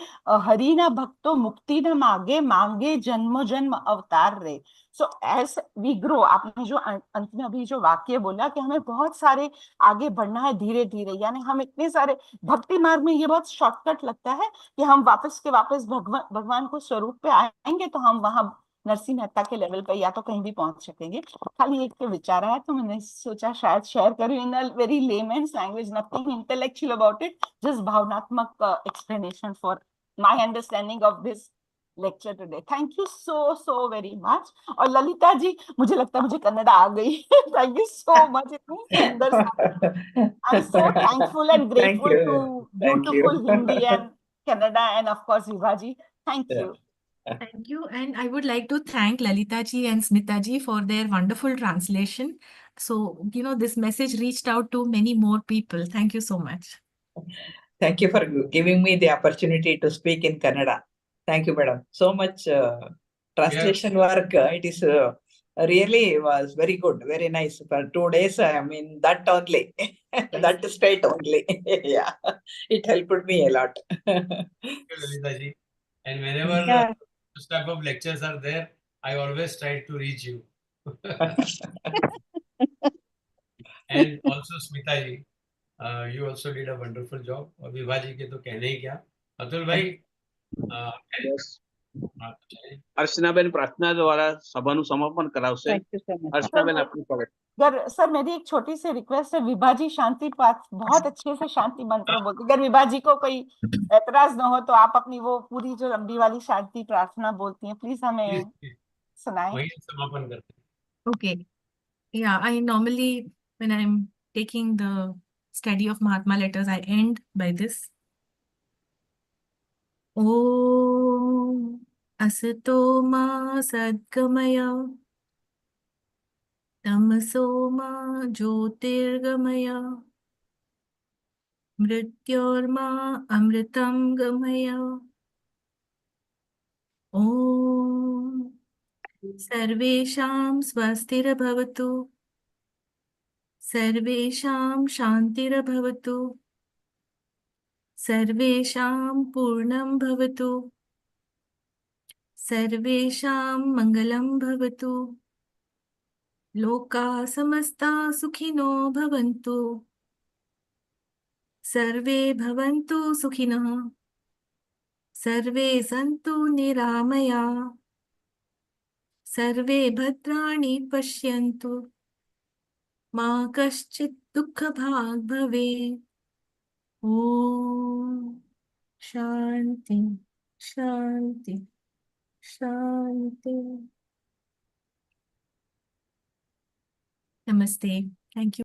हरि न भक्तो मुक्ति न मांगे, मांगे जन्म जन्म अवतार रे। सो एज वी ग्रो, आपने जो अंत में अभी जो वाक्य बोला कि हमें बहुत सारे आगे बढ़ना है धीरे धीरे, यानी हम इतने सारे भक्ति मार्ग में ये बहुत शॉर्टकट लगता है कि हम वापस के वापस भगवान को स्वरूप पे आएंगे तो हम वहां नरसिंह मेहता के लेवल पे या तो कहीं भी पहुंच सकेंगे। खाली एक के विचार आया तो मैंने सोचा शायद शेयर करूं in a very layman's language, nothing intellectual about it, just भावनात्मक explanation for my understanding of this lecture today. Thank you so very much. और ललिता जी, मुझे लगता है मुझे कन्नड़ा आ गई। थैंक यू सो मच, इतनी सुंदर। I am so thankful and Thank grateful to you. Thank beautiful you. Hindi and Kannada and of course Vibha ji. Thank Yeah. You. Thank you. And I would like to thank Lalita ji and Smita ji for their wonderful translation. So, this message reached out to many more people. Thank you so much. Thank you for giving me the opportunity to speak in Kannada. Thank you, madam. So much translation work. It is really was very good, very nice. For 2 days, I mean that only, that state only. Yeah, it helped me a lot. Thank you, Lalita ji. And whenever Yeah. this type of lectures are there, I always try to reach you. And also Smita ji, you also did a wonderful job. और विभा जी के तो कहने ही क्या। अतुल भाई, अर्चनाबेन प्रार्थना द्वारा सभाનું સમાપન કરાવશે। Thank you so much. Archanaben आपનું स्वागत। सर मेरी एक छोटी सी रिक्वेस्ट है, विभा जी शांति पाठ बहुत अच्छे से शांति मंत्र बोलती, अगर विभा जी को कोई एतराज न हो तो आप अपनी वो पूरी जो लंबी वाली शांति प्रार्थना बोलती हैं प्लीज हमें सुनाएं। वही समापन करते हैं। Okay. Yeah, I normally, when I'm taking the study of Mahatma letters, I end by this. Om Asato Ma Sadgamaya Tamaso Ma Jyotirgamaya Mrityorma Amritam Gamaya Om Sarvesham Swastirabhavatu Sarvesham Shantirabhavatu Sarvesham Purnam Bhavatu Sarvesham Mangalam Bhavatu Loka Samasta Sukhino Bhavantu Sarve Bhavantu Sukhinah Sarve Santu Niramaya Sarve Bhadrani Pashyantu Ma Kaschit Dukha Bhag Bhave Om Shanti Shanti Shanti. Namaste. Thank you.